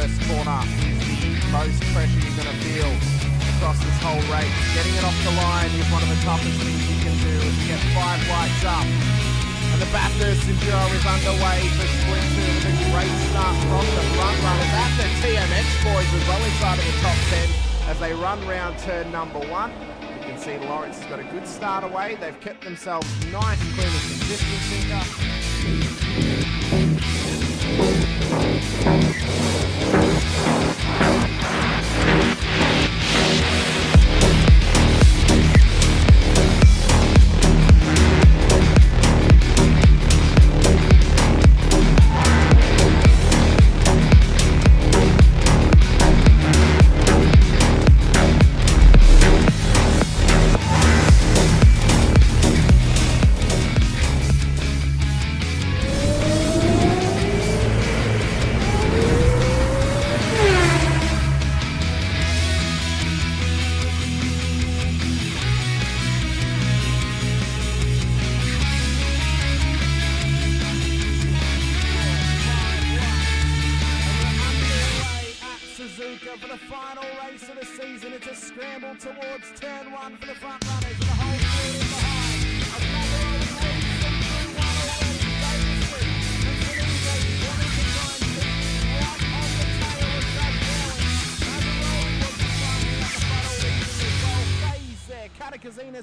first corner is the most pressure you're going to feel across this whole race. Getting it off the line is one of the toughest things you can do as you get 5 lights up. And the Bathurst Enduro is underway for Sprint 2 with a great start from the front runners at the TMX boys as well inside of the top 10 as they run round turn number 1. You can see Lawrence has got a good start away. They've kept themselves nice, clean and consistent, Sinka. For the final race of the season, it's a scramble towards turn 1 for the front runners, and the whole field is behind. Another old leads them through one already. Davison and Felipe wanting to try and keep right on the tail of Doug Bowen. Mazzaroli was flying at the front already as well. Phase there, Katakazina.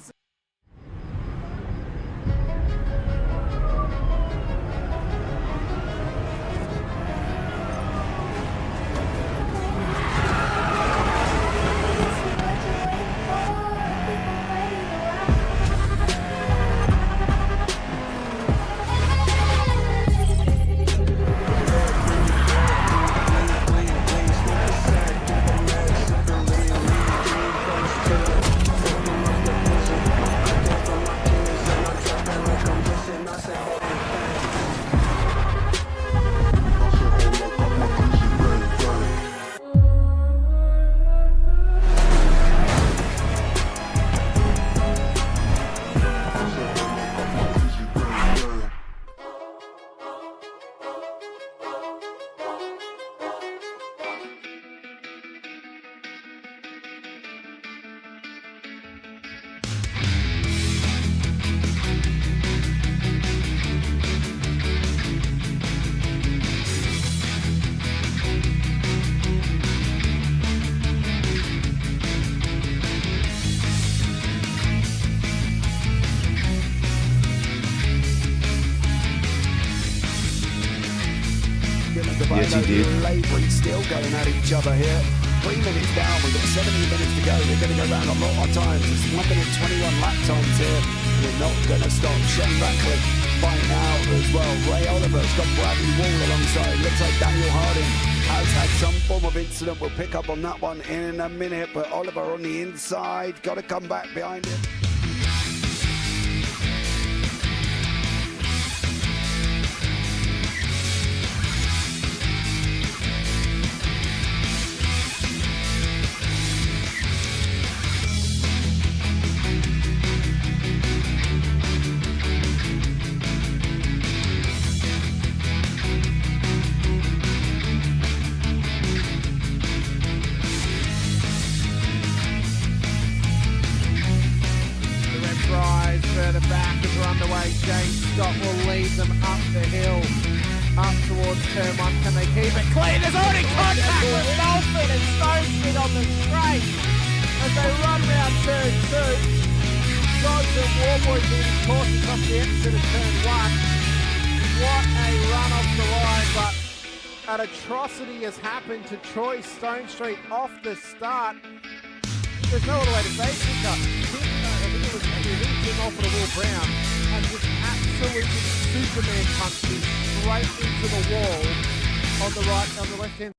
Yes, he did. Labouring still going at each other here. 3 minutes down, we've got 17 minutes to go. They're going to go round a lot of times. It's 1 minute 21 lap times here. We're not going to stop. Shane Ratcliffe fighting out as well. Ray Oliver's got Bradley Wall alongside. Looks like Daniel Harding has had some form of incident. We'll pick up on that one in a minute. But Oliver on the inside, got to come back behind him. Further back as we're underway, James Scott will lead them up the hill, up towards turn 1. Can they keep it clean? There's already contact with Dolphin and Stone Street on the straight as they run round turn 2. Dodge and Warboy being cautious off the exit of turn 1. What a run off the line, but an atrocity has happened to Troy Stone Street off the start. There's no other way to say it, I think it was off of the Will Brown and just absolutely Superman punched him straight into the wall on the left hand.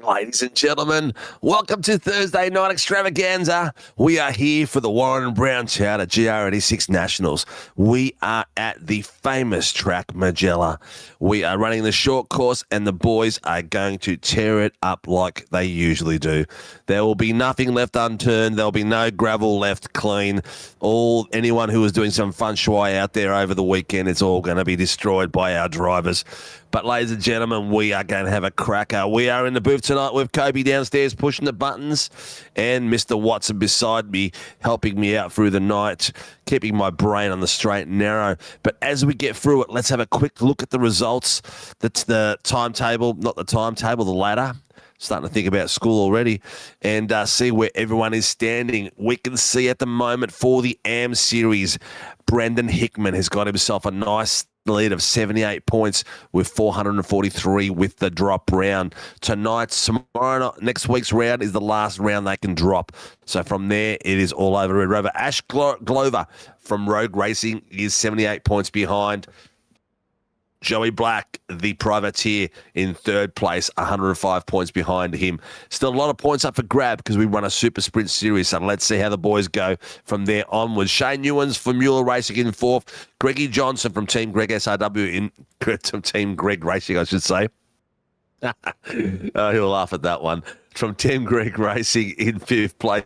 Ladies and gentlemen, welcome to Thursday Night Extravaganza. We are here for the Warren and Brown Toyota GR86 Nationals. We are at the famous track MUGELLO. We are running the short course, and the boys are going to tear it up like they usually do. There will be nothing left unturned. There will be no gravel left clean. Anyone who was doing some feng shui out there over the weekend, it's all going to be destroyed by our drivers. But ladies and gentlemen, we are going to have a cracker. We are in the booth tonight with Kobe downstairs pushing the buttons and Mr. Watson beside me helping me out through the night, keeping my brain on the straight and narrow. But as we get through it, let's have a quick look at the results. That's the timetable, not the timetable, the ladder. Starting to think about school already, and see where everyone is standing. We can see at the moment for the AM Series, Brendan Hickman has got himself a nice lead of 78 points with 443 with the drop round. Next week's round is the last round they can drop. So from there, it is all over Red Rover. Ash Glover from Rogue Racing is 78 points behind. Joey Black, the privateer, in third place, 105 points behind him. Still a lot of points up for grab because we run a super sprint series, so let's see how the boys go from there onwards. Shane Newans from Mueller Racing in fourth. Greggy Johnson from Team Greg SRW in Team Greg Racing, I should say. He'll laugh at that one. From Team Greg Racing in fifth place.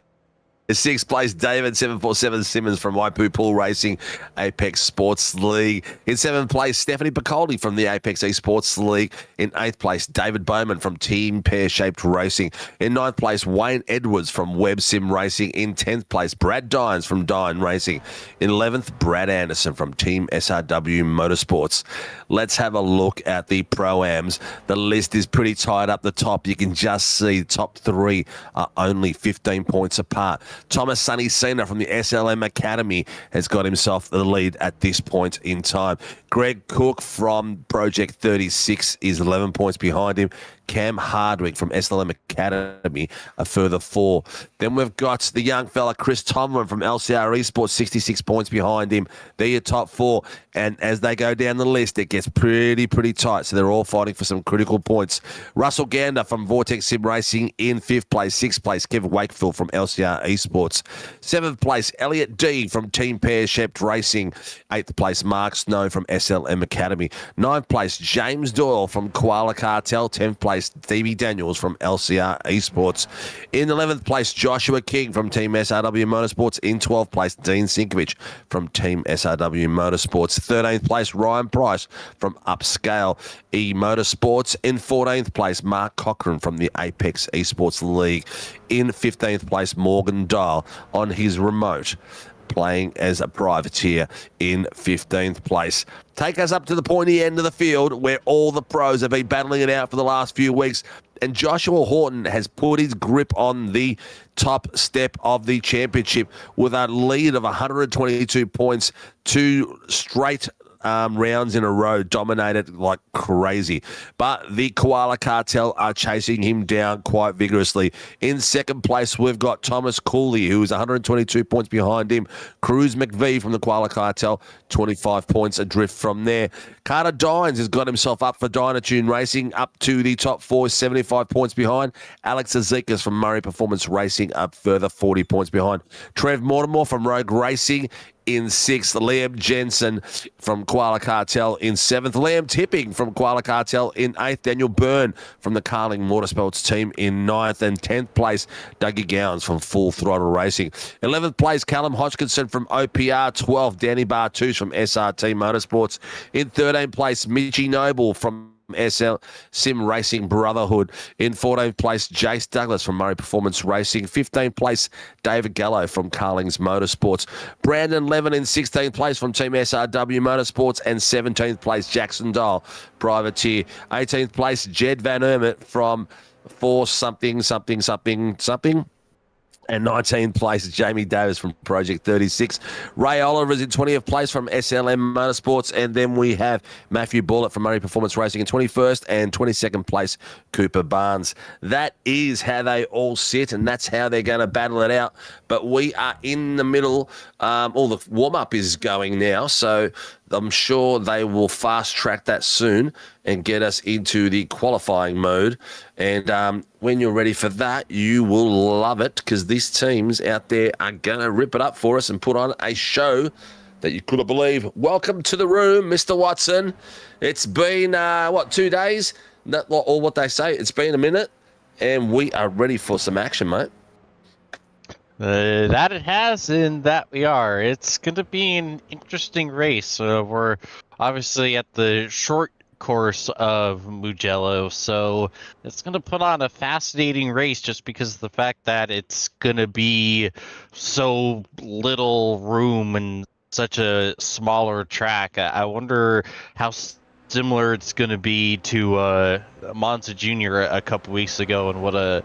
In sixth place, David 747 Simmons from Waipu Pool Racing, Apex Sports League. In seventh place, Stephanie Picoldi from the Apex Esports League. In eighth place, David Bowman from Team Pear-Shaped Racing. In ninth place, Wayne Edwards from Web Sim Racing. In 10th place, Brad Dines from Dine Racing. In 11th, Brad Anderson from Team SRW Motorsports. Let's have a look at the Pro-Ams. The list is pretty tight up the top. You can just see the top three are only 15 points apart. Thomas Sonny Cena from the SLM Academy has got himself the lead at this point in time. Greg Cook from Project 36 is 11 points behind him. Cam Hardwick from SLM Academy, a further 4. Then we've got the young fella Chris Tomlin from LCR Esports, 66 points behind him. They're your top 4. And as they go down the list, it gets pretty tight. So they're all fighting for some critical points. Russell Gander from Vortex Sim Racing in 5th place. 6th place, Kevin Wakefield from LCR Esports. 7th place, Elliot D from Team Pear-Shaped Racing. 8th place, Mark Snow from SLM Academy. 9th place, James Doyle from Koala Cartel. 10th place, Stevie Daniels from LCR Esports. In 11th place, Joshua King from Team SRW Motorsports. In 12th place, Dean Sinkovich from Team SRW Motorsports. 13th place, Ryan Price from Upscale E Motorsports. In 14th place, Mark Cochran from the Apex Esports League. In 15th place, Morgan Dial on his remote, playing as a privateer in 15th place. Take us up to the pointy end of the field where all the pros have been battling it out for the last few weeks. And Joshua Horton has put his grip on the top step of the championship with a lead of 122 points, 2 straight rounds in a row, dominated like crazy. But the Koala Cartel are chasing him down quite vigorously. In second place, we've got Thomas Cooley, who is 122 points behind him. Cruz McVie from the Koala Cartel, 25 points adrift from there. Carter Dines has got himself up for Dynatune Racing, up to the top 4, 75 points behind. Alex Azikas from Murray Performance Racing, up further 40 points behind. Trev Mortimer from Rogue Racing in 6th. Liam Jensen from Koala Cartel in 7th. Liam Tipping from Koala Cartel in 8th. Daniel Byrne from the Carling Motorsports team in 9th. And 10th place, Dougie Gowns from Full Throttle Racing. 11th place, Callum Hodgkinson from OPR. 12th, Danny Bartouche from SRT Motorsports. In 13th place, Michi Noble from SL Sim Racing Brotherhood. In 14th place, Jace Douglas from Murray Performance Racing. 15th place, David Gallo from Carling's Motorsports. Brandon Levin in 16th place from Team SRW Motorsports. And 17th place, Jackson Dahl, Privateer. 18th place, Jed Van Ermit from Force something. And 19th place is Jamie Davis from Project 36. Ray Oliver is in 20th place from SLM Motorsports. And then we have Matthew Bullitt from Murray Performance Racing in 21st and 22nd place, Cooper Barnes. That is how they all sit, and that's how they're going to battle it out. But we are in the middle. All the warm-up is going now, so I'm sure they will fast track that soon and get us into the qualifying mode. And when you're ready for that, you will love it, because these teams out there are going to rip it up for us and put on a show that you couldn't believe. Welcome to the room, Mr. Watson. It's been, 2 days? Or what they say. It's been a minute, and we are ready for some action, mate. That it has, and that we are. It's going to be an interesting race. We're obviously at the short course of Mugello, so it's going to put on a fascinating race just because of the fact that it's going to be so little room and such a smaller track. I wonder how similar it's going to be to Monza Junior a couple weeks ago, and what a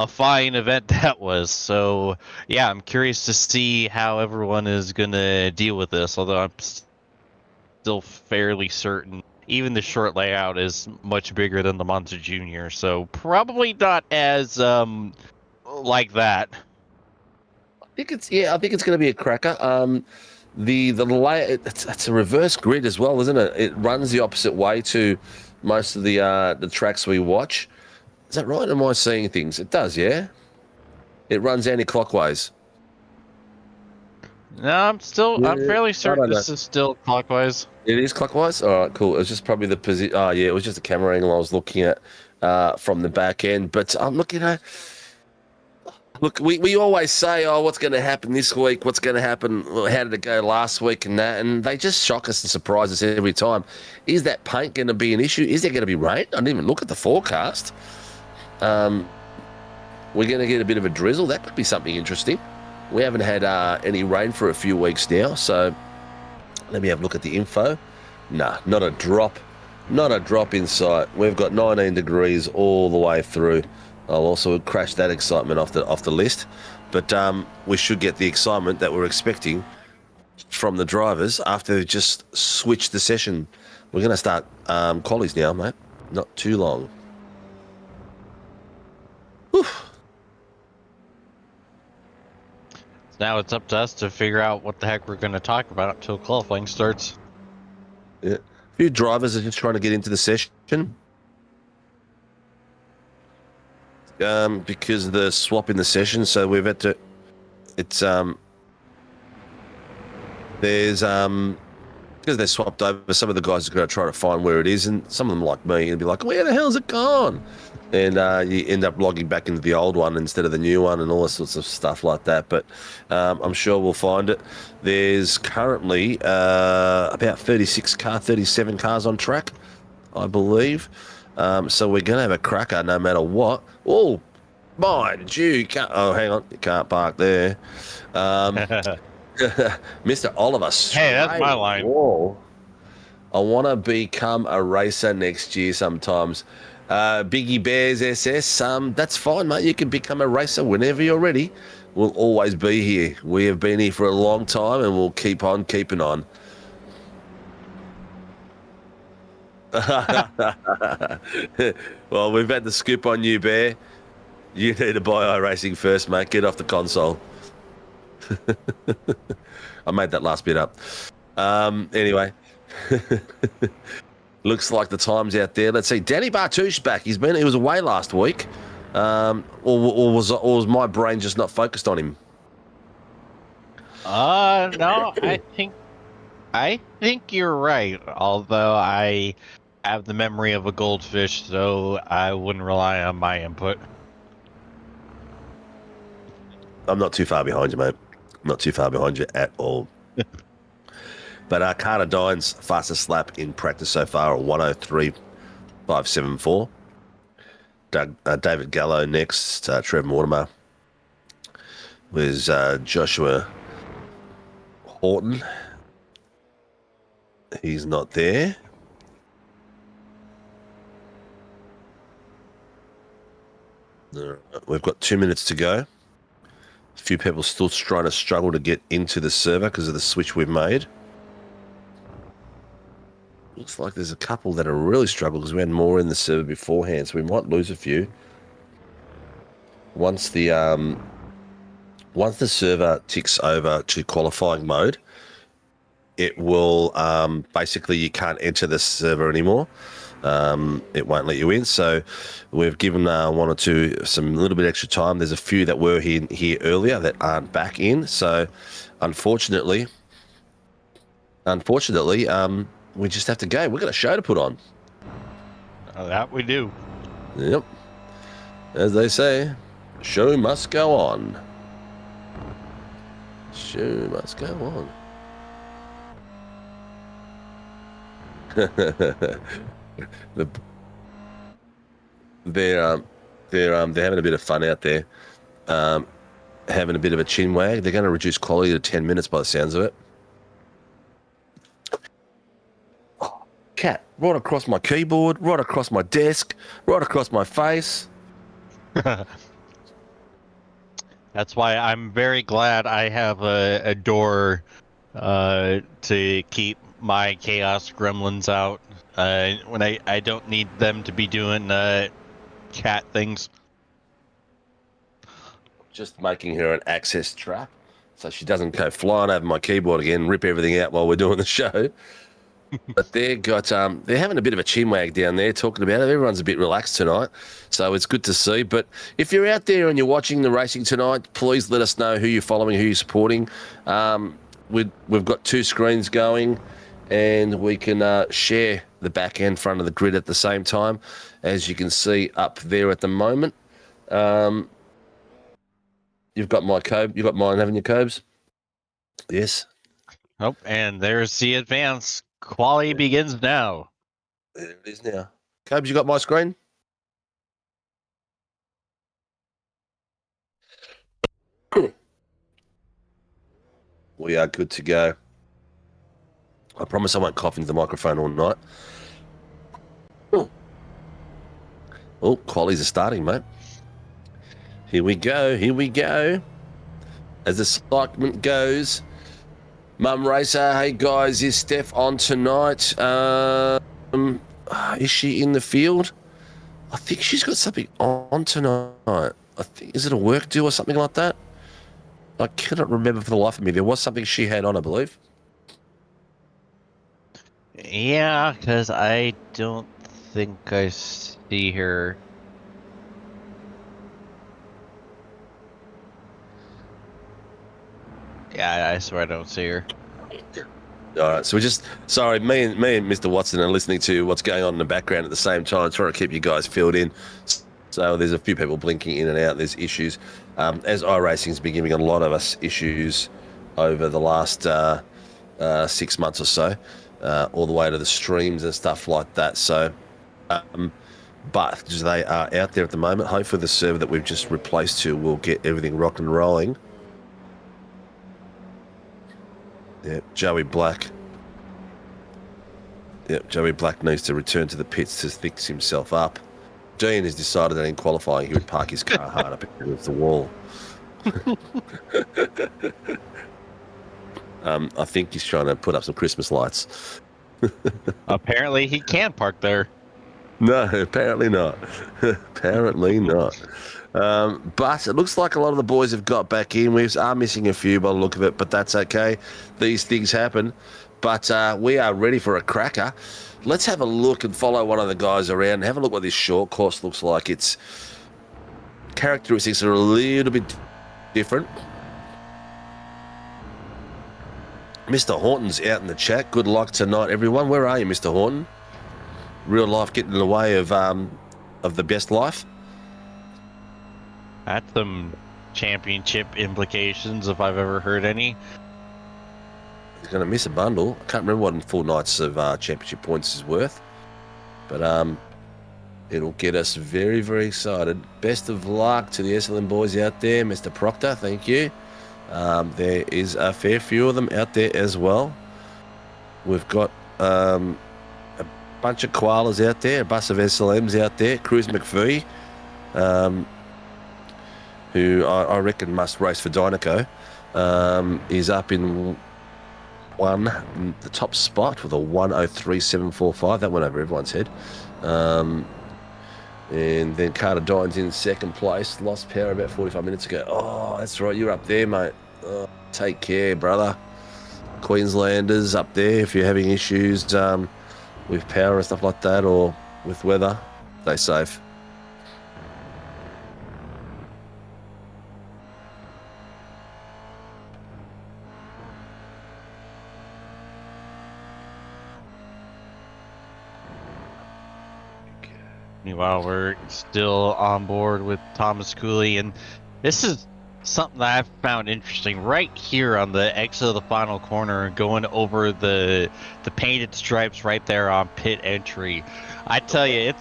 fine event that was. So yeah, I'm curious to see how everyone is gonna deal with this, although I'm still fairly certain even the short layout is much bigger than the Monza Junior, so probably not as like that. I think it's going to be a cracker. The layout, it's a reverse grid as well, isn't it? It runs the opposite way to most of the tracks we watch. Is that right? Am I seeing things? It does, yeah? It runs anti-clockwise. No, I'm fairly certain this is still clockwise. It is clockwise? All right, cool. It was just probably the position. Oh, yeah, it was just the camera angle I was looking at from the back end. But I'm looking at... Look, we always say, oh, what's going to happen this week? What's going to happen? How did it go last week and that? And they just shock us and surprise us every time. Is that paint going to be an issue? Is there going to be rain? I didn't even look at the forecast. We're going to get a bit of a drizzle. That could be something interesting. We haven't had any rain for a few weeks now, so let me have a look at the info. Nah, not a drop. Not a drop in sight. We've got 19 degrees all the way through. I'll also crash that excitement off the list. But we should get the excitement that we're expecting from the drivers after they've just switched the session. We're going to start qualies now, mate. Not too long. Whew. Now it's up to us to figure out what the heck we're going to talk about until qualifying starts. Yeah. A few drivers are just trying to get into the session. Because of the swap in the session, so we've had to... Because they swapped over, some of the guys are going to try to find where it is, and some of them, like me, and be like, where the hell's it gone? And you end up logging back into the old one instead of the new one, and all sorts of stuff like that. But I'm sure we'll find it. There's currently about 37 cars on track, I believe. So we're going to have a cracker no matter what. Oh, mind you, oh, hang on, you can't park there. Mr. Oliver. Hey, that's my line. Wall. I want to become a racer next year sometimes. Biggie Bears SS, that's fine, mate. You can become a racer whenever you're ready. We'll always be here. We have been here for a long time, and we'll keep on keeping on. Well, we've had the scoop on you, Bear. You need to buy Iracing first, mate. Get off the console. I made that last bit up. Anyway. Looks like the time's out there. Let's see. Danny Bartouche back. He was away last week. Or was my brain just not focused on him? No, I think you're right. Although I have the memory of a goldfish, so I wouldn't rely on my input. I'm not too far behind you, mate. Not too far behind you at all. But Carter Dines, fastest lap in practice so far, 103.574. David Gallo next. Trev Mortimer was Joshua Horton. He's not there. We've got 2 minutes to go. A few people still trying to struggle to get into the server because of the switch we've made. Looks like there's a couple that are really struggling because we had more in the server beforehand, so we might lose a few. Once the server ticks over to qualifying mode, it will basically you can't enter the server anymore. It won't let you in. So we've given one or two some little bit extra time. There's a few that were here earlier that aren't back in. So unfortunately, we just have to go. We've got a show to put on. That we do. Yep. As they say, show must go on. Show must go on. They're having a bit of fun out there, having a bit of a chin wag. They're going to reduce quality to 10 minutes by the sounds of it. Oh, cat right across my keyboard, right across my desk, right across my face. That's why I'm very glad I have a door to keep my chaos gremlins out when I don't need them to be doing cat things. Just making her an access trap so she doesn't go flying over my keyboard again, rip everything out while we're doing the show. But they're having a bit of a chinwag down there talking about it. Everyone's a bit relaxed tonight, so it's good to see. But if you're out there and you're watching the racing tonight, please let us know who you're following, who you're supporting. We've got two screens going, and we can share the back end front of the grid at the same time, as you can see up there at the moment. You've got my Cobe. You've got mine, haven't you, Cobes? Yes. Oh, and there's the advance. Quali begins now. There it is now. Cobes, you got my screen? We are good to go. I promise I won't cough into the microphone all night. Oh, qualies are starting, mate. Here we go. Here we go. As the segment goes, Mum Racer, hey guys, is Steph on tonight? Is she in the field? I think she's got something on tonight. I think, is it a work do or something like that? I cannot remember for the life of me. There was something she had on, I believe. Yeah, because I don't think I see her. Yeah, I swear I don't see her. All right, so we're just sorry. Me and Mr. Watson are listening to what's going on in the background at the same time, trying to keep you guys filled in. So there's a few people blinking in and out. There's issues. As iRacing's been giving a lot of us issues over the last 6 months or so, all the way to the streams and stuff like that. So, but they are out there at the moment. Hopefully, the server that we've just replaced to will get everything rock and rolling. Yeah, Joey Black. Yeah, Joey Black needs to return to the pits to fix himself up. Dean has decided that in qualifying he would park his car hard up against the wall. I think he's trying to put up some Christmas lights. Apparently he can't park there. No, apparently not. Apparently not. But it looks like a lot of the boys have got back in. We are missing a few by the look of it, but that's okay. These things happen. But we are ready for a cracker. Let's have a look and follow one of the guys around and have a look what this short course looks like. Its characteristics are a little bit different. Mr. Horton's out in the chat. Good luck tonight, everyone. Where are you, Mr. Horton? Real life getting in the way of the best life? That's some championship implications, if I've ever heard any. He's going to miss a bundle. I can't remember what full nights of championship points is worth. But it'll get us very, very excited. Best of luck to the SLM boys out there. Mr. Proctor, thank you. There is a fair few of them out there as well. We've got a bunch of koalas out there, a bus of SLMs out there. Cruz McPhee, who I reckon must race for Dynaco, is up in the top spot with a 103.745. That went over everyone's head. And then Carter Dines in second place. Lost power about 45 minutes ago. Oh, that's right. You're up there, mate. Oh, take care, brother. Queenslanders up there, if you're having issues with power and stuff like that, or with weather, stay safe. Meanwhile, we're still on board with Thomas Cooley, and this is something that I've found interesting right here on the exit of the final corner, going over the painted stripes right there on pit entry. I tell you,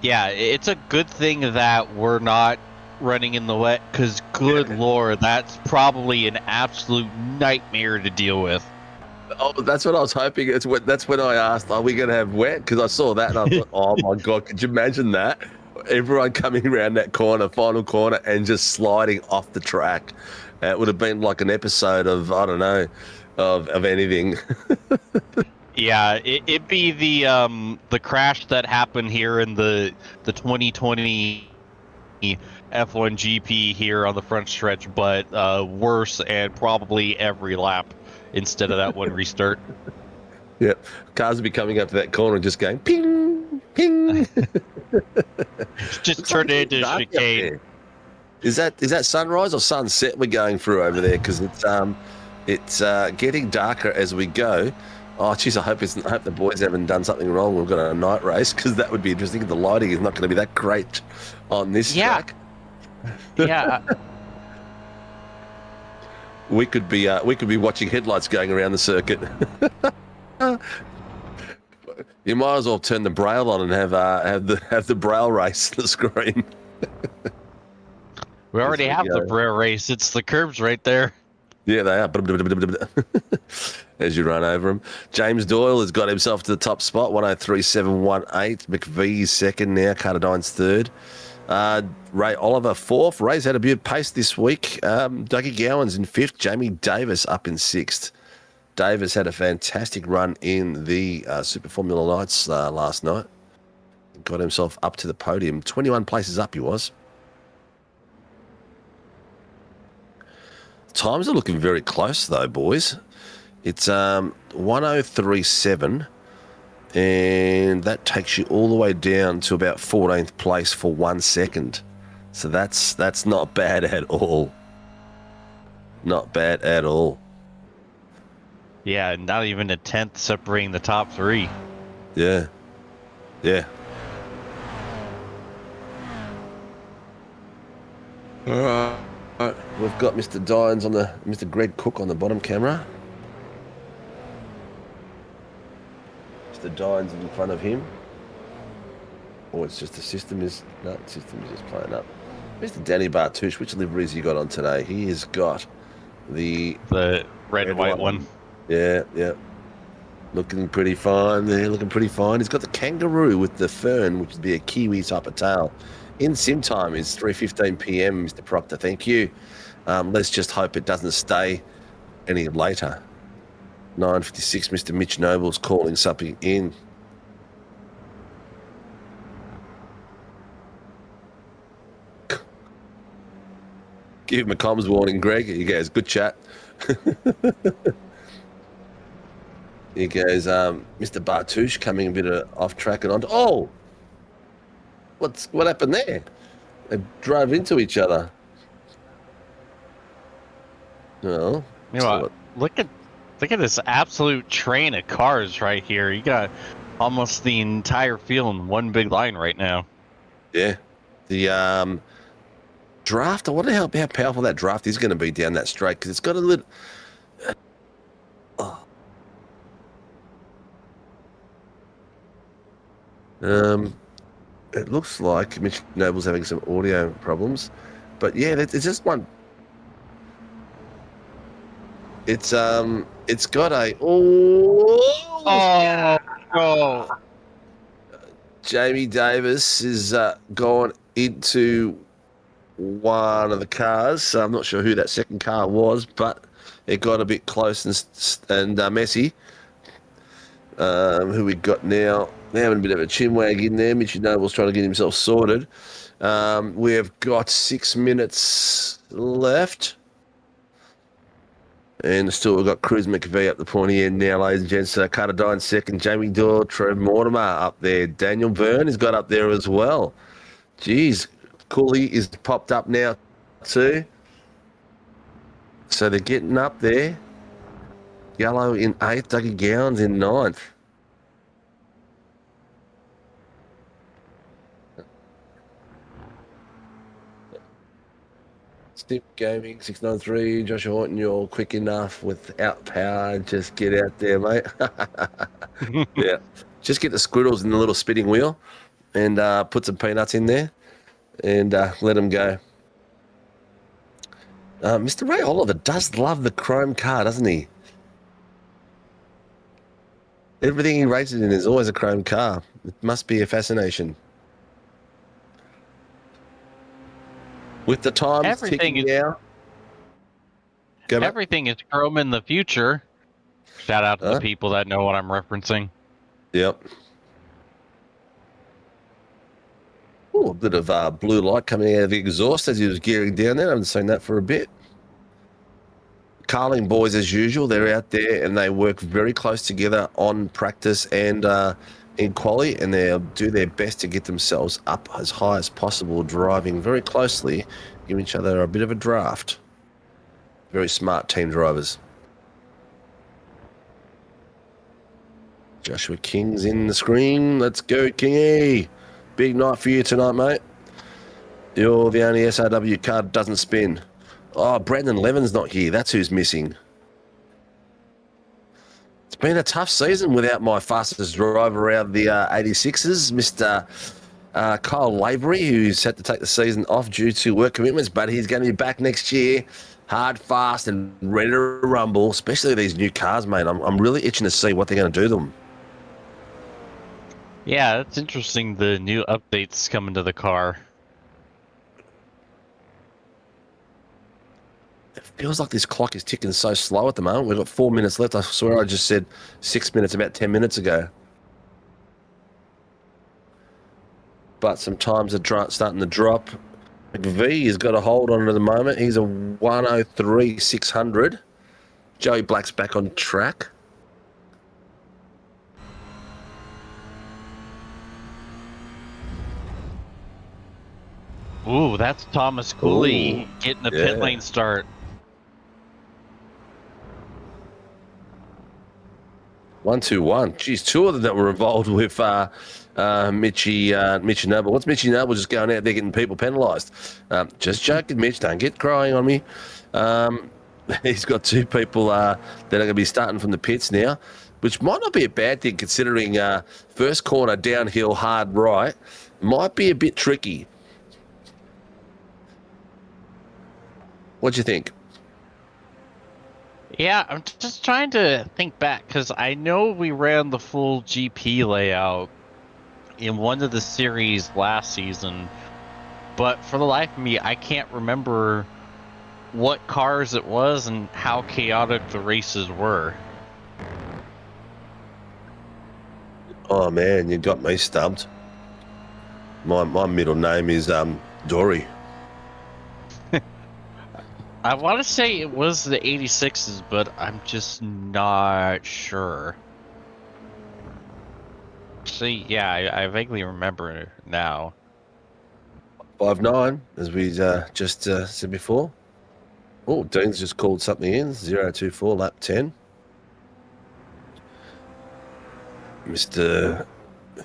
it's a good thing that we're not running in the wet, because good lord, that's probably an absolute nightmare to deal with. Oh, that's what I was hoping. That's when I asked, are we going to have wet? Because I saw that and I thought, oh my God, could you imagine that? Everyone coming around that corner, final corner, and just sliding off the track. It would have been like an episode of, I don't know, of anything. Yeah, it'd be the crash that happened here in the 2020 F1 GP here on the front stretch, but worse and probably every lap instead of that one restart. Yep, cars would be coming up to that corner and just going ping, ping. Just turned it into a chicane. Is that sunrise or sunset we're going through over there? Because it's getting darker as we go. Oh, geez, I hope the boys haven't done something wrong. We've got a night race, because that would be interesting. The lighting is not going to be that great on this track. Yeah. We could be watching headlights going around the circuit. You might as well turn the braille on and have the braille race on the screen. We already have the braille race. It's the curbs right there. Yeah, they are. As you run over them. James Doyle has got himself to the top spot, 103.718. McVee's second now, Carterdine's third. Ray Oliver fourth. Ray's had a bit of pace this week. Dougie Gowan's in fifth. Jamie Davis up in sixth. Davis had a fantastic run in the Super Formula Nights last night. Got himself up to the podium. 21 places up he was. Times are looking very close though, boys. It's 103.7. And that takes you all the way down to about 14th place for 1 second. So that's not bad at all. Not bad at all. Yeah, not even a tenth separating the top three. Yeah. Yeah. All right. We've got Mr. Dines Mr. Greg Cook on the bottom camera. The Dines in front of him, or it's just the system is just playing up. Mr. Danny Bartouche, which liveries you got on today? He has got the red and white one. Yeah, looking pretty fine there. Looking pretty fine. He's got the kangaroo with the fern, which would be a kiwi type of tail. In sim time is 3:15 p.m. Mr. Proctor, thank you. Let's just hope it doesn't stay any later. 9:56, Mr. Mitch Noble's calling something in. Give him a comms warning, Greg. He goes, good chat. He goes, Mr. Bartouche coming a bit off track and on. Oh! What happened there? They drove into each other. No. Look at this absolute train of cars right here. You got almost the entire field in one big line right now. Yeah. The draft, I wonder how powerful that draft is going to be down that straight, because it's got a little... It looks like Mitch Noble's having some audio problems. But yeah, it's just one... It's got a... Oh. Jamie Davis is gone into one of the cars. So I'm not sure who that second car was, but it got a bit close and messy. Who we got now? They're having a bit of a chinwag in there. Mitchy Noble's trying to get himself sorted. We have got 6 minutes left. And still we've got Cruz McVee up the pointy end now, ladies and gents. Carter Dine second, Jamie Doyle, Trev Mortimer up there. Daniel Byrne has got up there as well. Jeez, Cooley is popped up now too. So they're getting up there. Yellow in 8th, Dougie Gowns in 9th. Snip Gaming 693, Joshua Horton, you're quick enough without power. Just get out there, mate. Yeah, just get the squirrels in the little spinning wheel and put some peanuts in there and let them go. Mr. Ray Oliver does love the chrome car, doesn't he? Everything he races in is always a chrome car. It must be a fascination. With the times ticking now. Everything is chrome in the future. Shout out to the people that know what I'm referencing. Yep. Oh, a bit of blue light coming out of the exhaust as he was gearing down there. I haven't seen that for a bit. Carling boys, as usual, they're out there and they work very close together on practice and in quali, and they'll do their best to get themselves up as high as possible, driving very closely, giving each other a bit of a draft. Very smart team drivers. Joshua King's in the screen. Let's go, Kingy. Big night for you tonight, mate. You're the only SRW car that doesn't spin. Oh, Brandon Levin's not here. That's who's missing. It's been a tough season without my fastest driver out of the 86s, Mr. Kyle Lavery, who's had to take the season off due to work commitments, but he's going to be back next year, hard, fast, and ready to rumble, especially these new cars, mate. I'm really itching to see what they're going to do to them. Yeah, it's interesting, the new updates coming to the car. It feels like this clock is ticking so slow at the moment. We've got 4 minutes left. I swear I just said 6 minutes about 10 minutes ago. But some times are starting to drop. McVee has got a hold on it at the moment. He's a 103.600. Joey Black's back on track. Ooh, that's Thomas Cooley getting a pit lane start. 1-2-1. Geez, two of them that were involved with Mitchy Noble. What's Mitchy Noble just going out there getting people penalised? Just joking, Mitch. Don't get crying on me. He's got two people that are going to be starting from the pits now, which might not be a bad thing considering first corner downhill hard right might be a bit tricky. What do you think? Yeah, I'm just trying to think back because I know we ran the full GP layout in one of the series last season, but for the life of me, I can't remember what cars it was and how chaotic the races were. Oh man, you got me stumped. My middle name is Dory. I want to say it was the 86s, but I'm just not sure. See, yeah, I vaguely remember now. 5-9, as we just said before. Oh, Dean's just called something in. 024, lap 10. Mr.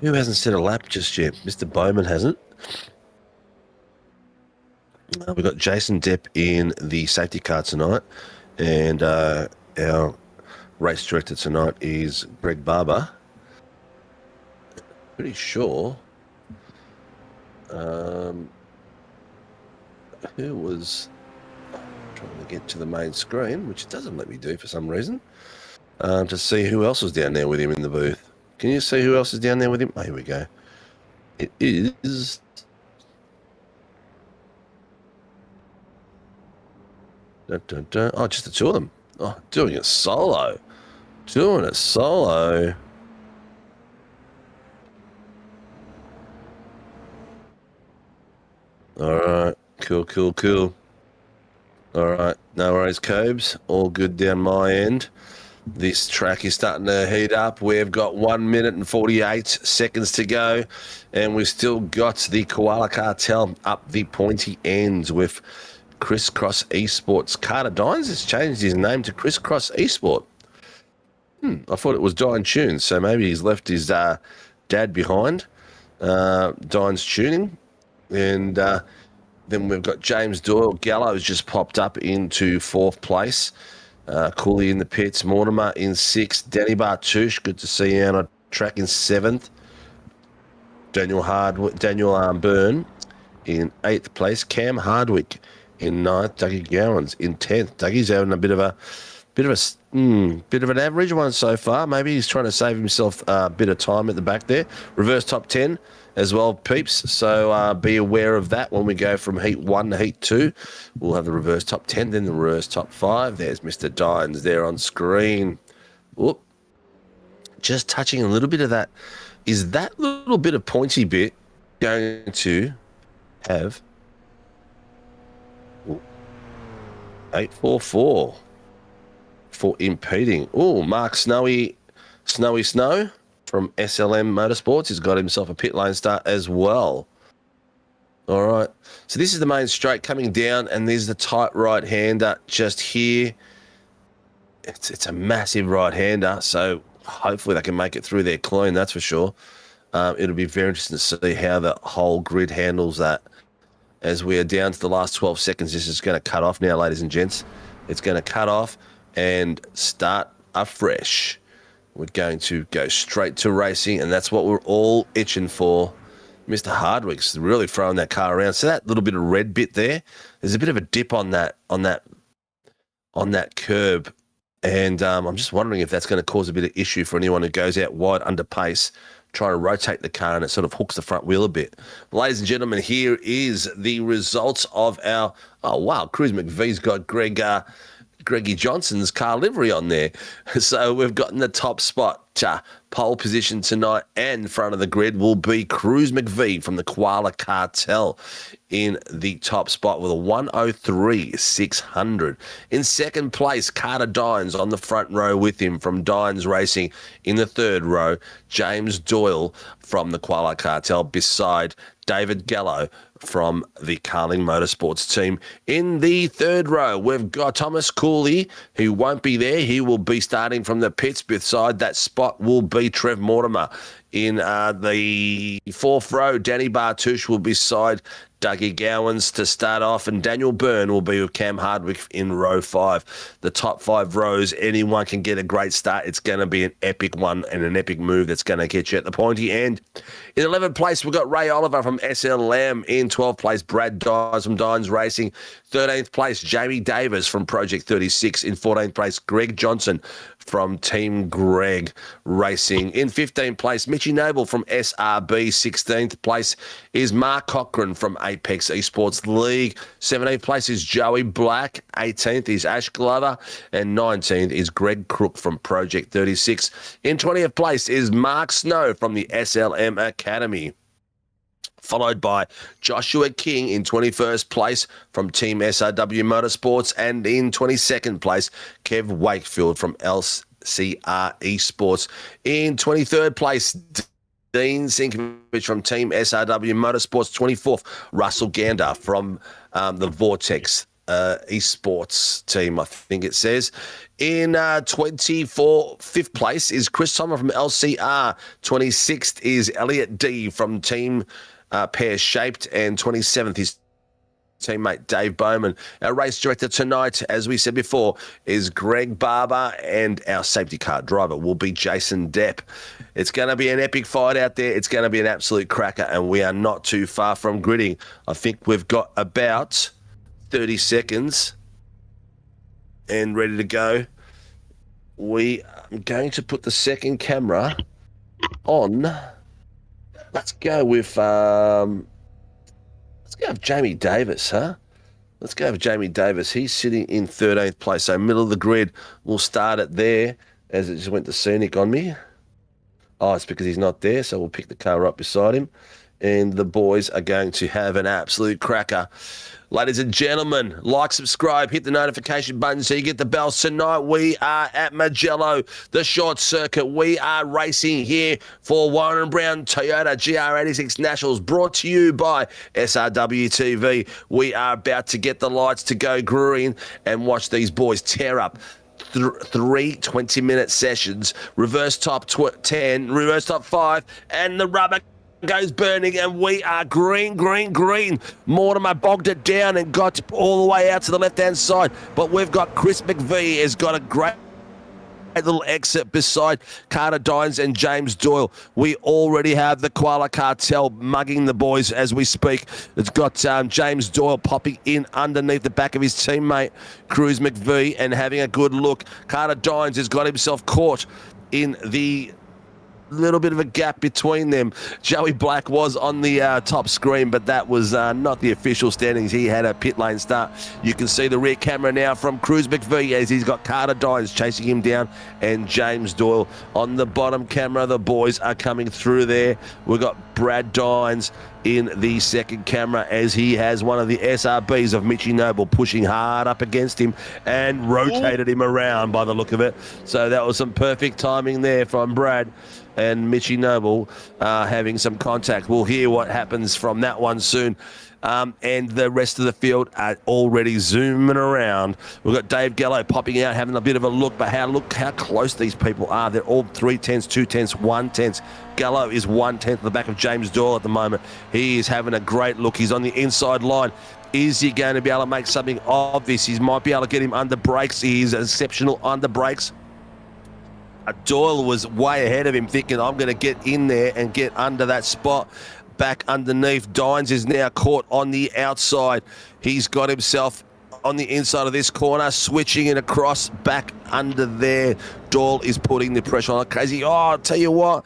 Who hasn't set a lap just yet? Mr. Bowman hasn't. We've got Jason Depp in the safety car tonight, and our race director tonight is Greg Barber. Pretty sure. Who was trying to get to the main screen, which it doesn't let me do for some reason, to see who else was down there with him in the booth. Can you see who else is down there with him? Oh, here we go. It is... Dun, dun, dun. Oh, just the two of them. Oh, doing it solo. Doing it solo. All right. Cool, cool, cool. All right. No worries, Cobes. All good down my end. This track is starting to heat up. We've got 1 minute and 48 seconds to go, and we've still got the Koala Cartel up the pointy ends with Crisscross Esports. Carter Dines has changed his name to Crisscross Esport. I thought it was Dine Tunes, so maybe he's left his dad behind. Dine's Tuning. And then we've got James Doyle. Gallo's just popped up into 4th place. Cooley in the pits. Mortimer in 6th. Danny Bartouche, good to see you on track in 7th. Daniel Byrne in 8th place. Cam Hardwick in 9th. Dougie Gowans in 10th. Dougie's having a bit of an average one so far. Maybe he's trying to save himself a bit of time at the back there. Reverse top 10 as well, peeps. So be aware of that when we go from Heat 1 to Heat 2. We'll have the reverse top 10, then the reverse top 5. There's Mr. Dines there on screen. Whoop. Just touching a little bit of that. Is that little bit of pointy bit going to have 844 for impeding? Oh, Mark Snowy Snow from SLM Motorsports has got himself a pit lane start as well. All right. So this is the main straight coming down, and there's the tight right-hander just here. It's a massive right-hander, so hopefully they can make it through there clean, that's for sure. It'll be very interesting to see how the whole grid handles that. As we are down to the last 12 seconds, this is going to cut off now, ladies and gents. It's going to cut off and start afresh. We're going to go straight to racing, and that's what we're all itching for. Mr. Hardwick's really throwing that car around. So that little bit of red bit there, there's a bit of a dip on that curb, and I'm just wondering if that's going to cause a bit of issue for anyone who goes out wide under pace, trying to rotate the car, and it sort of hooks the front wheel a bit. Ladies and gentlemen, here is the results of our. Oh wow, Cruz McVee's got Greggy Johnson's car livery on there. So we've gotten the top spot. Pole position tonight and front of the grid will be Cruz McVee from the Koala Cartel in the top spot with a 103.600. In second place, Carter Dines on the front row with him from Dines Racing. In the third row, James Doyle from the Koala Cartel beside David Gallo from the Carling Motorsports team. In the third row, we've got Thomas Cooley, who won't be there. He will be starting from the pits. Beside that spot will be Trev Mortimer. In the fourth row, Danny Bartouche will be beside Dougie Gowans to start off, and Daniel Byrne will be with Cam Hardwick in row 5. The top 5 rows, anyone can get a great start. It's going to be an epic one and an epic move that's going to get you at the pointy end. In 11th place, we've got Ray Oliver from SLM. In 12th place, Brad Dines from Dines Racing. 13th place, Jamie Davis from Project 36. In 14th place, Greg Johnson from Team Greg Racing. In 15th place, Mitchy Noble from SRB. 16th place is Mark Cochran from Apex Esports League. 17th place is Joey Black. 18th is Ash Glover. And 19th is Greg Crook from Project 36. In 20th place is Mark Snow from the SLM Academy, followed by Joshua King in 21st place from Team SRW Motorsports, and in 22nd place, Kev Wakefield from LCR Esports. In 23rd place, Dean Sinkovich from Team SRW Motorsports. 24th, Russell Gander from the Vortex Esports team, I think it says. In 5th place is Chris Sommer from LCR. 26th is Elliot D from Team Pear Shaped, and 27th is teammate Dave Bowman. Our race director tonight, as we said before, is Greg Barber, and our safety car driver will be Jason Depp. It's going to be an epic fight out there. It's going to be an absolute cracker, and we are not too far from gridding. I think we've got about 30 seconds and ready to go. We are going to put the second camera on. Let's go with Jamie Davis, huh? Let's go with Jamie Davis. He's sitting in 13th place, so middle of the grid. We'll start it there, as it just went to scenic on me. Oh, it's because he's not there, so we'll pick the car up beside him. and the boys are going to have an absolute cracker. Ladies and gentlemen, like, subscribe, hit the notification button so you get the bells. Tonight we are at Mugello, the short circuit. We are racing here for Warren Brown Toyota GR86 Nationals, brought to you by SRW TV. We are about to get the lights to go green and watch these boys tear up. Three 20-minute sessions, reverse top 10, reverse top 5, and the rubber goes burning, and we are green. Mortimer bogged it down and got all the way out to the left-hand side, but we've got Chris McVie has got a great little exit beside Carter Dines and James Doyle. We already have the Koala Cartel mugging the boys as we speak. It's got James Doyle popping in underneath the back of his teammate Cruz McVie and having a good look. Carter Dines has got himself caught in the little bit of a gap between them. Joey Black was on the top screen, but that was not the official standings. He had a pit lane start. You can see the rear camera now from Cruz McVie as he's got Carter Dines chasing him down and James Doyle on the bottom camera. The boys are coming through there. We've got Brad Dines in the second camera as he has one of the SRBs of Mitchy Noble pushing hard up against him and rotated him around by the look of it. So that was some perfect timing there from Brad and Mitchy Noble having some contact. We'll hear what happens from that one soon. And the rest of the field are already zooming around. We've got Dave Gallo popping out, having a bit of a look, but look how close these people are. They're all 3/10, 2/10, 1/10. Gallo is 1/10 at the back of James Doyle at the moment. He is having a great look. He's on the inside line. Is he going to be able to make something of this? He might be able to get him under brakes. He's exceptional under brakes. Doyle was way ahead of him, thinking, I'm going to get in there and get under that spot. Back underneath. Dines is now caught on the outside. He's got himself on the inside of this corner, switching it across back under there. Doyle is putting the pressure on it. Crazy. Oh, I'll tell you what.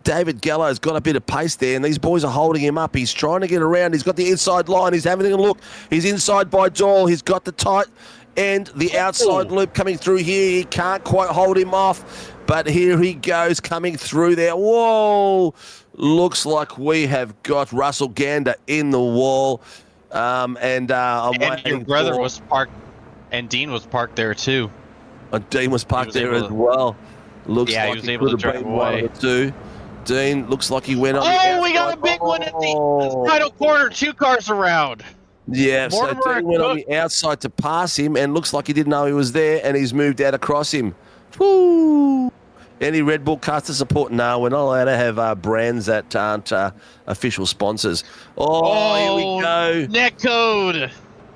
David Gallo's got a bit of pace there, and these boys are holding him up. He's trying to get around. He's got the inside line. He's having a look. He's inside by Doyle. He's got the tight end, the outside loop coming through here. He can't quite hold him off. But here he goes, coming through there. Whoa! Looks like we have got Russell Gander in the wall. I'm and waiting your brother was parked, and Dean was parked there too. Dean was parked there as well. Looks like he was able to drive away. Dean looks like he went on. Oh, we got a big one at the final corner. 2 cars around. Yeah, so Dean went on the outside to pass him, and looks like he didn't know he was there, and he's moved out across him. Woo! Any Red Bull caster support? No, we're not allowed to have brands that aren't official sponsors. Oh, here we go. Net code.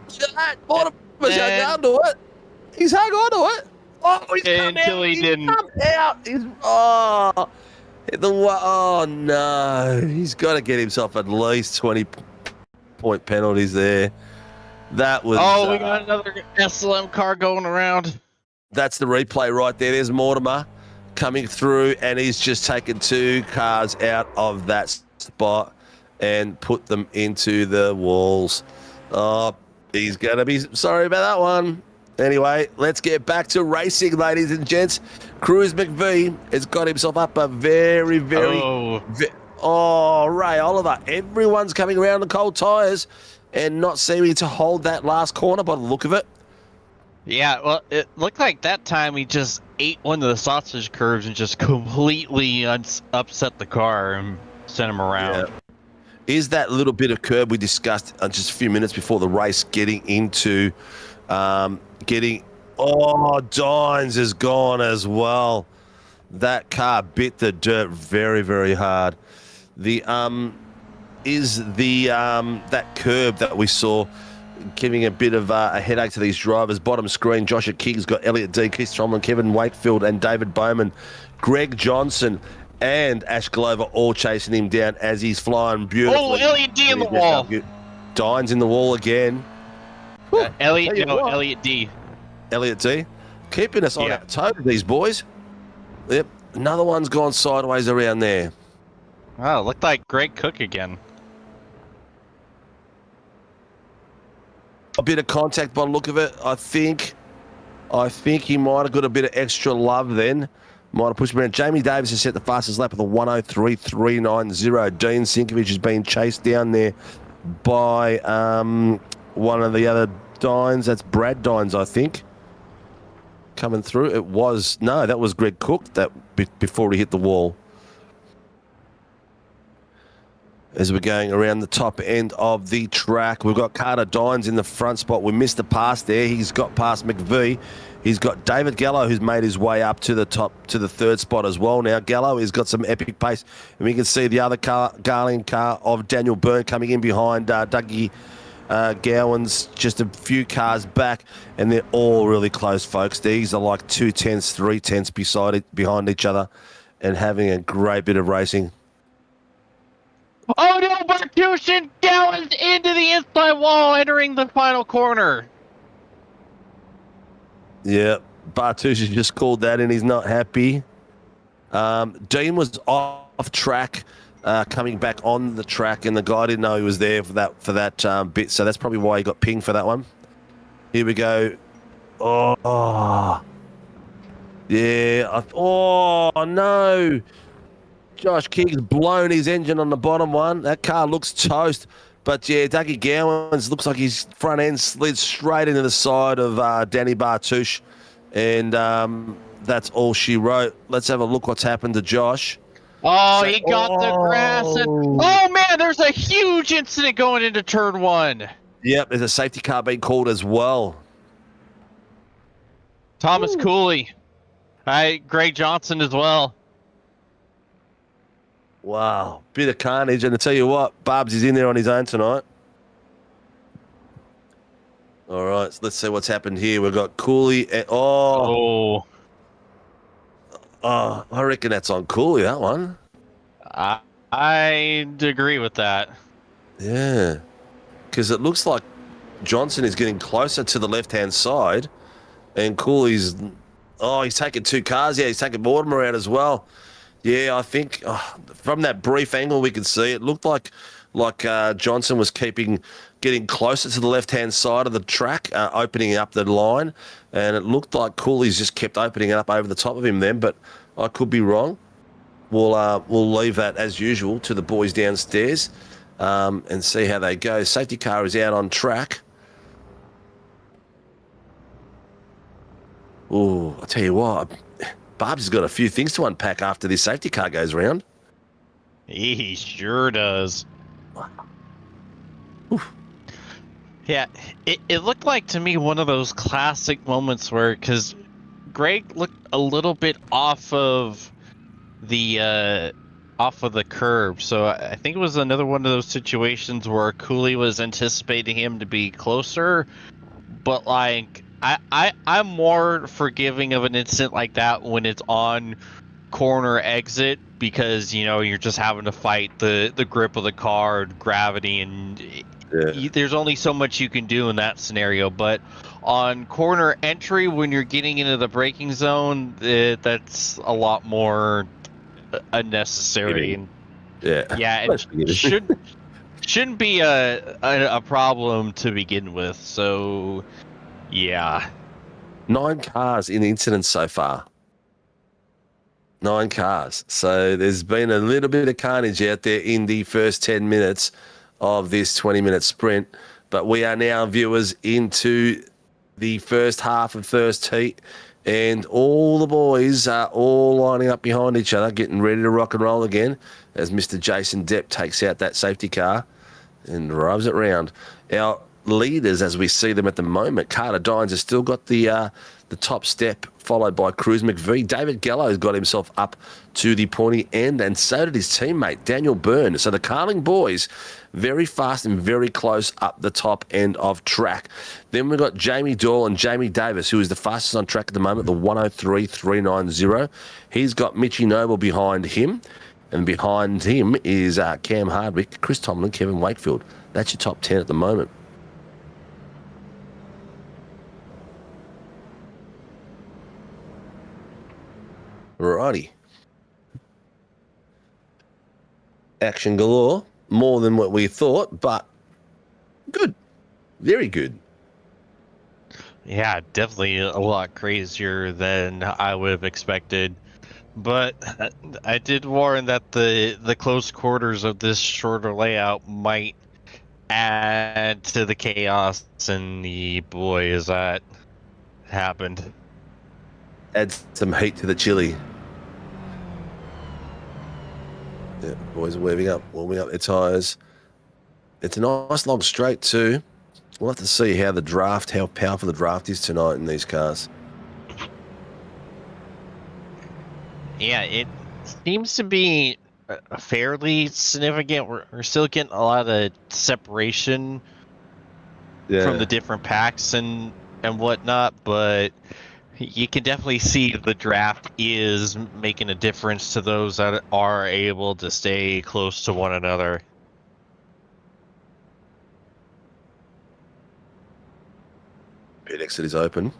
He's hung on to it. He's hung on to it. Oh, he's come until out. he didn't. Come out. Oh, no. He's got to get himself at least 20-point penalties there. That was... Oh, we got another SLM car going around. That's the replay right there. There's Mortimer coming through, and he's just taken 2 cars out of that spot and put them into the walls. Oh, he's going to be sorry about that one. Anyway, let's get back to racing, ladies and gents. Cruz McVie has got himself up a very... Oh, Ray Oliver. Everyone's coming around the cold tyres and not seeming to hold that last corner by the look of it. Yeah, well, it looked like that time he just ate one of the sausage curves and just completely upset the car and sent him around. Yeah. Is that little bit of curb we discussed just a few minutes before the race getting into Oh, Dines is gone as well. That car bit the dirt very, very hard. The that curb that we saw giving a bit of a headache to these drivers. Bottom screen, Joshua King's got Elliot D, Keith Tromlin, Kevin Wakefield, and David Bowman. Greg Johnson and Ash Glover all chasing him down as he's flying beautifully. Oh, Elliot D in the wall. Dines in the wall again. Elliot D. Elliot D. Keeping us on our toes, these boys. Yep. Another one's gone sideways around there. Oh, looked like Greg Cook again. A bit of contact by the look of it. I think he might have got a bit of extra love then. Might have pushed him around. Jamie Davis has set the fastest lap of the 103.390. Dean Sinkovich has been chased down there by one of the other Dines. That's Brad Dines, I think. Coming through. That was Greg Cook that before he hit the wall. As we're going around the top end of the track, we've got Carter Dines in the front spot. We missed the pass there. He's got past McVie. He's got David Gallo, who's made his way up to the top, to the third spot as well. Now, Gallo has got some epic pace. And we can see the other Garling car of Daniel Byrne coming in behind Dougie Gowan's just a few cars back. And they're all really close, folks. These are like 2/10, 3/10 behind each other and having a great bit of racing. Oh no, Bartushin Gowans into the inside wall, entering the final corner. Yeah, Bartush just called that and he's not happy. Dean was off track, coming back on the track, and the guy didn't know he was there for that bit, so that's probably why he got pinged for that one. Here we go. Oh, yeah. Oh, no. Josh King's blown his engine on the bottom one. That car looks toast. But, yeah, Dougie Gowans looks like his front end slid straight into the side of Danny Bartush. And that's all she wrote. Let's have a look what's happened to Josh. Oh, he got the grass. Oh, man, there's a huge incident going into turn one. Yep, there's a safety car being called as well. Thomas Cooley. Greg Johnson as well. Wow, bit of carnage. And I tell you what, Barbs is in there on his own tonight. All right, so let's see what's happened here. We've got Cooley. And, I reckon that's on Cooley, that one. I'd agree with that. Yeah, because it looks like Johnson is getting closer to the left-hand side. And Cooley's, he's taking two cars. Yeah, he's taking Mortimer out as well. Yeah, I think from that brief angle we could see, it looked like Johnson was getting closer to the left-hand side of the track, opening up the line, and it looked like Cooley's just kept opening it up over the top of him then, but I could be wrong. We'll leave that, as usual, to the boys downstairs and see how they go. Safety car is out on track. Oh, I tell you what, Barb's has got a few things to unpack after this safety car goes round. He sure does. Oof. Yeah, it looked like to me one of those classic moments where, because Greg looked a little bit off of the curb, so I think it was another one of those situations where Cooley was anticipating him to be closer, but like I'm more forgiving of an incident like that when it's on corner exit, because you're just having to fight the grip of the car, gravity, and there's only so much you can do in that scenario. But on corner entry, when you're getting into the braking zone, that's a lot more unnecessary. And it shouldn't be a problem to begin with. So yeah, 9 cars in incidents so far. 9 cars. So there's been a little bit of carnage out there in the first 10 minutes of this 20-minute sprint. But we are now, viewers, into the first half of first heat. And all the boys are all lining up behind each other, getting ready to rock and roll again as Mr. Jason Depp takes out that safety car and drives it round. Our leaders, as we see them at the moment, Carter Dines has still got the top step, followed by Cruz McVie. David Gallo's got himself up to the pointy end, and so did his teammate, Daniel Byrne. So the Carling boys, very fast and very close up the top end of track. Then we've got Jamie Doyle and Jamie Davis, who is the fastest on track at the moment, the 103.390. He's got Mitchie Noble behind him, and behind him is Cam Hardwick, Chris Tomlin, Kevin Wakefield. That's your top 10 at the moment. Righty. Action galore. More than what we thought, but good. Very good. Yeah, definitely a lot crazier than I would have expected. But I did warn that the close quarters of this shorter layout might add to the chaos, and the boy, is that happened. Add some heat to the chili. Yeah, boys are warming up their tyres. It's a nice long straight too. We'll have to see how powerful the draft is tonight in these cars. Yeah, it seems to be fairly significant. We're still getting a lot of separation from the different packs and whatnot, but you can definitely see the draft is making a difference to those that are able to stay close to one another. Pit exit is open.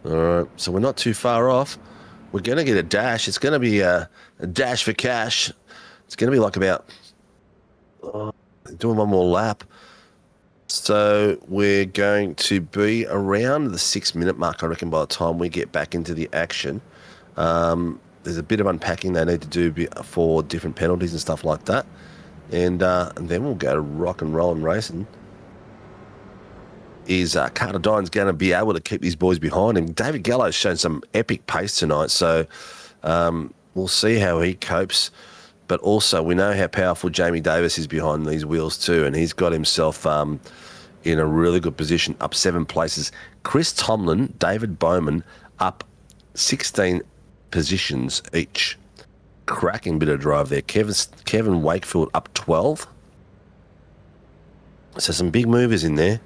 All right, so we're not too far off. We're going to get a dash. It's going to be a dash for cash. It's going to be like about doing one more lap. So we're going to be around the 6-minute mark, I reckon, by the time we get back into the action. There's a bit of unpacking they need to do for different penalties and stuff like that. And then we'll go to rock and roll and racing. Is Carter Dine's going to be able to keep these boys behind him? David Gallo's shown some epic pace tonight, so we'll see how he copes. But also, we know how powerful Jamie Davis is behind these wheels too, and he's got himself in a really good position, up 7 places. Chris Tomlin, David Bowman, up 16 positions each. Cracking bit of drive there. Kevin Wakefield up 12. So some big movers in there.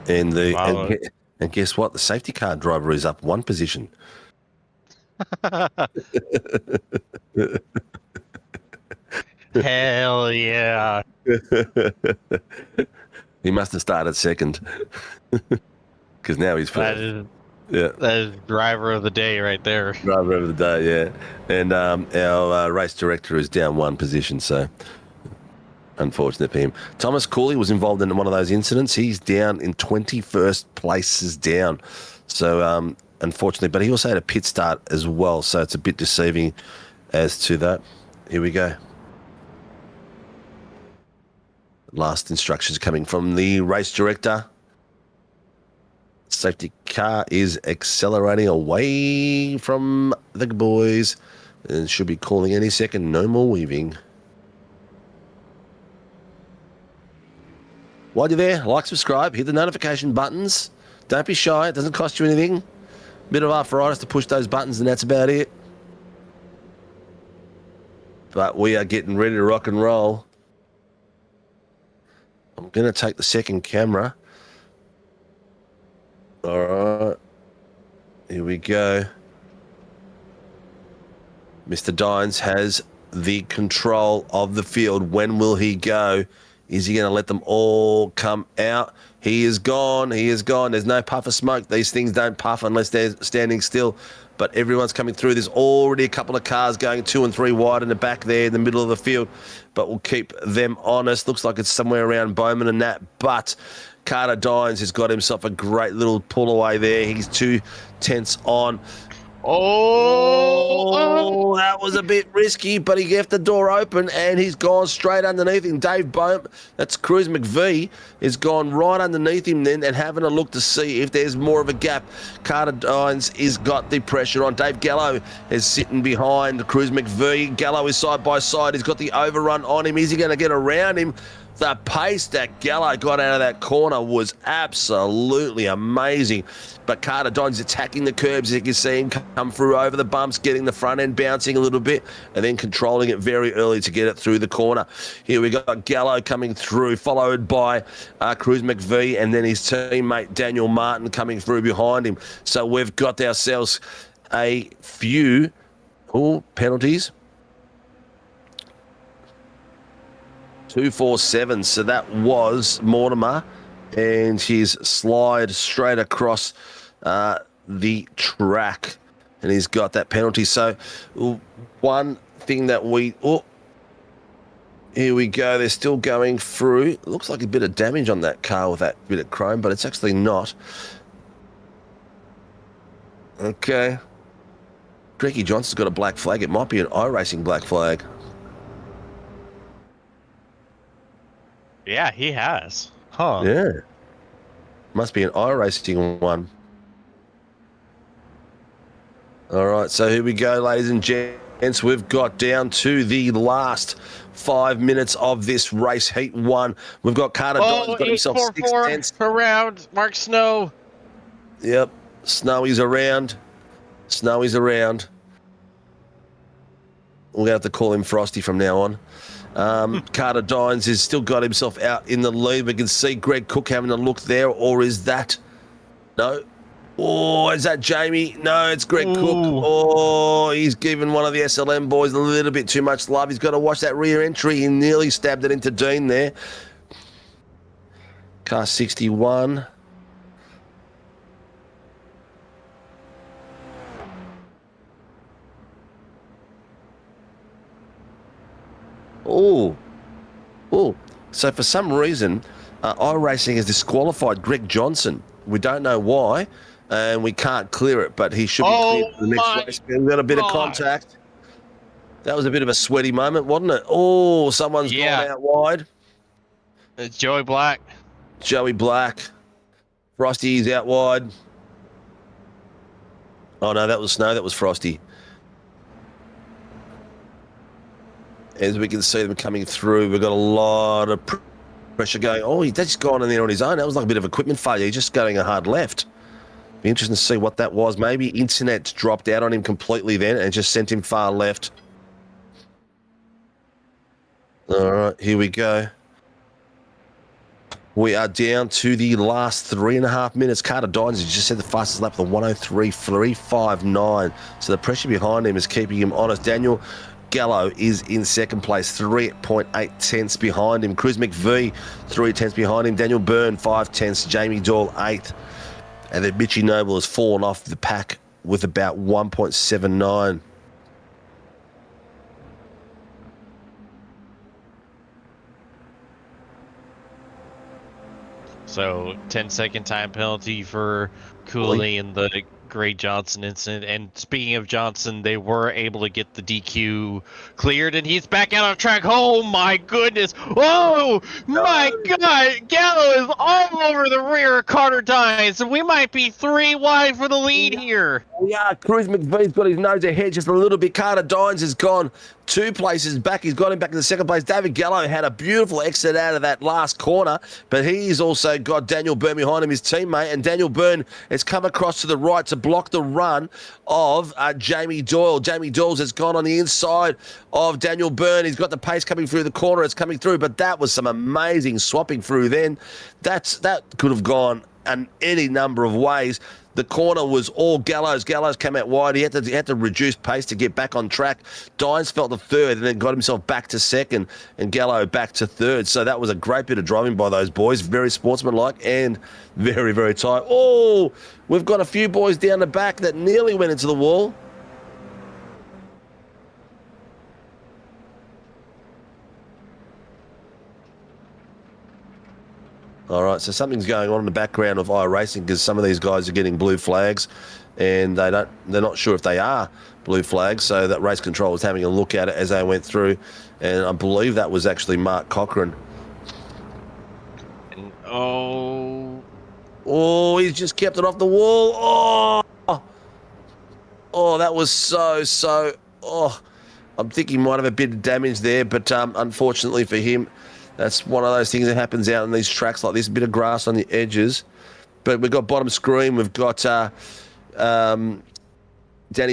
And and guess what? The safety car driver is up 1 position. Hell yeah. He must have started second. Because now he's first. That is driver of the day right there. Driver of the day, yeah. And our race director is down 1 position, so unfortunate for him. Thomas Cooley was involved in one of those incidents. He's down in 21st places down. So, unfortunately, but he also had a pit start as well, so it's a bit deceiving as to that. Here we go. Last instructions coming from the race director. Safety car is accelerating away from the boys and should be calling any second. No more weaving. While you're there, like, subscribe, hit the notification buttons. Don't be shy. It doesn't cost you anything. Bit of arthritis to push those buttons, and that's about it. But we are getting ready to rock and roll. I'm going to take the second camera. All right. Here we go. Mr. Dines has the control of the field. When will he go? Is he going to let them all come out? He is gone. He is gone. There's no puff of smoke. These things don't puff unless they're standing still. But everyone's coming through. There's already a couple of cars going 2 and 3 wide in the back there in the middle of the field. But we'll keep them honest. Looks like it's somewhere around Bowman and that. But Carter Dines has got himself a great little pull away there. He's 2 tenths on. Oh, that was a bit risky, but he left the door open and he's gone straight underneath him. Dave Bowman, that's Cruz McVee, has gone right underneath him then and having a look to see if there's more of a gap. Carter Dines has got the pressure on. Dave Gallo is sitting behind Cruz McVee. Gallo is side by side. He's got the overrun on him. Is he going to get around him? The pace that Gallo got out of that corner was absolutely amazing. But Carter Dines attacking the curbs. You can see him come through over the bumps, getting the front end bouncing a little bit, and then controlling it very early to get it through the corner. Here we got Gallo coming through, followed by Cruz McVee, and then his teammate Daniel Martin coming through behind him. So we've got ourselves a few penalties. 247. So that was Mortimer and his slide straight across the track, and he's got that penalty. So one thing that here we go. They're still going through. It looks like a bit of damage on that car with that bit of chrome, but it's actually not. Okay. Greg Johnson's got a black flag. It might be an Iracing black flag. Yeah, he has. Huh. Yeah. Must be an Iracing one. All right, so here we go, ladies and gents. We've got down to the last 5 minutes of this race, Heat 1. We've got Carter Dodds got himself 6 tenths. Around Mark Snow. Yep, Snowy's around. Snowy's around. We're going to have to call him Frosty from now on. Carter Dines has still got himself out in the lead. We can see Greg Cook having a look there, or is that... No. Oh, is that Jamie? No, it's Greg Cook. Oh, he's given one of the SLM boys a little bit too much love. He's got to watch that rear entry. He nearly stabbed it into Dean there. Car 61. Oh. So for some reason, iRacing has disqualified Greg Johnson. We don't know why. And we can't clear it, but he should be cleared for the next race. We've got a bit of contact. That was a bit of a sweaty moment, wasn't it? Oh, someone's gone out wide. It's Joey Black. Joey Black. Frosty's out wide. Oh, no, that was Snow. That was Frosty. As we can see them coming through, we've got a lot of pressure going. Oh, he's just gone in there on his own. That was like a bit of equipment failure. He's just going a hard left. Be interesting to see what that was. Maybe internet dropped out on him completely then and just sent him far left. All right, here we go. We are down to the last 3.5 minutes. Carter Dines has just said the fastest lap, the 103.359. So the pressure behind him is keeping him honest. Daniel Gallo is in second place, 3.8 tenths behind him. Cruz McVee, 3 tenths behind him. Daniel Byrne, 5 tenths. Jamie Doyle, 8th. And then Mitchie Noble has fallen off the pack with about 1.79. So 10-second time penalty for Cooley in the Greg Johnson incident. And speaking of Johnson, they were able to get the DQ cleared, and he's back out on track. Oh my goodness! Oh my God! Gallo is all over the rear of Carter Dines, and we might be 3 wide for the lead here. Yeah, Cruz McVee's got his nose ahead just a little bit. Carter Dines has gone 2 places back. He's got him back in the second place. David Gallo had a beautiful exit out of that last corner, but he's also got Daniel Byrne behind him, his teammate, and Daniel Byrne has come across to the right to block the run of Jamie Doyle. Jamie Doyle has gone on the inside of Daniel Byrne. He's got the pace coming through the corner. It's coming through, but that was some amazing swapping through then. That could have gone in any number of ways. The corner was all Gallows. Gallows came out wide. He had to reduce pace to get back on track. Dines felt the third and then got himself back to second, and Gallo back to third. So that was a great bit of driving by those boys. Very sportsmanlike and very, very tight. Oh, we've got a few boys down the back that nearly went into the wall. All right, so something's going on in the background of iRacing because some of these guys are getting blue flags, and they're not sure if they are blue flags. So that race control was having a look at it as they went through, and I believe that was actually Mark Cochran. Oh, he's just kept it off the wall. Oh, that was so. Oh, I'm thinking he might have a bit of damage there, but unfortunately for him, that's one of those things that happens out on these tracks like this, a bit of grass on the edges. But we've got bottom screen. We've got Danny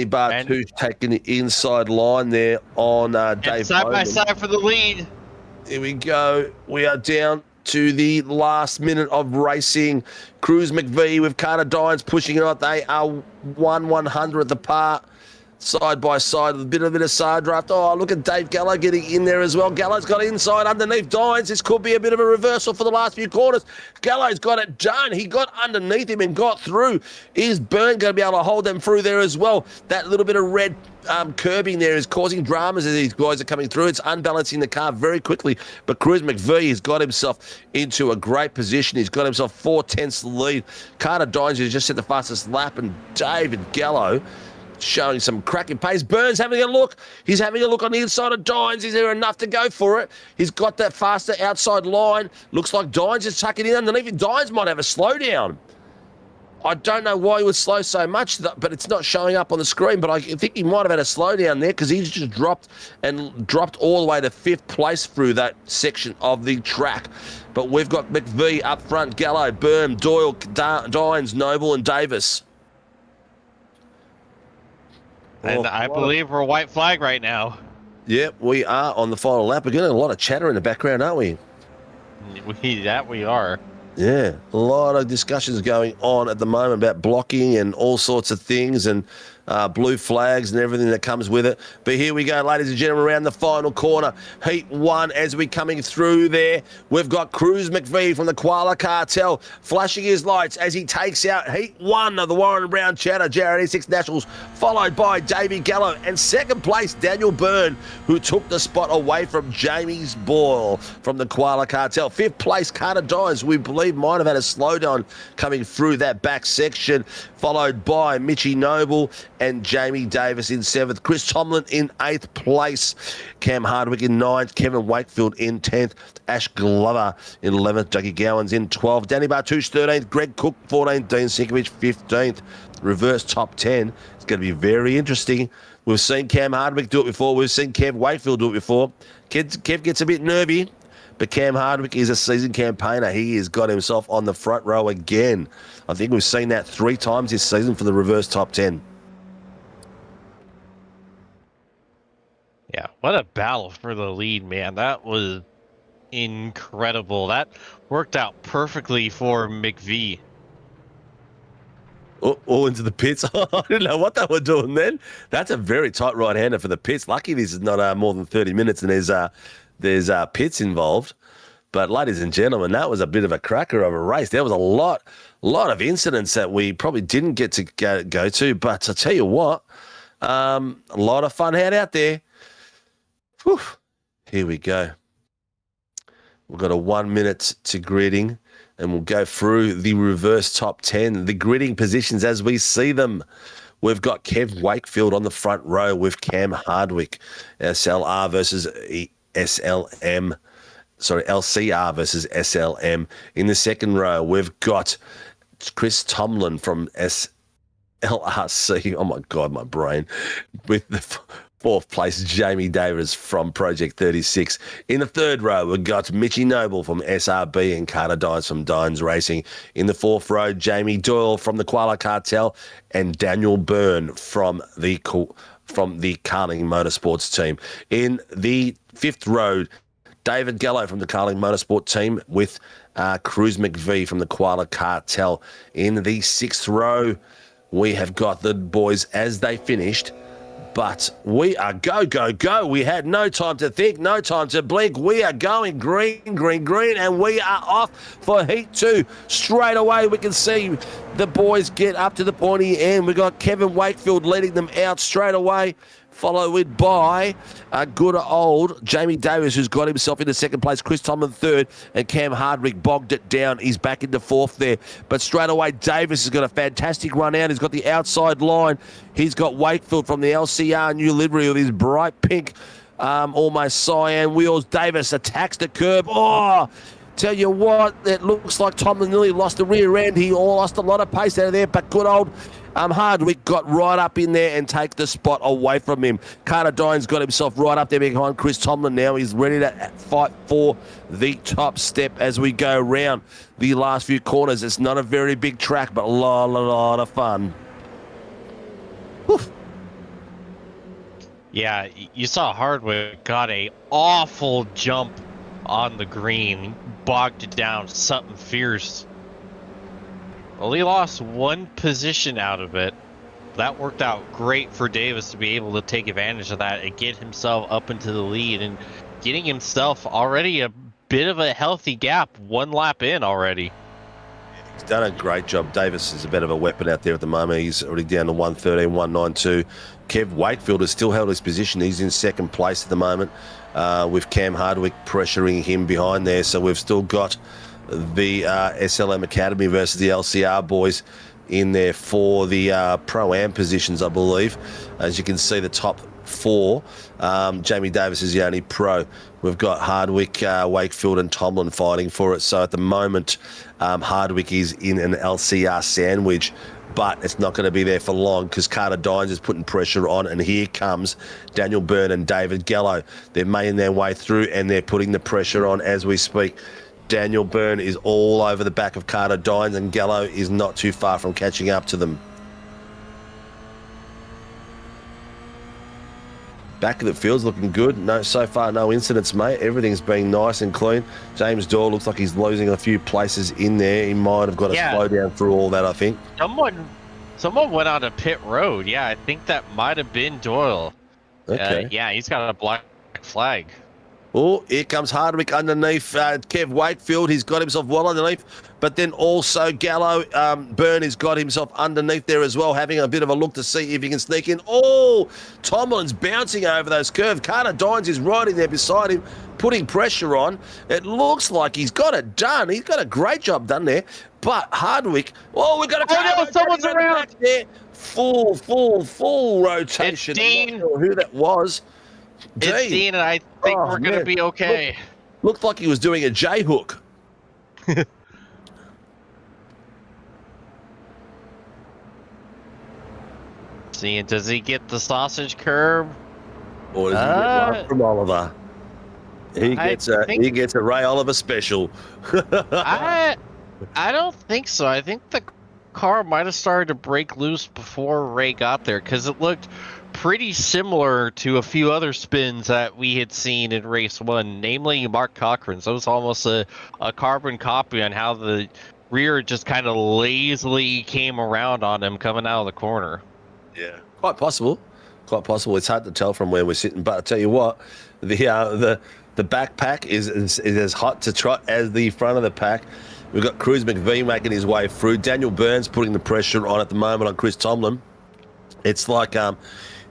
Bart, who's taking the inside line there on Dave side Bowman. by side for the lead. Here we go. We are down to the last minute of racing. Cruz McVee with Carter Dines pushing it out. They are 1/100th apart. side by side, a bit of side draft. Oh, look at Dave Gallo getting in there as well. Gallo's got inside underneath Dines. This could be a bit of a reversal for the last few quarters. Gallo's got it done. He got underneath him and got through. Is Byrne going to be able to hold them through there as well? That little bit of red curbing there is causing dramas as these guys are coming through. It's unbalancing the car very quickly. But Cruz McVee has got himself into a great position. He's got himself 4/10 lead. Carter Dines, who's just set the fastest lap, and David Gallo showing some cracking pace. Burns having a look. He's having a look on the inside of Dines. Is there enough to go for it? He's got that faster outside line. Looks like Dines is tucking in underneath him. Dines might have a slowdown. I don't know why he would slow so much, but it's not showing up on the screen. But I think he might have had a slowdown there because he's just dropped all the way to 5th place through that section of the track. But we've got McVee up front, Gallo, Byrne, Doyle, Dines, Noble, and Davis. And I believe we're white flag right now. Yep, we are on the final lap. We're getting a lot of chatter in the background, aren't we? We are. Yeah, a lot of discussions going on at the moment about blocking and all sorts of things and blue flags and everything that comes with it. But here we go, ladies and gentlemen, around the final corner. Heat 1 as we're coming through there. We've got Cruz McVee from the Koala Cartel flashing his lights as he takes out Heat 1 of the Warren Brown Chatter GR86 Nationals, followed by Davey Gallo and second place Daniel Byrne, who took the spot away from Jamie's Boyle from the Koala Cartel. 5th place Carter Dines, we believe might have had a slowdown coming through that back section, followed by Mitchie Noble and Jamie Davis in 7th. Chris Tomlin in 8th place. Cam Hardwick in 9th. Kevin Wakefield in 10th. Ash Glover in 11th. Dougie Gowans in 12th. Danny Bartouche 13th. Greg Cook 14th. Dean Sinkovich 15th. Reverse top 10. It's going to be very interesting. We've seen Cam Hardwick do it before. We've seen Kev Wakefield do it before. Kev gets a bit nervy, but Cam Hardwick is a seasoned campaigner. He has got himself on the front row again. I think we've seen that 3 times this season for the reverse top 10. Yeah, what a battle for the lead, man. That was incredible. That worked out perfectly for McVee. All into the pits. I didn't know what they were doing then. That's a very tight right-hander for the pits. Lucky this is not more than 30 minutes and there's pits involved. But ladies and gentlemen, that was a bit of a cracker of a race. There was a lot of incidents that we probably didn't get to go to. But I tell you what, a lot of fun had out there. Whew. Here we go. We've got a 1 minute to gridding, and we'll go through the reverse top 10, the gridding positions as we see them. We've got Kev Wakefield on the front row with Cam Hardwick, SLR versus SLM. Sorry, LCR versus SLM. In the second row, we've got Chris Tomlin from SLRC. Oh, my God, my brain. With the 4th place, Jamie Davis from Project 36. In the third row, we've got Mitchie Noble from SRB and Carter Dines from Dines Racing. In the 4th row, Jamie Doyle from the Koala Cartel and Daniel Byrne from the Carling Motorsports team. In the 5th row, David Gallo from the Carling Motorsport team with Cruz McVee from the Koala Cartel. In the 6th row, we have got the boys as they finished. But we are go. We had no time to think, no time to blink. We are going green, and we are off for Heat 2. Straight away, we can see the boys get up to the pointy end. We've got Kevin Wakefield leading them out straight away, followed by a good old Jamie Davis, who's got himself into 2nd place, Chris Tomlin 3rd, and Cam Hardwick bogged it down. He's back into 4th there. But straight away, Davis has got a fantastic run out. He's got the outside line. He's got Wakefield from the LCR new livery with his bright pink, almost cyan wheels. Davis attacks the curb. Oh, tell you what, it looks like Tomlin nearly lost the rear end. He lost a lot of pace out of there, but good old Hardwick got right up in there and take the spot away from him. Carter Dines got himself right up there behind Chris Tomlin now. He's ready to fight for the top step as we go round the last few corners. It's not a very big track, but a lot of fun. Whew. Yeah, you saw Hardwick got a awful jump on the green, bogged it down, something fierce. Well, he lost 1 position out of it, that worked out great for Davis to be able to take advantage of that and get himself up into the lead and getting himself already a bit of a healthy gap 1 lap in already. He's done a great job. Davis is a bit of a weapon out there at the moment. He's already down to 113, 192. Kev Wakefield has still held his position. He's in second place at the moment with Cam Hardwick pressuring him behind there. So we've still got the SLM Academy versus the LCR boys in there for the Pro-Am positions, I believe. As you can see, the top 4. Jamie Davis is the only pro. We've got Hardwick, Wakefield and Tomlin fighting for it. So at the moment, Hardwick is in an LCR sandwich, but it's not going to be there for long because Carter Dines is putting pressure on, and here comes Daniel Byrne and David Gallo. They're making their way through and they're putting the pressure on as we speak. Daniel Byrne is all over the back of Carter Dines, and Gallo is not too far from catching up to them. Back of the field's looking good. No, so far no incidents, mate. Everything's been nice and clean. James Dorr looks like he's losing a few places in there. He might have got to slow down through all that, I think. Someone went on a pit road. Yeah, I think that might have been Doyle. Okay. Yeah, he's got a black flag. Oh, here comes Hardwick underneath Kev Wakefield. He's got himself well underneath. But then also Gallo, Byrne has got himself underneath there as well, having a bit of a look to see if he can sneak in. Oh, Tomlin's bouncing over those curves. Carter Dines is right in there beside him, putting pressure on. It looks like he's got it done. He's got a great job done there. But Hardwick, we've got a car. Someone's around there. Full rotation. It's Dean. I'm not sure who that was. It's Dean, and I think we're going to be okay. Looked like he was doing a J-hook. Seeing, does he get the sausage curb? Or does he get one from Oliver? He gets a Ray Oliver special. I don't think so. I think the car might have started to break loose before Ray got there, because it looked pretty similar to a few other spins that we had seen in race 1, namely Mark Cochran's. It was almost a carbon copy on how the rear just kind of lazily came around on him coming out of the corner. Yeah, quite possible. It's hard to tell from where we're sitting, but I tell you what, the backpack is as hot to trot as the front of the pack. We've got Cruz McVee making his way through. Daniel Burns putting the pressure on at the moment on Chris Tomlin. It's like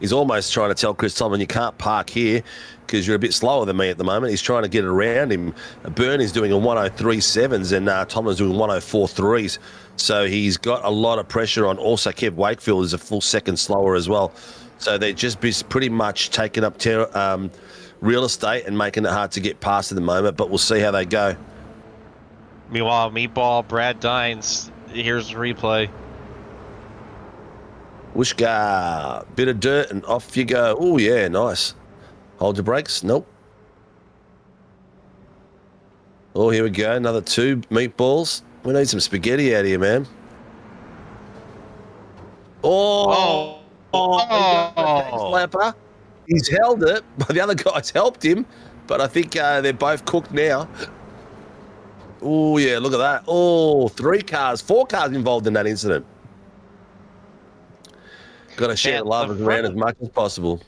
he's almost trying to tell Chris Tomlin, you can't park here because you're a bit slower than me at the moment. He's trying to get around him. Byrne is doing a 103.7s and Tomlin's doing 104.3s. So he's got a lot of pressure on. Also, Kev Wakefield is a full second slower as well. So they're just pretty much taking up real estate and making it hard to get past at the moment, but we'll see how they go. Meanwhile, Meatball, Brad Dines, here's the replay. Wishka, bit of dirt and off you go. Oh, yeah, nice. Hold your brakes. Nope. Oh, here we go. Another 2 meatballs. We need some spaghetti out here, man. Oh. Slapper. He's held it, but the other guys helped him. But I think they're both cooked now. Oh, yeah, look at that. Oh, 4 cars involved in that incident. Got to share the love around as much as possible.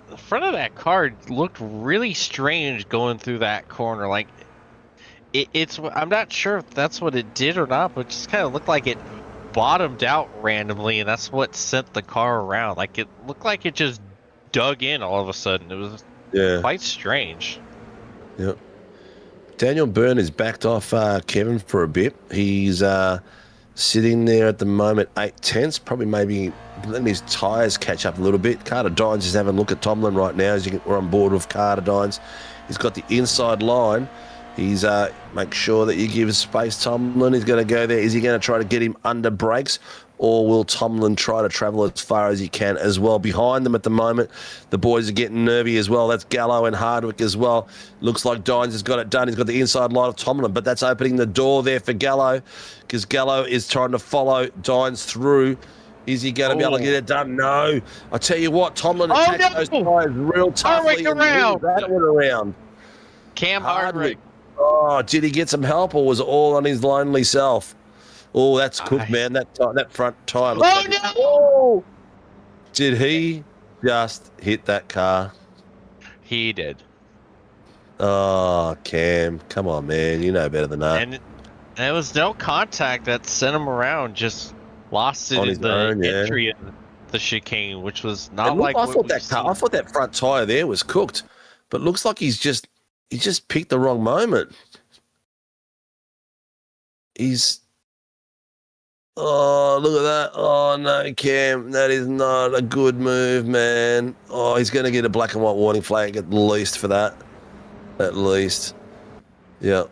The front of that car looked really strange going through that corner. Like, I'm not sure if that's what it did or not, but it just kind of looked like it bottomed out randomly, and that's what sent the car around. Like, it looked like it just dug in all of a sudden. It was quite strange. Yep. Daniel Byrne is backed off Kevin for a bit. He's sitting there at the moment 8/10, probably maybe letting his tyres catch up a little bit. Carter Dines is having a look at Tomlin right now as we're on board with Carter Dines. He's got the inside line. He's make sure that you give space. Tomlin is going to go there. Is he going to try to get him under brakes, or will Tomlin try to travel as far as he can as well? Behind them at the moment, the boys are getting nervy as well. That's Gallo and Hardwick as well. Looks like Dines has got it done. He's got the inside line of Tomlin, but that's opening the door there for Gallo because Gallo is trying to follow Dines through. Is he going to be able to get it done? No. I tell you what, Tomlin attacked those tyres real toughly. That went around. Cam Hardwick. Oh, did he get some help, or was it all on his lonely self? Oh, that's cooked, man. That front tire. Oh no! Did he just hit that car? He did. Oh, Cam, come on, man. You know better than that. And there was no contact that sent him around. Just lost it On in his the own, yeah. entry of the chicane, which was not And look, like I what thought we've that car, seen. I thought that front tire there was cooked, but looks like he just picked the wrong moment. Oh, look at that. Oh, no, Cam. That is not a good move, man. Oh, he's going to get a black and white warning flag at least for that. At least. Yeah.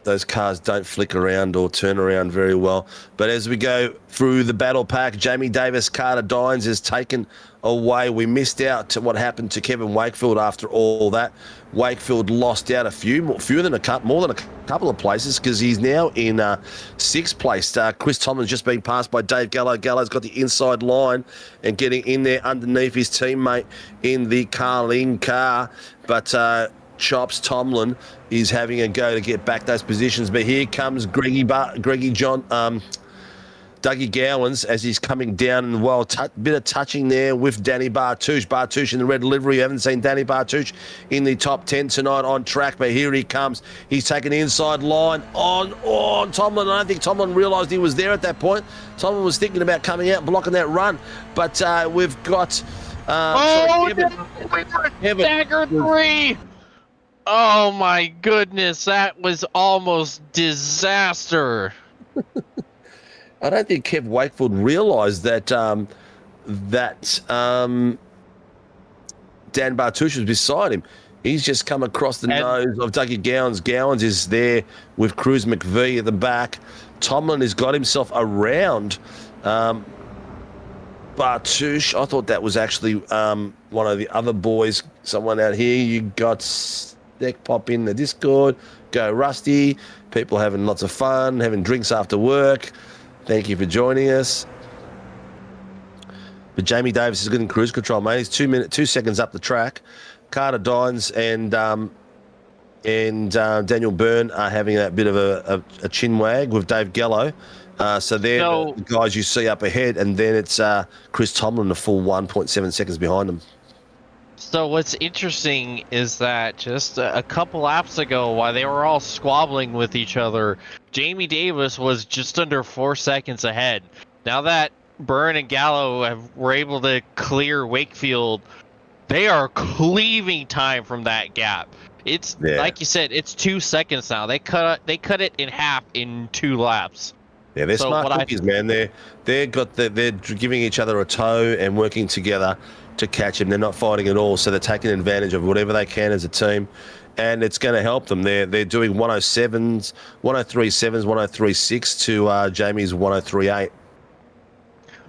Those cars don't flick around or turn around very well. But as we go through the battle pack, Jamie Davis, Carter Dines is taken away. We missed out to what happened to Kevin Wakefield after all that. Wakefield lost out more than a couple of places because he's now in sixth place. Chris Tomlin's just been passed by Dave Gallo. Gallo's got the inside line and getting in there underneath his teammate in the Carling car. But Tomlin is having a go to get back those positions. But here comes Dougie Gowans as he's coming down, and bit of touching there with Danny Bartouche. Bartouche in the red livery. You haven't seen Danny Bartouche in the top 10 tonight on track, but here he comes. He's taking the inside line on Tomlin. I don't think Tomlin realised he was there at that point. Tomlin was thinking about coming out and blocking that run, but we've got... Stagger 3! Oh my goodness, that was almost disaster. I don't think Kev Wakefield realised that Dan Bartouche was beside him. He's just come across the nose of Dougie Gowans. Gowans is there with Cruz McVee at the back. Tomlin has got himself around Bartouche. I thought that was actually one of the other boys, someone out here. You got Deck pop in the Discord. Go Rusty. People having lots of fun, having drinks after work. Thank you for joining us. But Jamie Davis is good in cruise control, mate. He's 2 seconds up the track. Carter Dines and Daniel Byrne are having a bit of a chin wag with Dave Gallo. So they're the guys you see up ahead, and then it's Chris Tomlin, the full 1.7 seconds behind them. So what's interesting is that just a couple laps ago, while they were all squabbling with each other, Jamie Davis was just under 4 seconds ahead. Now that Byrne and Gallo were able to clear Wakefield, they are cleaving time from that gap. It's like you said, it's 2 seconds now. They cut it in half in 2 laps. Yeah, they're smart cookies, man. They're giving each other a toe and working together to catch him. They're not fighting at all, so they're taking advantage of whatever they can as a team, and it's going to help them. They're doing 107s, 103.7s, 103.6 to Jamie's 103.8.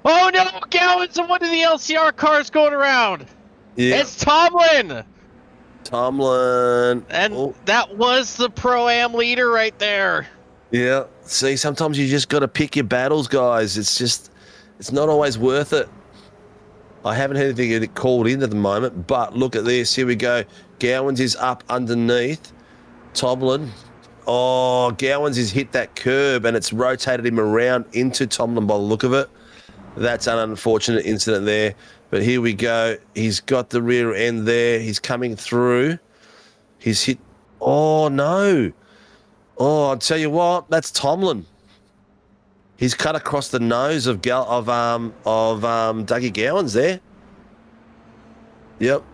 Oh no, Gowans and one of the LCR cars going around. Yeah. It's Tomlin. And that was the Pro-Am leader right there. Yeah. See, sometimes you just got to pick your battles, guys. It's not always worth it. I haven't had anything called in at the moment, but look at this. Here we go. Gowans is up underneath Tomlin. Oh, Gowans has hit that curb and it's rotated him around into Tomlin by the look of it. That's an unfortunate incident there. But here we go. He's got the rear end there. He's coming through. He's hit. Oh, no. Oh, I'll tell you what. That's Tomlin. He's cut across the nose of Dougie Gowans there. Yep.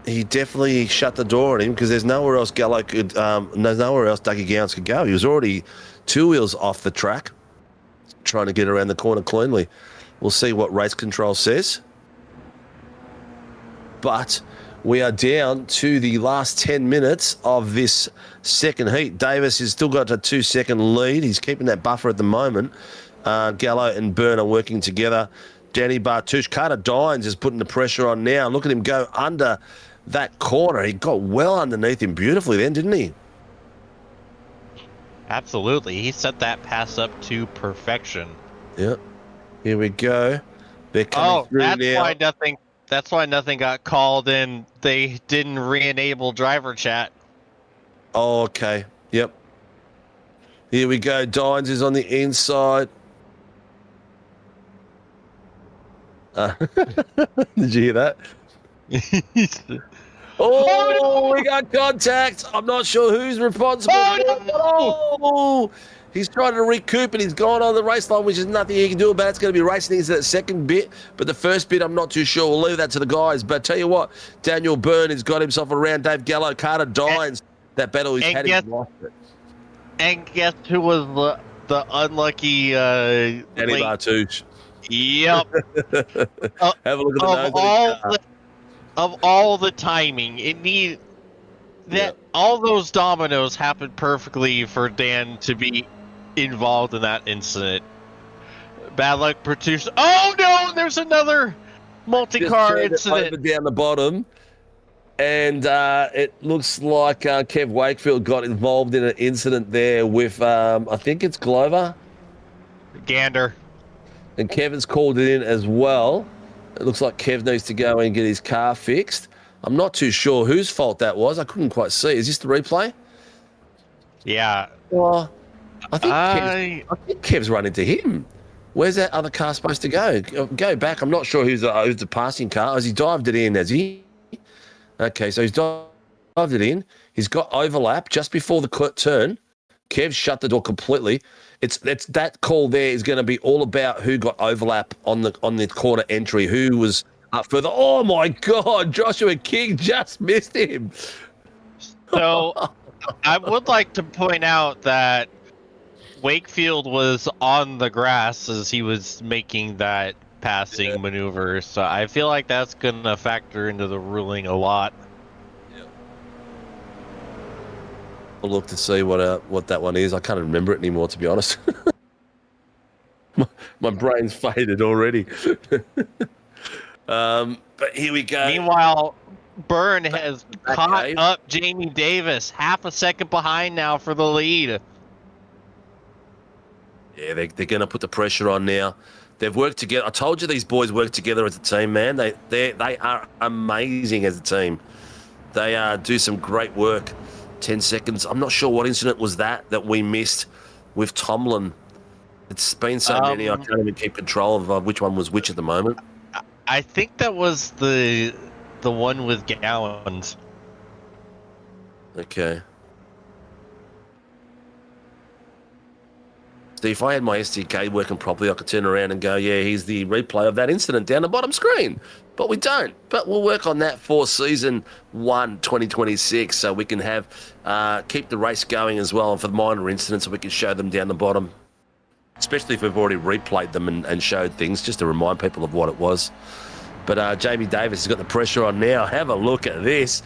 He definitely shut the door on him because there's nowhere else Dougie Gowans could go. He was already 2 wheels off the track trying to get around the corner cleanly. We'll see what race control says. But we are down to the last 10 minutes of this second heat. Davis has still got a 2-second lead. He's keeping that buffer at the moment. Gallo and Byrne are working together. Danny Bartouche. Carter Dines is putting the pressure on now. Look at him go under that corner. He got well underneath him beautifully then, didn't he? Absolutely. He set that pass up to perfection. Yep. Here we go. They're coming through now. That's why nothing got called and they didn't re-enable driver chat. Oh, okay. Yep. Here we go. Dines is on the inside. Did you hear that? Oh, we got contact. I'm not sure who's responsible. Oh, he's trying to recoup and he's gone on the race line, which is nothing he can do about it. It's going to be racing into that second bit, but the first bit, I'm not too sure. We'll leave that to the guys. But tell you what, Daniel Byrne has got himself around. Dave Gallo, Carter Dines. That battle he's had, he's lost it. And guess who was the unlucky Danny late- Bartouche. Yep. Have a look at the nose of all the timing, all those dominoes happened perfectly for Dan to be involved in that incident. Bad luck, producer. Oh no, there's another multi-car incident down the bottom, and it looks like Kev Wakefield got involved in an incident there with I think it's Glover. Gander. And Kevin's called it in as well. It looks like Kev needs to go and get his car fixed. I'm not too sure whose fault that was. I couldn't quite see. Is this the replay? Yeah. Well, I think Kev's run into him. Where's that other car supposed to go? Go back. I'm not sure who's the passing car. Has he dived it in? Has he? Okay, so he's dived it in. He's got overlap just before the turn. Kev shut the door completely. It's that call there is going to be all about who got overlap on the corner entry, who was up further. Oh my God, Joshua King just missed him. So I would like to point out that Wakefield was on the grass as he was making that passing maneuver. So I feel like that's going to factor into the ruling a lot. I'll look to see what that one is. I can't remember it anymore, to be honest. my brain's faded already. But here we go. Meanwhile, Byrne has caught up Jamie Davis, half a second behind now for the lead. Yeah, they're going to put the pressure on now. They've worked together. I told you these boys work together as a team, man. They are amazing as a team. They do some great work. 10 seconds. I'm not sure what incident was that we missed with Tomlin. It's been so many, I can't even keep control of which one was which at the moment. I think that was the one with Gallons. Okay. See, if I had my SDK working properly, I could turn around and go, yeah, here's the replay of that incident down the bottom screen. But we don't. But we'll work on that for season 1, 2026, so we can have keep the race going as well, and for the minor incidents, so we can show them down the bottom. Especially if we've already replayed them and showed things, just to remind people of what it was. But Jamie Davis has got the pressure on now. Have a look at this.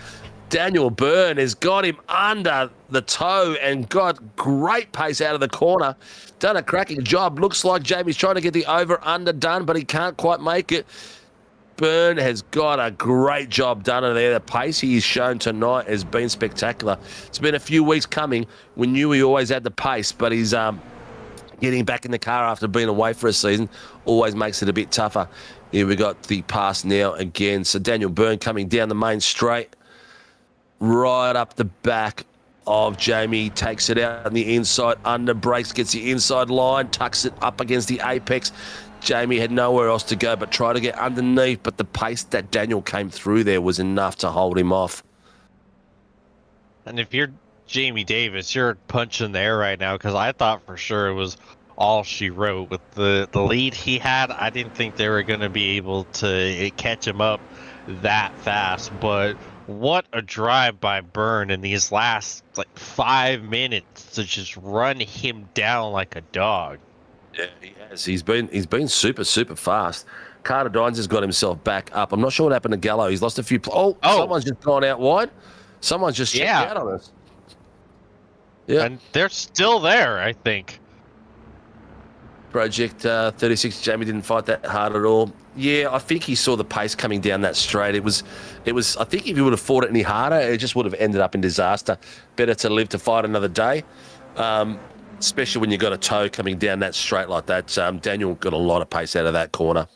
Daniel Byrne has got him under the toe and got great pace out of the corner. Done a cracking job. Looks like Jamie's trying to get the over-under done, but he can't quite make it. Byrne has got a great job done in there. The pace he has shown tonight has been spectacular. It's been a few weeks coming. We knew he always had the pace, but he's getting back in the car after being away for a season always makes it a bit tougher. Here we got the pass now again. So Daniel Byrne coming down the main straight, right up the back of Jamie, takes it out on the inside, under brakes, gets the inside line, tucks it up against the apex. Jamie had nowhere else to go but try to get underneath, but the pace that Daniel came through there was enough to hold him off. And if you're Jamie Davis, you're punching the air right now, because I thought for sure it was all she wrote. With the lead he had, I didn't think they were going to be able to catch him up that fast, but what a drive by Byrne in these last 5 minutes to just run him down like a dog. Yeah, he has. He's been super fast. Carter Dines has got himself back up. I'm not sure what happened to Gallo. He's lost a few. Someone's just gone out wide. Someone's just checked out on us. Yeah, and they're still there, I think. Project 36. Jamie didn't fight that hard at all. Yeah, I think he saw the pace coming down that straight. It was. I think if he would have fought it any harder, it just would have ended up in disaster. Better to live to fight another day. Especially when you've got a toe coming down that straight like that. Daniel got a lot of pace out of that corner.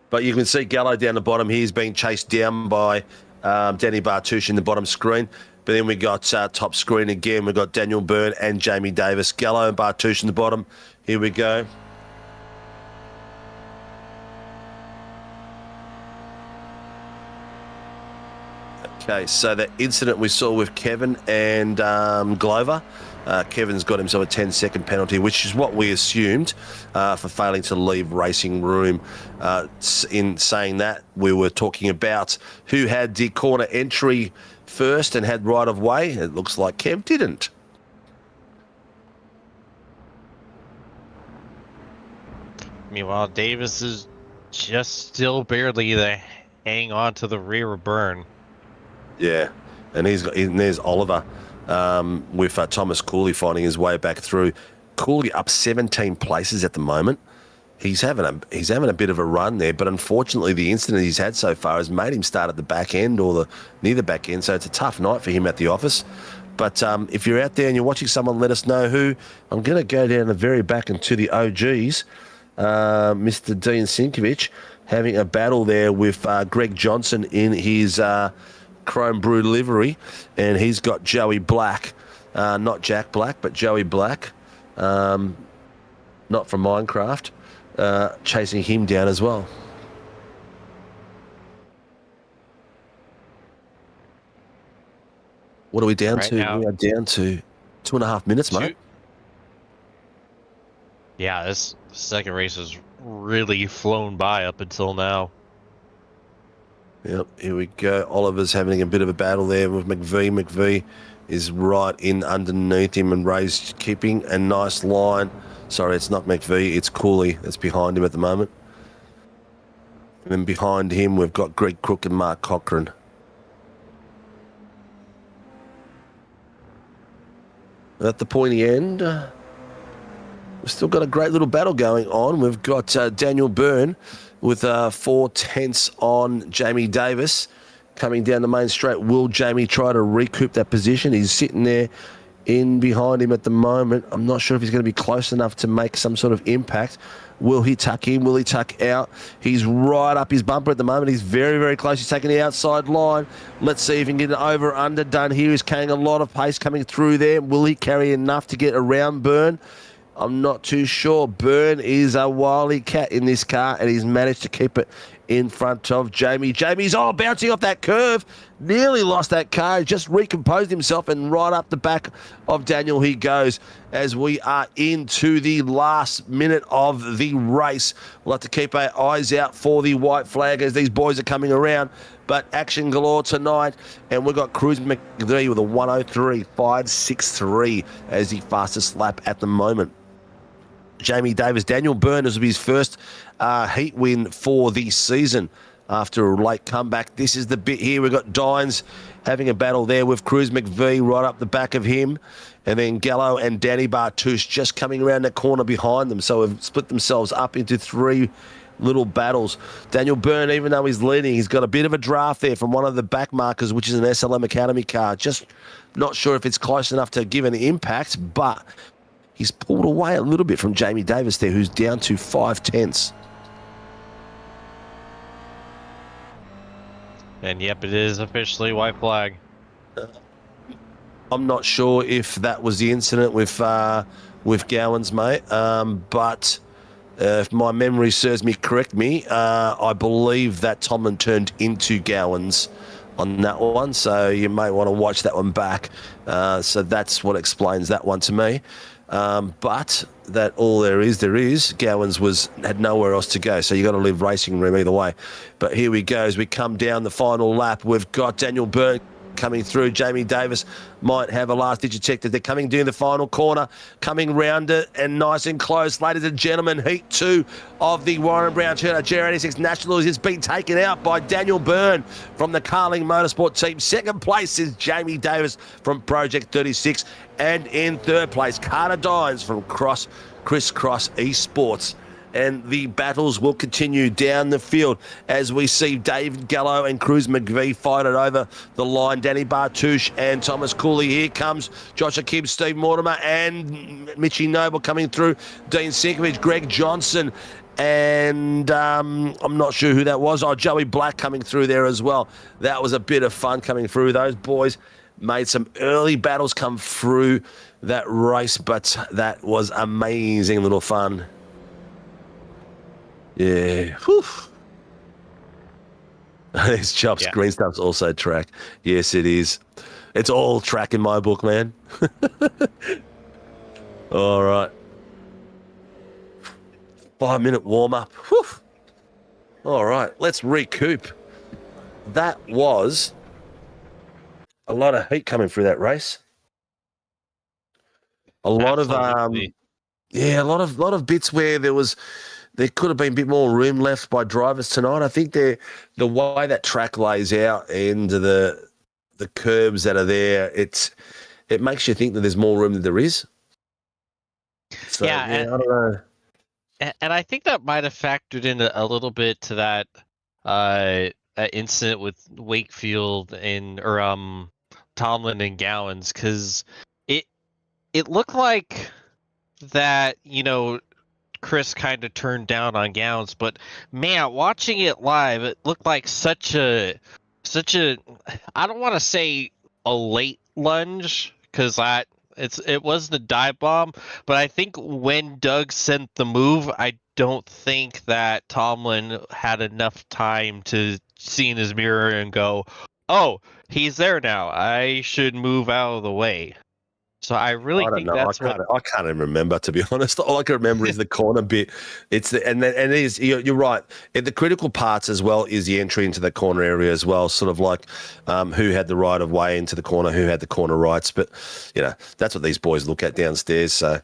But you can see Gallo down the bottom. He's being chased down by Danny Bartush in the bottom screen. But then we got top screen again. We've got Daniel Byrne and Jamie Davis. Gallo and Bartush in the bottom. Here we go. Okay, so the incident we saw with Kevin and Glover, Kevin's got himself a 10-second penalty, which is what we assumed for failing to leave racing room. In saying that, we were talking about who had the corner entry first and had right of way. It looks like Kev didn't. Meanwhile, Davis is just still barely hang on to the rear of Byrne. Yeah, and there's Oliver with Thomas Cooley finding his way back through. Cooley up 17 places at the moment. He's having a bit of a run there, but unfortunately the incident he's had so far has made him start at the back end or near the back end, so it's a tough night for him at the office. But if you're out there and you're watching someone, let us know who. I'm going to go down the very back into the OGs. Mr. Dean Sinkovich having a battle there with Greg Johnson in his Chrome Brew livery, and he's got Joey Black, not Jack Black, but Joey Black, not from Minecraft, chasing him down as well. What are we down to? Now, we are down to 2.5 minutes, mate. Yeah, this second race has really flown by up until now. Yep, here we go. Oliver's having a bit of a battle there with McVie. McVie is right in underneath him, and Ray's keeping a nice line. Sorry, it's not McVie, it's Cooley that's behind him at the moment. And then behind him, we've got Greg Crook and Mark Cochran. At the pointy end, we've still got a great little battle going on. We've got Daniel Byrne with 4/10 on Jamie Davis coming down the main straight. Will Jamie try to recoup that position? He's sitting there in behind him at the moment. I'm not sure if he's going to be close enough to make some sort of impact. Will he tuck in? Will he tuck out? He's right up his bumper at the moment. He's very, very close. He's taking the outside line. Let's see if he can get an over or under done here. He's carrying a lot of pace coming through there. Will he carry enough to get around Byrne? I'm not too sure. Byrne is a wily cat in this car, and he's managed to keep it in front of Jamie. Jamie's bouncing off that curve. Nearly lost that car. He just recomposed himself, and right up the back of Daniel he goes as we are into the last minute of the race. We'll have to keep our eyes out for the white flag as these boys are coming around. But action galore tonight, and we've got Cruz McVie with a 103.563 as the fastest lap at the moment. Jamie Davis, Daniel Byrne, this will be his first heat win for the season after a late comeback. This is the bit here. We've got Dines having a battle there with Cruz McVie right up the back of him. And then Gallo and Danny Bartush just coming around that corner behind them. So we've split themselves up into three little battles. Daniel Byrne, even though he's leading, he's got a bit of a draft there from one of the back markers, which is an SLM Academy car. Just not sure if it's close enough to give an impact, but he's pulled away a little bit from Jamie Davis there, who's down to 5/10. And yep, it is officially white flag. I'm not sure if that was the incident with Gowans, mate, but if my memory serves me correct, I believe that Tomlin turned into Gowans on that one, so you may want to watch that one back. So that's what explains that one to me. But that all there is. Gowans had nowhere else to go, so you got to leave racing room either way. But here we go as we come down the final lap. We've got Daniel Byrne coming through. Jamie Davis might have a last-ditch attempt. They're coming down the final corner, coming round it, and nice and close. Ladies and gentlemen, Heat 2 of the Warren Brown Toyota GR86 Nationals has been taken out by Daniel Byrne from the Carling Motorsport team. Second place is Jamie Davis from Project 36. And in third place, Carter Dines from Crisscross Esports. And the battles will continue down the field as we see David Gallo and Cruz McVie fight it over the line. Danny Bartush and Thomas Cooley. Here comes Joshua Kibb, Steve Mortimer, and Mitchie Noble coming through. Dean Sinkovich, Greg Johnson, And I'm not sure who that was. Oh, Joey Black coming through there as well. That was a bit of fun coming through. Those boys made some early battles come through that race, but that was amazing little fun. Yeah. Whew. There's Chops. Yeah. Green stuff's also track. Yes, it is. It's all track in my book, man. All right. 5-minute warm-up. Whew. All right, let's recoup. That was a lot of heat coming through that race. A lot Absolutely. a lot of bits where there could have been a bit more room left by drivers tonight. I think the way that track lays out and the curbs that are there, it makes you think that there's more room than there is. So, Yeah, I don't know. And I think that might have factored in a little bit to that incident with Wakefield or Tomlin and Gowans, because it looked like that, Chris kind of turned down on Gowans, but man, watching it live, it looked like such a I don't want to say a late lunge, because it wasn't a dive bomb, but I think when Doug sent the move, I don't think that Tomlin had enough time to see in his mirror and go, "Oh, he's there now. I should move out of the way." So I really I don't think know. that's I can't even remember, to be honest. All I can remember is the corner bit. You're right. The critical parts as well is the entry into the corner area as well. Sort of like who had the right of way into the corner, who had the corner rights. But that's what these boys look at downstairs. So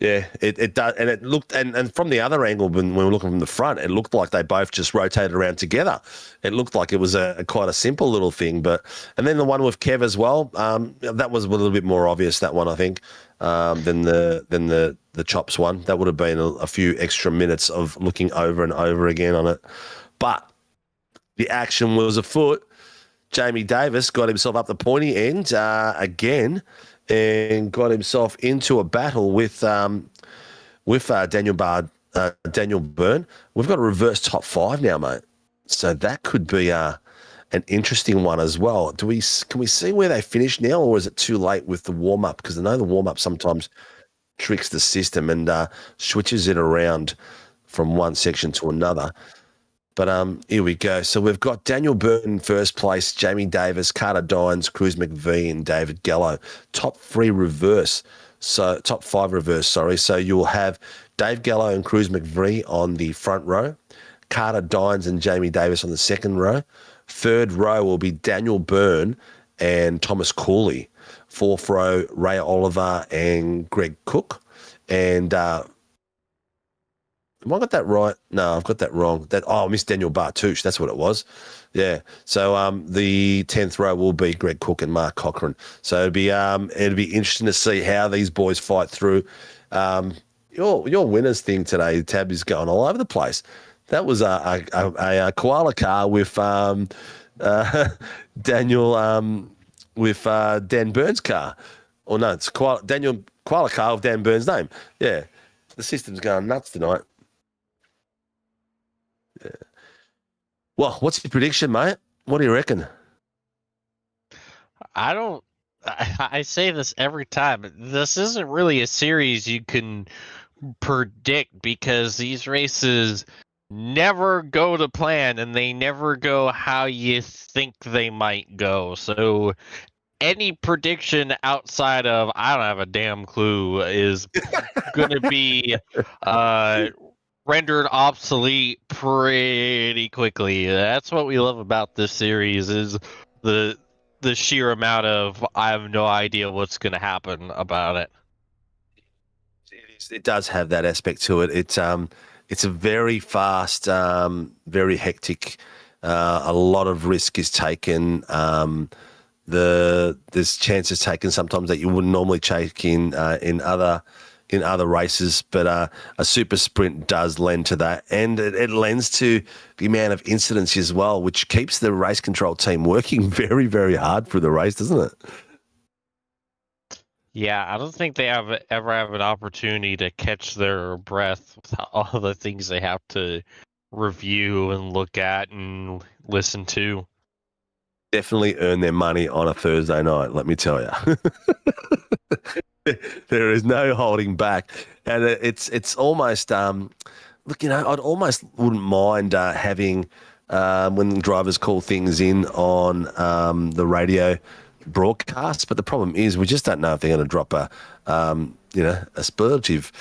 yeah, it does, and it looked and from the other angle when we were looking from the front, it looked like they both just rotated around together. It looked like it was quite a simple little thing, and then the one with Kev as well, that was a little bit more obvious. That one, I think, than the Chops one. That would have been a few extra minutes of looking over and over again on it, but the action was afoot. Jamie Davis got himself up the pointy end again, and got himself into a battle with Daniel Byrne. We've got a reverse top 5 now, mate. So that could be an interesting one as well. Can we see where they finish now, or is it too late with the warm up? Because I know the warm up sometimes tricks the system and switches it around from one section to another. But here we go. So we've got Daniel Byrne in first place, Jamie Davis, Carter Dines, Cruz McVee, and David Gallo. Top 5 reverse. So you'll have Dave Gallo and Cruz McVee on the front row, Carter Dines and Jamie Davis on the second row. Third row will be Daniel Byrne and Thomas Cooley. Fourth row, Ray Oliver and Greg Cook. And have I got that right? No, I've got that wrong. I missed Daniel Bartouche. That's what it was. Yeah. So the 10th row will be Greg Cook and Mark Cochran. So it'd be interesting to see how these boys fight through. Your winners thing today, Tab, is going all over the place. That was a koala car with Daniel with Dan Burns' car. Or no, it's Daniel koala car with Dan Burns' name. Yeah. The system's going nuts tonight. Yeah. Well, what's your prediction, mate? What do you reckon? I say this every time. This isn't really a series you can predict, because these races never go to plan and they never go how you think they might go. So any prediction outside of I don't have a damn clue is going to be rendered obsolete pretty quickly. That's what we love about this series, is the sheer amount of I have no idea what's going to happen about it. It does have that aspect to it. It's a very fast, very hectic. A lot of risk is taken. There's chances taken sometimes that you wouldn't normally take in other races, but a super sprint does lend to that, and it lends to the amount of incidents as well, which keeps the race control team working very, very hard through the race, doesn't it? Yeah, I don't think they ever have an opportunity to catch their breath with all the things they have to review and look at and listen to. Definitely earn their money on a Thursday night, let me tell you. There is no holding back. And it's almost, look, I'd almost wouldn't mind having, when drivers call things in on the radio broadcast, but the problem is we just don't know if they're going to drop a superlative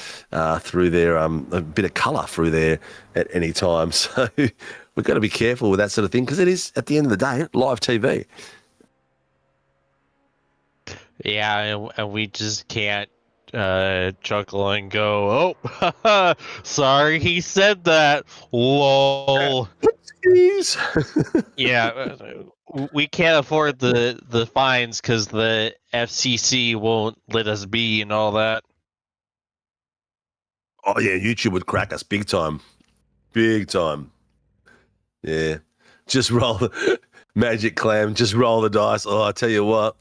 through there, a bit of colour through there at any time. So we've got to be careful with that sort of thing because it is, at the end of the day, live TV. Yeah, and we just can't chuckle and go, oh, sorry he said that. Lol. Yeah, we can't afford the fines because the FCC won't let us be and all that. Oh, yeah, YouTube would crack us big time. Big time. Yeah. Just roll the magic clam, just roll the dice. Oh, I tell you what,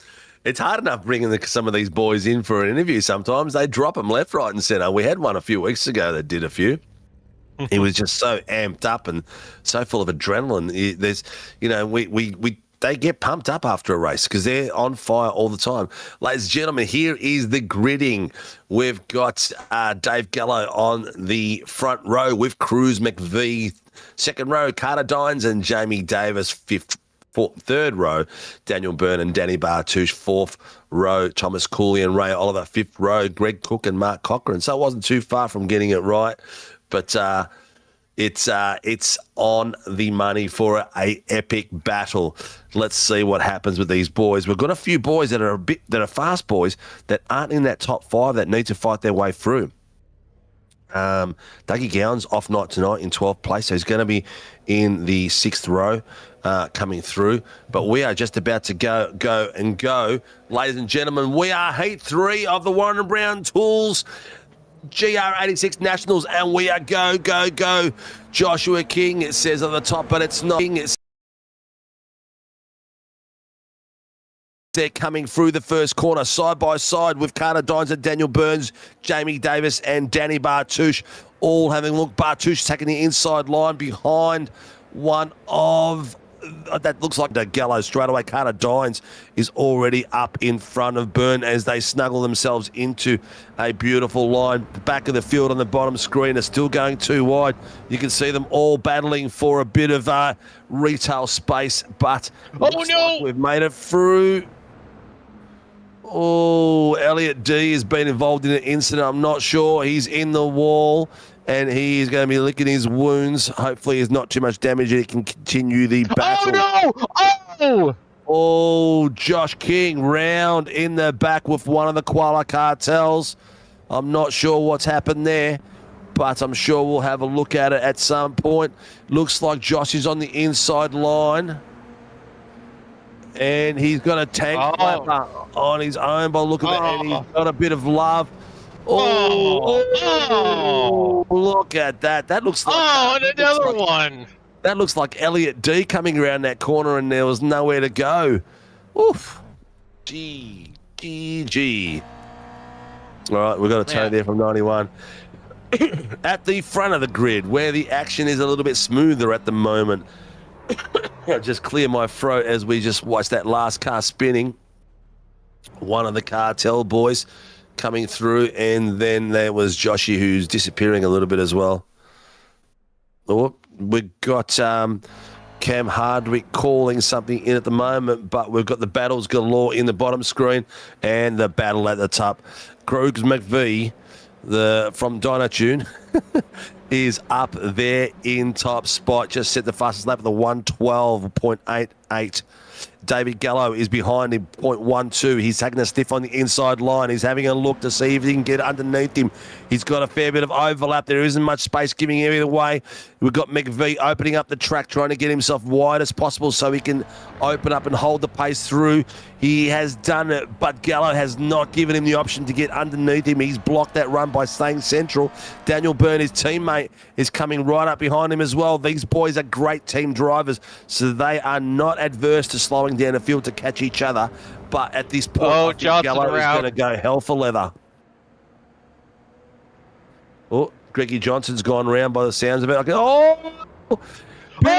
it's hard enough bringing some of these boys in for an interview sometimes. They drop them left, right, and centre. We had one a few weeks ago that did a few. He was just so amped up and so full of adrenaline. There's, they get pumped up after a race because they're on fire all the time. Ladies and gentlemen, here is the gridding. We've got Dave Gallo on the front row with Cruz McVee, second row, Carter Dines and Jamie Davis, third row, Daniel Byrne and Danny Bartouche, fourth row, Thomas Cooley and Ray Oliver, fifth row, Greg Cook and Mark Cochran. So it wasn't too far from getting it right. But it's on the money for a epic battle. Let's see what happens with these boys. We've got a few boys that are fast boys that aren't in that top five that need to fight their way through. Dougie Gowan's off night tonight in 12th place, so he's going to be in the 6th row coming through. But we are just about to go. Ladies and gentlemen, we are heat 3 of the Warren & Brown Tools GR86 Nationals, and we are go. Joshua King, it says on the top, but it's not. They're coming through the first corner, side by side with Carter Dines and Daniel Burns, Jamie Davis and Danny Bartouche, all having a look. Bartouche taking the inside line behind one of... that looks like the Gallo straight away. Carter Dines is already up in front of Byrne as they snuggle themselves into a beautiful line. The back of the field on the bottom screen are still going too wide. You can see them all battling for a bit of retail space, but like we've made it through. Oh, Elliot D has been involved in an incident. I'm not sure. He's in the wall and he is going to be licking his wounds. Hopefully there's not too much damage and he can continue the battle. Oh, no! Oh, Josh King round in the back with one of the Koala cartels. I'm not sure what's happened there, but I'm sure we'll have a look at it at some point. Looks like Josh is on the inside line. And he's got a tank on his own by looking at it, and he's got a bit of love. Oh, look at that. That looks like... and another one. That looks like Elliot D coming around that corner and there was nowhere to go. Oof. G. All right, we've got a tow there from 91. At the front of the grid, where the action is a little bit smoother at the moment. I'll just clear my throat as we just watch that last car spinning. One of the cartel boys coming through, and then there was Joshy, who's disappearing a little bit as well. Oh, we've got Cam Hardwick calling something in at the moment, but we've got the battles galore in the bottom screen and the battle at the top. Cruz McVee, from Dynatune, is up there in top spot. Just set the fastest lap at the 112.88. David Gallo is behind him, 0.12. He's taking a stiff on the inside line. He's having a look to see if he can get underneath him. He's got a fair bit of overlap. There isn't much space giving him either way. We've got McVie opening up the track, trying to get himself wide as possible so he can open up and hold the pace through. He has done it, but Gallo has not given him the option to get underneath him. He's blocked that run by staying central. Daniel Byrne, his teammate, is coming right up behind him as well. These boys are great team drivers, so they are not adverse to slowing down the field to catch each other. But at this point, I think Gallo is going to go hell for leather. Oh, Greggy Johnson's gone round by the sounds of it. Bit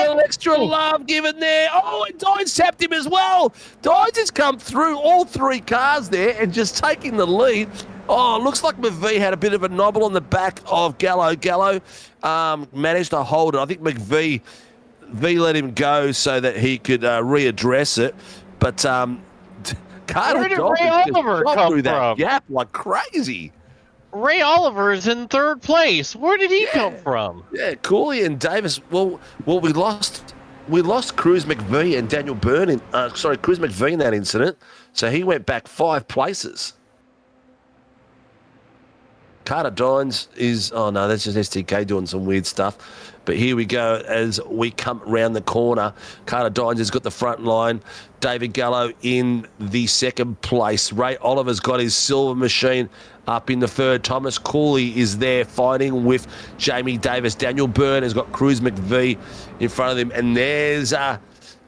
of extra love given there. Oh, and Dines tapped him as well. Dines has come through all three cars there and just taking the lead. Oh, looks like McVie had a bit of a nobble on the back of Gallo. Gallo managed to hold it. I think McVie let him go so that he could readdress it. But Carter Dolphins just through that gap like crazy. Ray Oliver is in third place. Where did he come from? Yeah, Cooley and Davis. Well, we lost Cruz McVie and Daniel Byrne Cruz McVie in that incident. So he went back 5 places. Carter Dines is, oh no, that's just STK doing some weird stuff. But here we go as we come round the corner. Carter Dines has got the front line. David Gallo in the second place. Ray Oliver's got his silver machine up in the third. Thomas Cooley is there fighting with Jamie Davis. Daniel Byrne has got Cruz McVie in front of him. And there's, I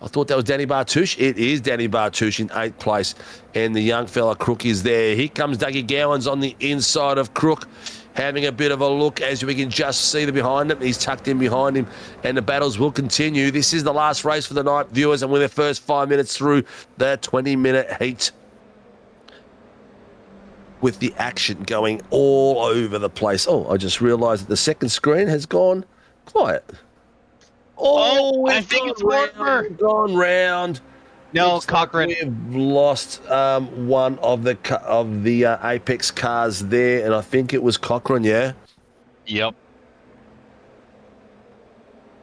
thought that was Danny Bartouche. It is Danny Bartouche in 8th place. And the young fella Crook is there. Here comes Dougie Gowans on the inside of Crook, having a bit of a look as we can just see the behind him. He's tucked in behind him, and the battles will continue. This is the last race for the night, viewers, and we're the first 5 minutes through the 20-minute heat, with the action going all over the place. Oh, I just realised that the second screen has gone quiet. Oh, I think it's Mortimer. Gone round. No, Cochran. We've lost one of the Apex cars there, and I think it was Cochran, yeah? Yep.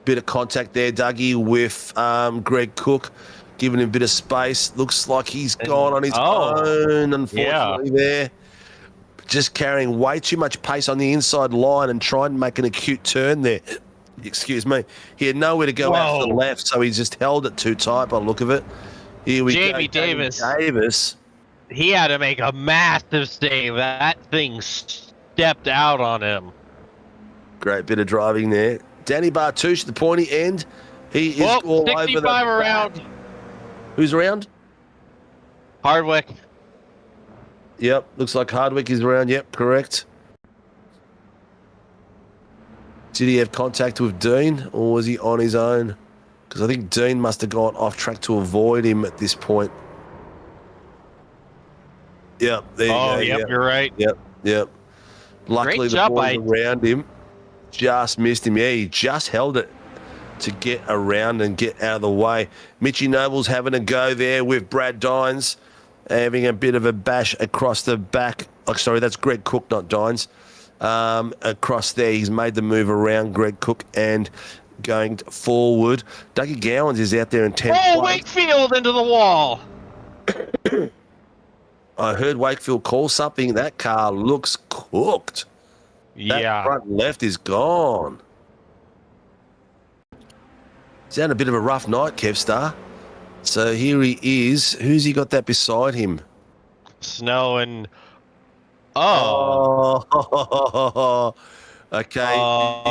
Bit of contact there, Dougie, with Greg Cook, giving him a bit of space. Looks like he's gone on his own, unfortunately, there. Just carrying way too much pace on the inside line and trying to make an acute turn there. Excuse me. He had nowhere to go out to the left, so he just held it too tight by the look of it. Here we Jamie go. Davis. He had to make a massive save. That thing stepped out on him. Great bit of driving there. Danny Bartouche, the pointy end. He is all over the 65 around. Who's around? Hardwick. Yep, looks like Hardwick is around. Yep, correct. Did he have contact with Dean, or was he on his own? Because I think Dean must have gone off track to avoid him at this point. Yep, there you go. Yep, you're right. Yep. Luckily, the boys around him just missed him. Yeah, he just held it to get around and get out of the way. Mitchy Noble's having a go there with Brad Dines, having a bit of a bash across the back. Oh, sorry, that's Greg Cook, not Dines. Across there, he's made the move around Greg Cook and going forward. Dougie Gowans is out there in 10th place. Wakefield into the wall. I heard Wakefield call something. That car looks cooked. That front left is gone. He's had a bit of a rough night, Kev Star. So here he is. Who's he got that beside him? Snow and... Okay.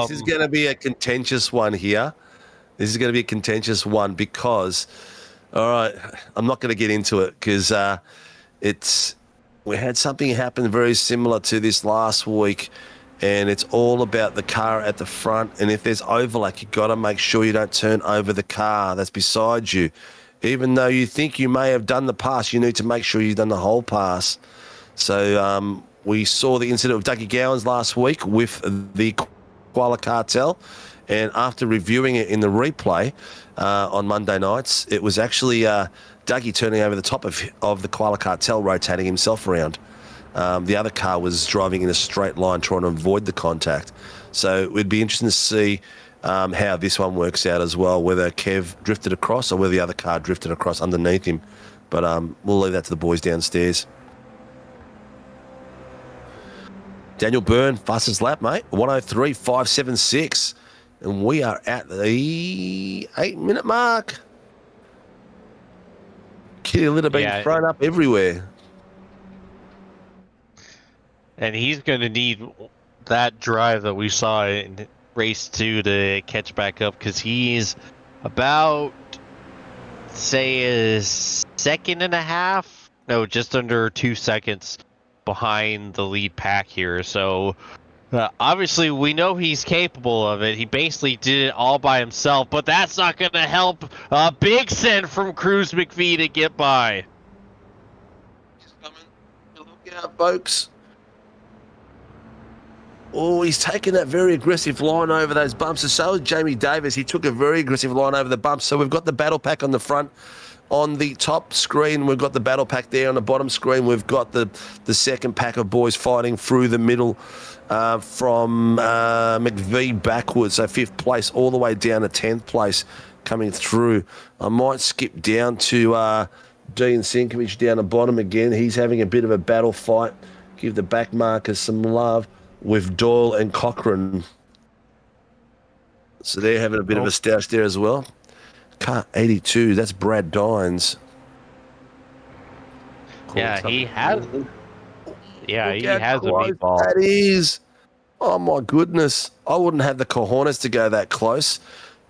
This is going to be a contentious one here. This is going to be a contentious one because, all right, I'm not going to get into it because we had something happen very similar to this last week, and it's all about the car at the front. And if there's overlap, you've got to make sure you don't turn over the car that's beside you. Even though you think you may have done the pass, you need to make sure you've done the whole pass. So we saw the incident of Dougie Gowans last week with the Koala Cartel, and after reviewing it in the replay on Monday nights, it was actually Dougie turning over the top of the Koala Cartel, rotating himself around. The other car was driving in a straight line, trying to avoid the contact. So it would be interesting to see how this one works out as well, whether Kev drifted across or whether the other car drifted across underneath him. But we'll leave that to the boys downstairs. Daniel Byrne, fastest lap, mate. 103.576. And we are at the 8-minute mark. Kitty litter being thrown up everywhere. And he's going to need that drive that we saw in race 2 to catch back up, because he's about, say, a second and a half. No, just under 2 seconds behind the lead pack here. So obviously we know he's capable of it. He basically did it all by himself, but that's not going to help Big Send from Cruz McVie to get by. He's coming. Look out, folks. Oh, he's taken that very aggressive line over those bumps. And so is Jamie Davis. He took a very aggressive line over the bumps. So we've got the battle pack on the front. On the top screen, we've got the battle pack there. On the bottom screen, we've got the second pack of boys fighting through the middle from McVie backwards. So 5th place all the way down to 10th place coming through. I might skip down to Dean Sinkovich down the bottom again. He's having a bit of a battle fight. Give the back markers some love with Doyle and Cochran. So they're having a bit of a stoush there as well. Car 82, that's Brad Dines. Yeah, he has. Yeah, he has a close meatball. That is. Oh my goodness. I wouldn't have the cojones to go that close.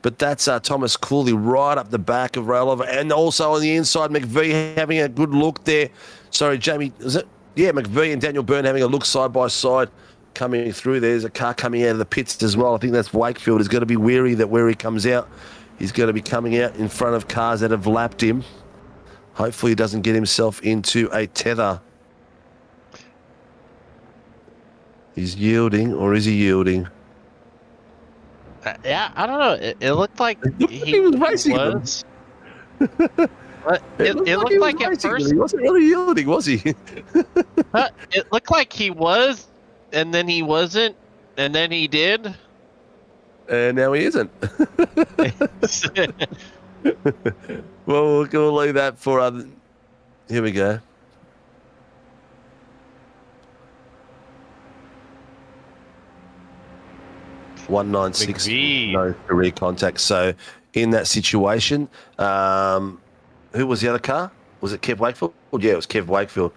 But that's Thomas Cooley right up the back of Railova. And also on the inside, McVie having a good look there. Sorry, Jamie, is it? Yeah, McVie and Daniel Byrne having a look side by side coming through. There's a car coming out of the pits as well. I think that's Wakefield. He's going to be wary that where he comes out, he's going to be coming out in front of cars that have lapped him. Hopefully he doesn't get himself into a tether. He's yielding, or is he yielding? Yeah, I don't know. It looked like he was racing. It looked like at first he wasn't really yielding, was he? it looked like he was, and then he wasn't, and then he did. And now he isn't. Well, we'll leave that for other. Here we go. .196, no career contact. So in that situation, who was the other car? Was it Kev Wakefield? Well, yeah, it was Kev Wakefield.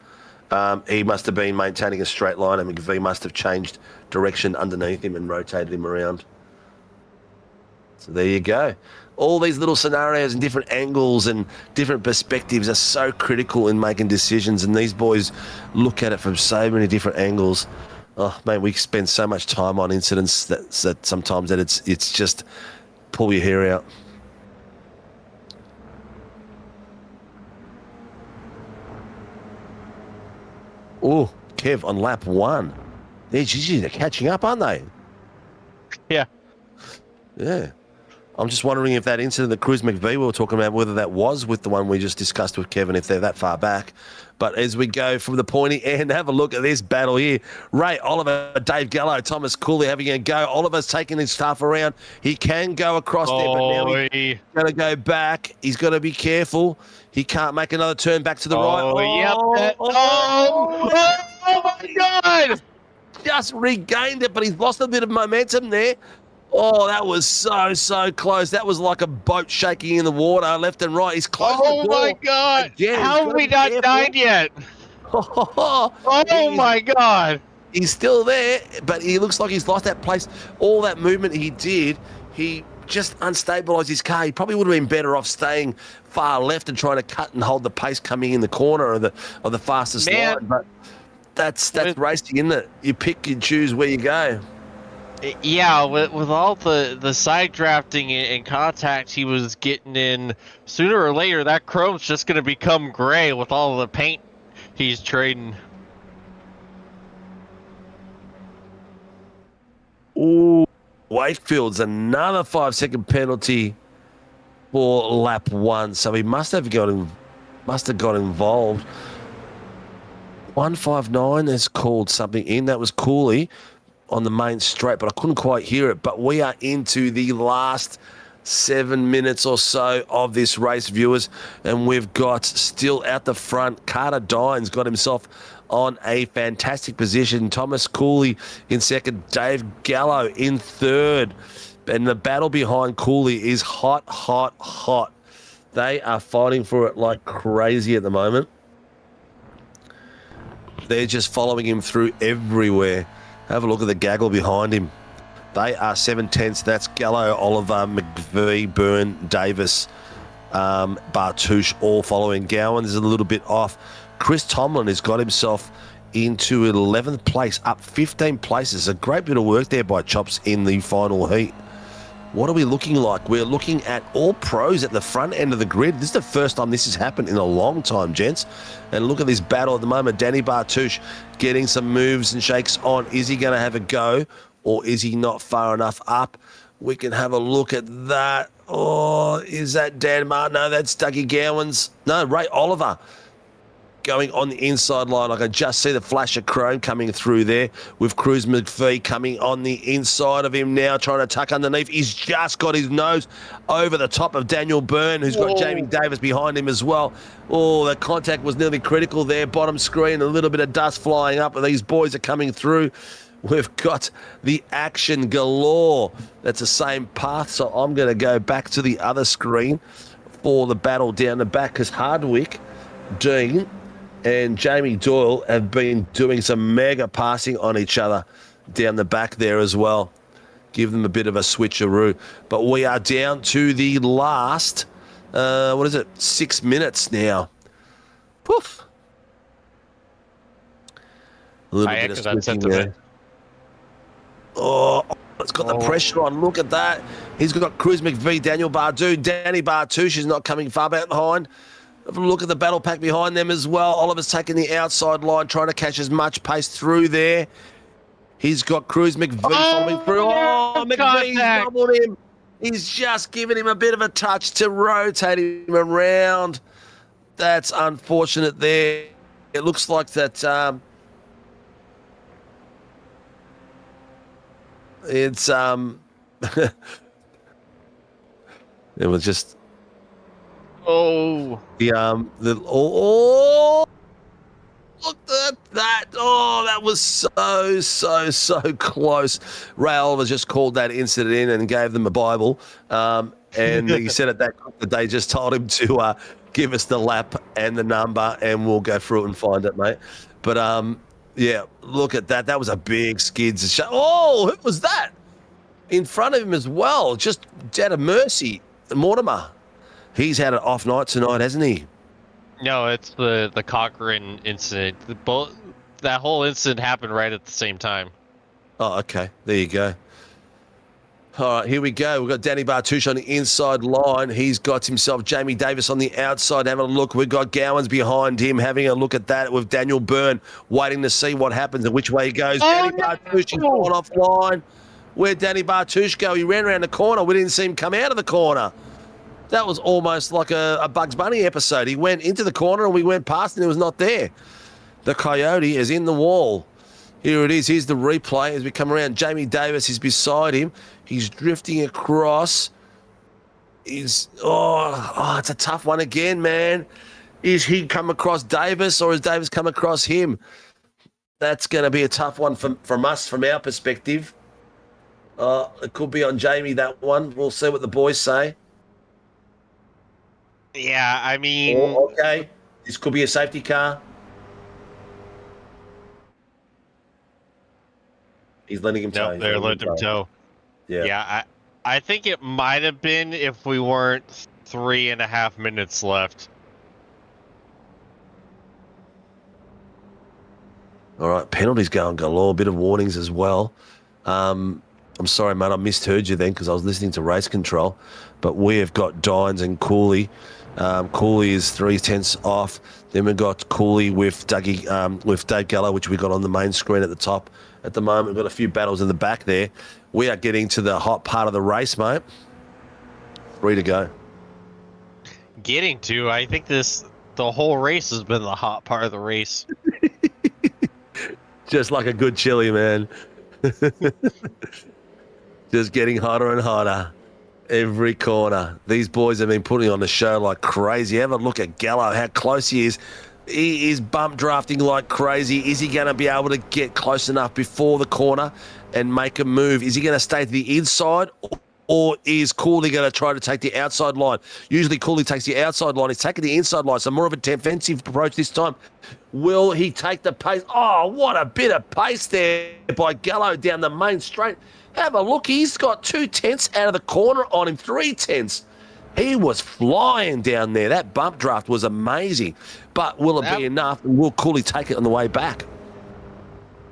He must have been maintaining a straight line, and McVie must have changed direction underneath him and rotated him around. So there you go. All these little scenarios and different angles and different perspectives are so critical in making decisions, and these boys look at it from so many different angles. Oh, man, we spend so much time on incidents that sometimes that it's just pull your hair out. Oh, Kev on lap 1. They're catching up, aren't they? Yeah. Yeah. I'm just wondering if that incident that Cruz McVie we were talking about, whether that was with the one we just discussed with Kevin, if they're that far back. But as we go from the pointy end, have a look at this battle here. Ray Oliver, Dave Gallo, Thomas Cooley having a go. Oliver's taking his stuff around. He can go across there, but now he's going to go back. He's got to be careful. He can't make another turn back to the right. Oh my God! Just regained it, but he's lost a bit of momentum there. Oh, that was so close. That was like a boat shaking in the water, left and right. He's close. Oh my God! Again, how have we not died yet? Oh my God! He's still there, but he looks like he's lost that place. All that movement he did, he just unstabilised his car. He probably would have been better off staying far left and trying to cut and hold the pace coming in the corner of the fastest line. But that's racing, isn't it? You pick and choose where you go. Yeah, with all the side drafting and contact he was getting in, sooner or later that chrome's just going to become gray with all the paint he's trading. Ooh, Wakefield's another 5-second penalty for lap 1, so he must have got involved. 159 has called something in. That was Cooley on the main straight, but I couldn't quite hear it. But we are into the last 7 minutes or so of this race, viewers, and we've got still out the front, Carter Dines got himself on a fantastic position. Thomas Cooley in second, Dave Gallo in third. And the battle behind Cooley is hot, hot, hot. They are fighting for it like crazy at the moment. They're just following him through everywhere. Have a look at the gaggle behind him. They are 7/10. That's Gallo, Oliver, McVie, Byrne, Davis, Bartouche, all following. Gowan is a little bit off. Chris Tomlin has got himself into 11th place, up 15 places. A great bit of work there by Chops in the final heat. What are we looking like? We're looking at all pros at the front end of the grid. This is the first time this has happened in a long time, gents. And look at this battle at the moment. Danny Bartouche getting some moves and shakes on. Is he going to have a go, or is he not far enough up? We can have a look at that. Oh, is that Dan Martin? No, that's Dougie Gowans. No, Ray Oliver going on the inside line. I can just see the flash of chrome coming through there with Cruz McPhee coming on the inside of him now, trying to tuck underneath. He's just got his nose over the top of Daniel Byrne, who's got Jamie Davis behind him as well. Oh, the contact was nearly critical there. Bottom screen, a little bit of dust flying up, and these boys are coming through. We've got the action galore. That's the same path, so I'm going to go back to the other screen for the battle down the back, because Hardwick, Dean, and Jamie Doyle have been doing some mega passing on each other down the back there as well. Give them a bit of a switcheroo. But we are down to the last, 6 minutes now. Poof. A little bit of switching there. Oh, it's got the pressure on. Look at that. He's got Cruz McVie, Daniel Bardu. Danny Bartouche is not coming far back behind. Have a look at the battle pack behind them as well. Oliver's taking the outside line, trying to catch as much pace through there. He's got Cruz McVie following through. Oh, McVie's doubled him. He's just given him a bit of a touch to rotate him around. That's unfortunate there. It looks like that it's it was just look at that. Oh, that was so close. Ray Oliver just called that incident in and gave them a Bible. And he said at that they just told him to give us the lap and the number and we'll go through it and find it, mate. But yeah, look at that. That was a big skids. Oh, who was that? In front of him as well. Just out of mercy. Mortimer. He's had an off night tonight, hasn't he? No, it's the Cochran incident. That whole incident happened right at the same time. Oh, okay. There you go. All right, here we go. We've got Danny Bartouche on the inside line. He's got himself Jamie Davis on the outside having a look. We've got Gowans behind him having a look at that with Daniel Byrne waiting to see what happens and which way he goes. Danny Bartouche is gone offline. Where'd Danny Bartouche go? He ran around the corner. We didn't see him come out of the corner. That was almost like a Bugs Bunny episode. He went into the corner and we went past and he was not there. The Coyote is in the wall. Here it is. Here's the replay as we come around. Jamie Davis is beside him. He's drifting across. It's a tough one again, man. Is he come across Davis or has Davis come across him? That's going to be a tough one from us, from our perspective. It could be on Jamie, that one. We'll see what the boys say. Yeah, I mean... Oh, okay. This could be a safety car. He's letting him tow. Nope, they're letting him tow. Yeah. I think it might have been if we weren't 3.5 minutes left. All right, penalties going galore. A bit of warnings as well. I'm sorry, mate, I misheard you then because I was listening to race control. But we have got Dines and Cooley. Cooley is 3/10 off. Then we've got Cooley with with Dave Gallo, which we got on the main screen at the top. At the moment, we've got a few battles in the back there. We are getting to the hot part of the race, mate. 3 to go. Getting to, I think the whole race has been the hot part of the race. Just like a good chili, man. Just getting hotter and hotter. Every corner. These boys have been putting on the show like crazy. Have a look at Gallo, how close he is. He is bump drafting like crazy. Is he going to be able to get close enough before the corner and make a move? Is he going to stay to the inside or is Cooley going to try to take the outside line? Usually Cooley takes the outside line. He's taking the inside line, so more of a defensive approach this time. Will he take the pace? Oh, what a bit of pace there by Gallo down the main straight. Have a look. He's got 2/10 out of the corner on him, 3/10. He was flying down there. That bump draft was amazing. But will it be enough? Will Cooley take it on the way back?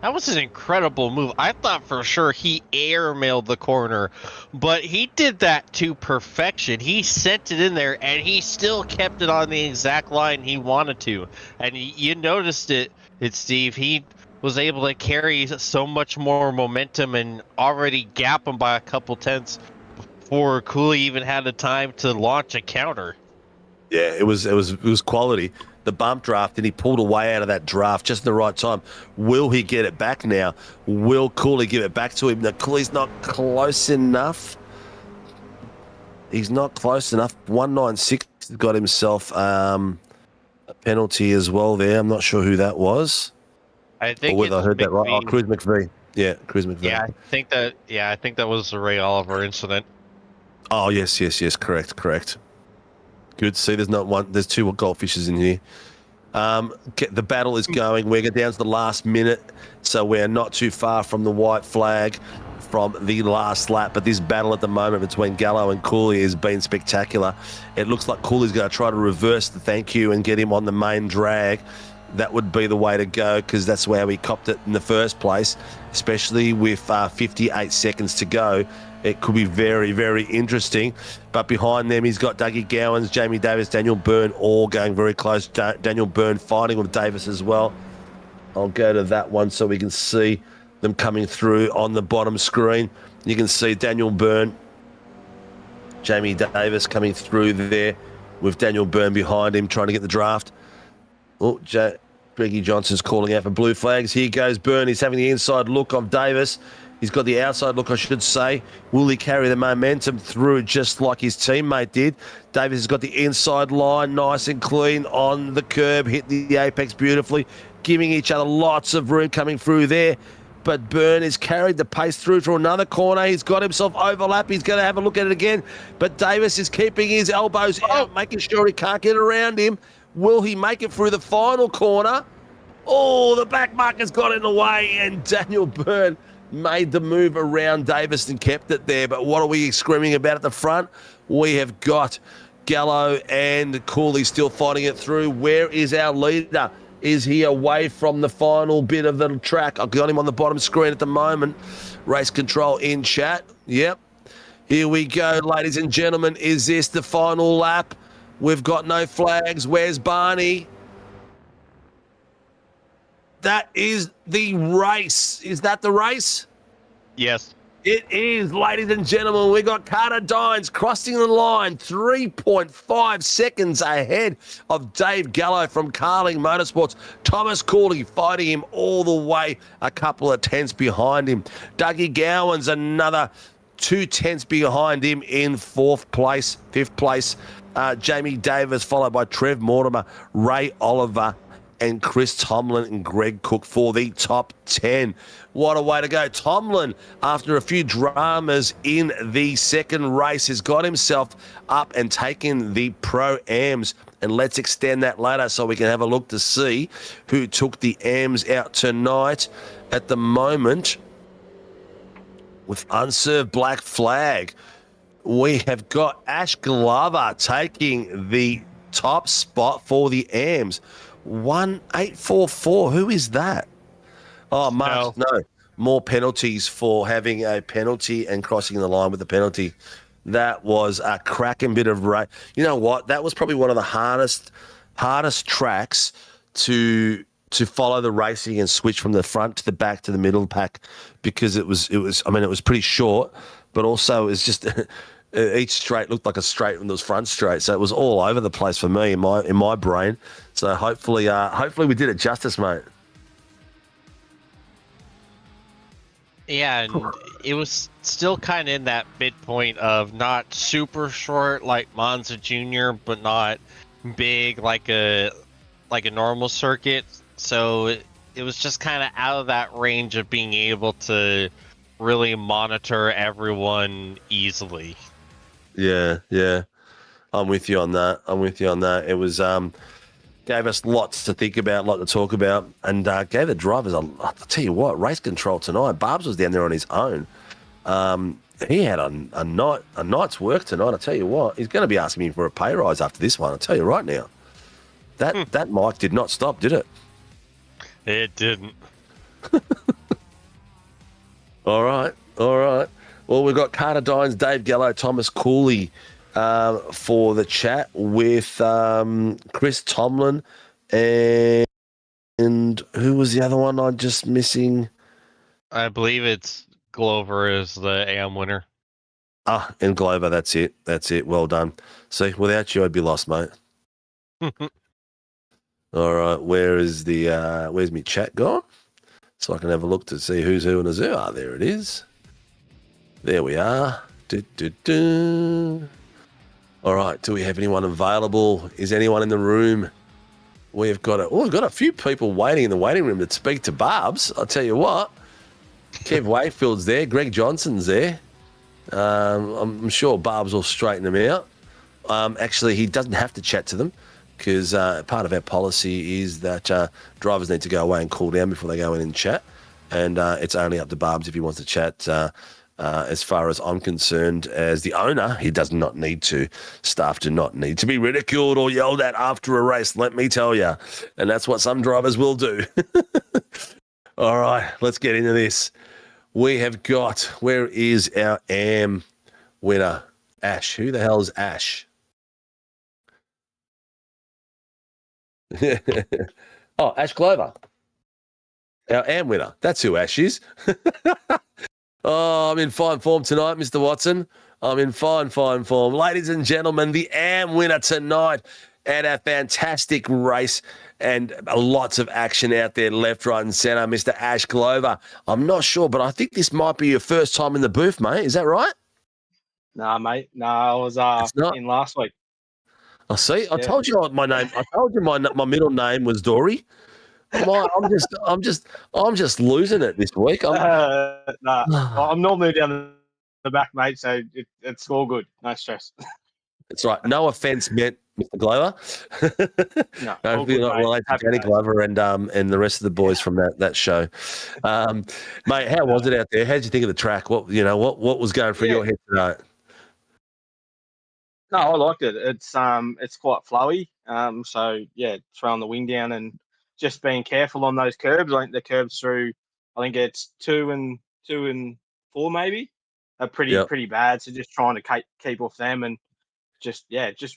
That was an incredible move. I thought for sure he airmailed the corner, but he did that to perfection. He sent it in there, and he still kept it on the exact line he wanted to. And you noticed it, Steve. He was able to carry so much more momentum and already gap him by a couple tenths before Cooley even had the time to launch a counter. Yeah, it was quality. The bump draft, and he pulled away out of that draft just in the right time. Will he get it back now? Will Cooley give it back to him? Now, Cooley's not close enough. He's not close enough. 196 got himself a penalty as well there. I'm not sure who that was. I think or whether I heard that right. Oh, McVie. Cruz McVie. Yeah, Cruz McVie. Yeah, I think that was the Ray Oliver incident. Oh, yes. Correct. Good. See, there's two goldfishes in here. The battle is going. We're down to the last minute, so we're not too far from the white flag from the last lap. But this battle at the moment between Gallo and Cooley has been spectacular. It looks like Cooley's going to try to reverse the thank you and get him on the main drag. That would be the way to go, because that's where we copped it in the first place, especially with 58 seconds to go. It could be very, very interesting. But behind them, he's got Dougie Gowans, Jamie Davis, Daniel Byrne, all going very close. Daniel Byrne fighting with Davis as well. I'll go to that one so we can see them coming through on the bottom screen. You can see Daniel Byrne, Jamie Davis coming through there with Daniel Byrne behind him trying to get the draft. Oh, Greggy Johnson's calling out for blue flags. Here goes Byrne. He's having the inside look of Davis. He's got the outside look, I should say. Will he carry the momentum through just like his teammate did? Davis has got the inside line nice and clean on the curb, hit the apex beautifully, giving each other lots of room coming through there. But Byrne has carried the pace through to another corner. He's got himself overlap. He's going to have a look at it again. But Davis is keeping his elbows out, making sure he can't get around him. Will he make it through the final corner? Oh, the back marker's got in the way, and Daniel Byrne made the move around Davis and kept it there. But what are we screaming about at the front? We have got Gallo and Cooley still fighting it through. Where is our leader? Is he away from the final bit of the track? I've got him on the bottom screen at the moment. Race control in chat. Yep. Here we go, ladies and gentlemen. Is this the final lap? We've got no flags. Where's Barney? That is the race. Is that the race? Yes. It is, ladies and gentlemen. We got Carter Dines crossing the line 3.5 seconds ahead of Dave Gallo from Carling Motorsports. Thomas Cooley fighting him all the way a couple of tenths behind him. Dougie Gowans another 2 tenths behind him in fifth place. Jamie Davis followed by Trev Mortimer, Ray Oliver, and Chris Tomlin and Greg Cook for the top 10. What a way to go. Tomlin, after a few dramas in the second race, has got himself up and taken the Pro-Ams. And let's extend that later so we can have a look to see who took the AMs out tonight. At the moment, with unserved black flag, we have got Ash Glover taking the top spot for the AMs. 1844. Who is that? Oh, Mark, no. More penalties for having a penalty and crossing the line with the penalty. That was a cracking bit of race. You know what? That was probably one of the hardest tracks to follow the racing and switch from the front to the back to the middle of the pack, because it was pretty short, but also it's just each straight looked like a straight from those front straight. So it was all over the place for me in my brain. So hopefully we did it justice, mate. Yeah, and it was still kind of in that midpoint of not super short like Monza Jr., but not big like a normal circuit. So it was just kind of out of that range of being able to really monitor everyone easily. Yeah, yeah. I'm with you on that. It was gave us lots to think about, lot to talk about, and gave the drivers I'll tell you what, race control tonight. Barbs was down there on his own. He had a night's work tonight. I tell you what, he's going to be asking me for a pay rise after this one. I'll tell you right now. That mic did not stop, did it? It didn't. All right. Well, we've got Carter Dines, Dave Gallo, Thomas Cooley for the chat with Chris Tomlin and who was the other one I'm just missing? I believe it's Glover is the AM winner. And Glover, that's it. Well done. See, without you, I'd be lost, mate. All right, where's my chat gone? So I can have a look to see who's who and who's who. There it is. There we are. All right, do we have anyone available? Is anyone in the room? We've got a few people waiting in the waiting room to speak to Barbs. I'll tell you what. Kev Wayfield's there. Greg Johnson's there. I'm sure Barbs will straighten them out. Actually, he doesn't have to chat to them because part of our policy is that drivers need to go away and cool down before they go in and chat. And it's only up to Barbs if he wants to chat. As far as I'm concerned, as the owner, he does not need to. Staff do not need to be ridiculed or yelled at after a race, let me tell you. And that's what some drivers will do. All right, let's get into this. We have got, where is our AM winner? Ash. Who the hell is Ash? Oh, Ash Glover. Our AM winner. That's who Ash is. Oh, I'm in fine form tonight, Mr. Watson. I'm in fine form. Ladies and gentlemen, the AM winner tonight at a fantastic race and lots of action out there, left, right, and centre, Mr. Ash Glover. I'm not sure, but I think this might be your first time in the booth, mate. Is that right? Nah, mate. No, I was in last week. I see. I told you my name. I told you my middle name was Dory. I'm just losing it this week. I'm normally down the back, mate. So it's all good. No stress. That's right. No offence meant, Mr. Glover. No, don't feel not related to Danny Glover and the rest of the boys from that show. Mate, how was it out there? How did you think of the track? What was going through your head tonight? No, I liked it. It's quite flowy. So yeah, throwing the wing down and just being careful on those curbs. I think the curbs through, I think it's 2 and 4 maybe, are pretty bad. So just trying to keep off them and just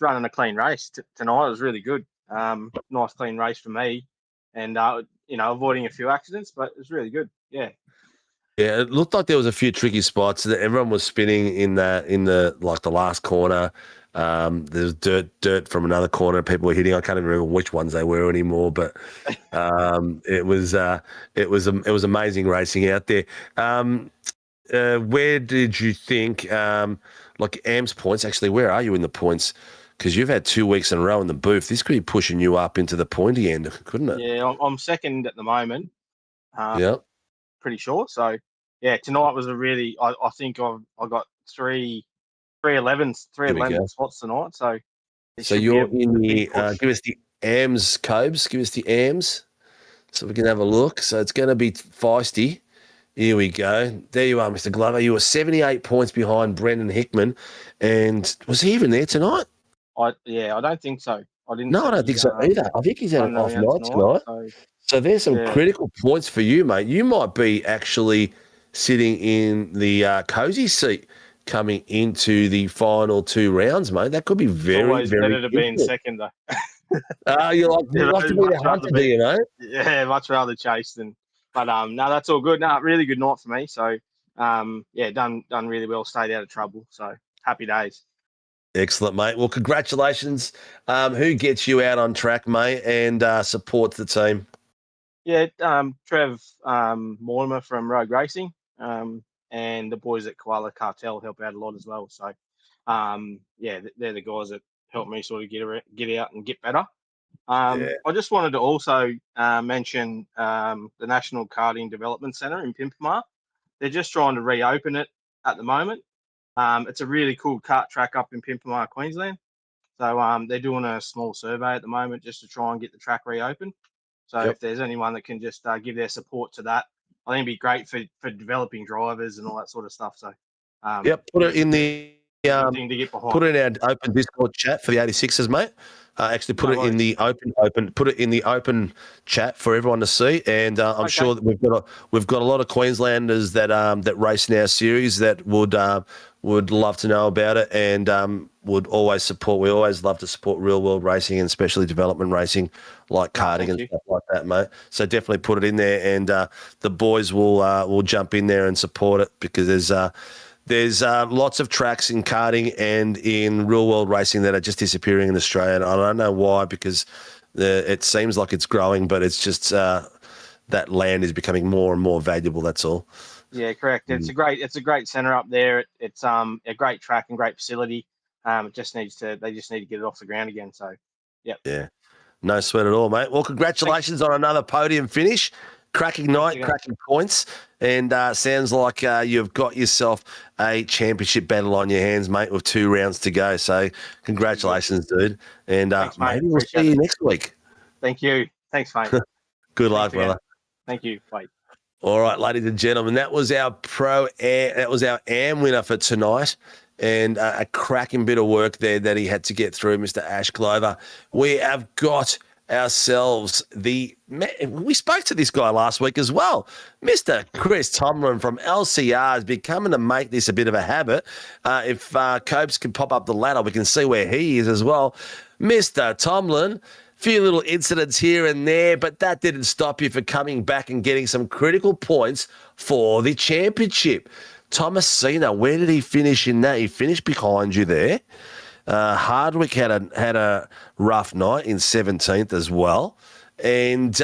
running a clean race tonight. It was really good. Nice clean race for me, and avoiding a few accidents, but it was really good. Yeah. Yeah, it looked like there was a few tricky spots that everyone was spinning in the last corner. There's dirt from another corner. People were hitting. I can't even remember which ones they were anymore, but it was amazing racing out there. Where did you think, AM's points? Actually, where are you in the points? Because you've had 2 weeks in a row in the booth. This could be pushing you up into the pointy end, couldn't it? Yeah, I'm second at the moment. Yeah. Pretty sure. So yeah, tonight was a really. I think I got 311 spots tonight. So you're in the. Give us the AMS, Cobes. Give us the AMS, so we can have a look. So it's going to be feisty. Here we go. There you are, Mr. Glover. You were 78 points behind Brendan Hickman, and was he even there tonight? I don't think so. I don't think so either. I think he's had an off night tonight. So there's some critical points for you, mate. You might be actually sitting in the cozy seat coming into the final 2 rounds, mate. That could be very, very better to be in second, though. You like to be the hunter, do you, mate? Yeah, much rather chase than. But no, that's all good. No, really good night for me. So done really well. Stayed out of trouble. So happy days. Excellent, mate. Well, congratulations. Who gets you out on track, mate, and supports the team? Yeah, Trev Mortimer from Rogue Racing, and the boys at Koala Cartel help out a lot as well. So, they're the guys that help me sort of get out and get better. I just wanted to also mention the National Karting Development Centre in Pimpama. they're just trying to reopen it at the moment. It's a really cool kart track up in Pimpamar, Queensland. So they're doing a small survey at the moment just to try and get the track reopened. So if there's anyone that can just give their support to that, I think it'd be great for developing drivers and all that sort of stuff. So put it in the thing to get behind. put it in our open Discord chat for the 86ers, mate. Actually, put it in the open. Put it in the open chat for everyone to see. And I'm sure that we've got a lot of Queenslanders that race in our series that would love to know about it and would always support. We always love to support real world racing and especially development racing like karting and stuff like that, mate. So definitely put it in there, and the boys will jump in there and support it because there's lots of tracks in karting and in real-world racing that are just disappearing in Australia. And I don't know why, because it seems like it's growing, but it's just that land is becoming more and more valuable, that's all. Yeah, correct. It's a great centre up there. It's a great track and great facility. They just need to get it off the ground again. So, yeah, no sweat at all, mate. Well, congratulations on another podium finish. Cracking night, cracking points, and sounds like you've got yourself a championship battle on your hands, mate, with 2 rounds to go. So congratulations, dude. And thanks, maybe we'll see you next week. Thank you. Thanks, mate. Good luck, brother. Thank you. Bye. All right, ladies and gentlemen, that was our AM winner for tonight. And a cracking bit of work there that he had to get through, Mr. Ash Glover. We have got ourselves we spoke to this guy last week as well. Mr. Chris Tomlin from LCR is becoming to make this a bit of a habit. If Copes can pop up the ladder, we can see where he is as well. Mr. Tomlin, few little incidents here and there, but that didn't stop you from coming back and getting some critical points for the championship. Thomasina, where did he finish in that? He finished behind you there. Hardwick had a rough night in 17th as well. And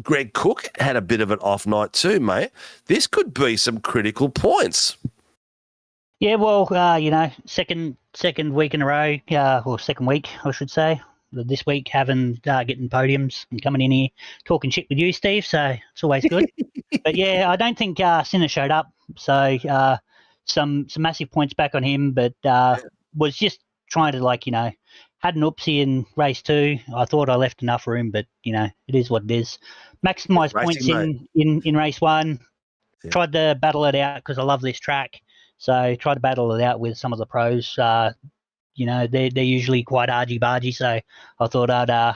Greg Cook had a bit of an off night too, mate. This could be some critical points. Yeah, well, second week in a row, or second week, I should say. This week, getting podiums and coming in here talking shit with you, Steve. So it's always good. But yeah, I don't think Sinner showed up. So some massive points back on him, but was just trying to had an oopsie in race 2. I thought I left enough room, but it is what it is. Maximise points in race 1. Yeah. Tried to battle it out because I love this track. So tried to battle it out with some of the pros. They're usually quite argy-bargy, so I thought I'd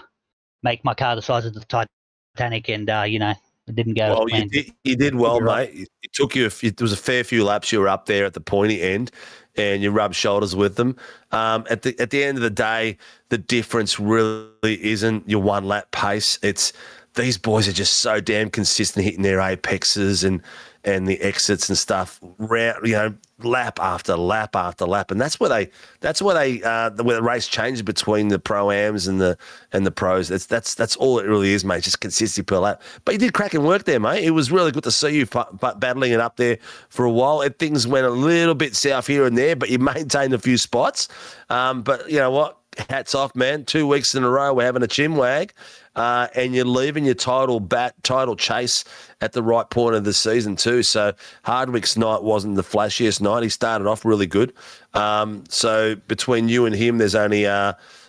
make my car the size of the Titanic, and it didn't go. Well, you did well, mate. It took you. It was a fair few laps. You were up there at the pointy end, and you rubbed shoulders with them. At the end of the day, the difference really isn't your 1 lap pace. It's these boys are just so damn consistent hitting their apexes and the exits and stuff, lap after lap after lap, and that's where the race changes between the pro-ams and the pros. That's all it really is, mate. Just consistency per lap. But you did cracking work there, mate. It was really good to see you battling it up there for a while. Things went a little bit south here and there, but you maintained a few spots. But you know what? Hats off, man. 2 weeks in a row, we're having a chin wag. And you're leaving your title chase at the right point of the season too. So Hardwick's night wasn't the flashiest night. He started off really good. So between you and him, there's only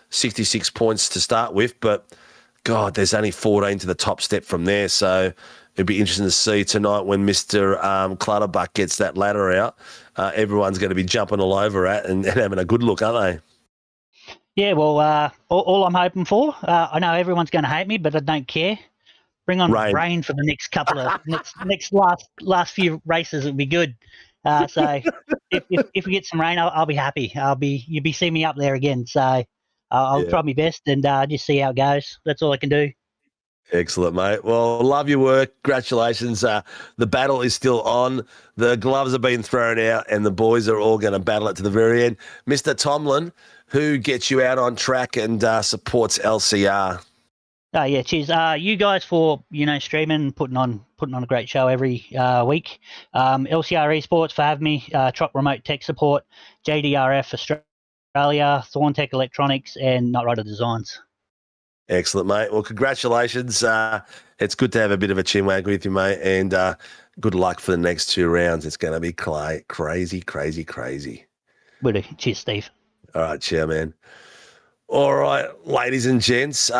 66 points to start with. But, God, there's only 14 to the top step from there. So it'd be interesting to see tonight when Mr. Clutterbuck gets that ladder out. Everyone's going to be jumping all over it and having a good look, aren't they? Yeah, well, all I'm hoping for, I know everyone's going to hate me, but I don't care. Bring on rain for the next couple of last few races. It'll be good. So if we get some rain, I'll be happy. You'll be seeing me up there again. So I'll try my best and just see how it goes. That's all I can do. Excellent, mate. Well, love your work. Congratulations. The battle is still on. The gloves have been thrown out, and the boys are all going to battle it to the very end. Mr. Tomlin, who gets you out on track and supports LCR? Yeah, cheers. You guys for streaming, putting on a great show every week. LCR Esports for having me. Truck Remote Tech Support, JDRF Australia, Thorntech Electronics, and Night Rider Designs. Excellent, mate. Well, congratulations. It's good to have a bit of a chinwag with you, mate, and good luck for the next 2 rounds. It's going to be crazy, crazy, crazy. Will do. Cheers, Steve. All right, cheer, man. All right, ladies and gents.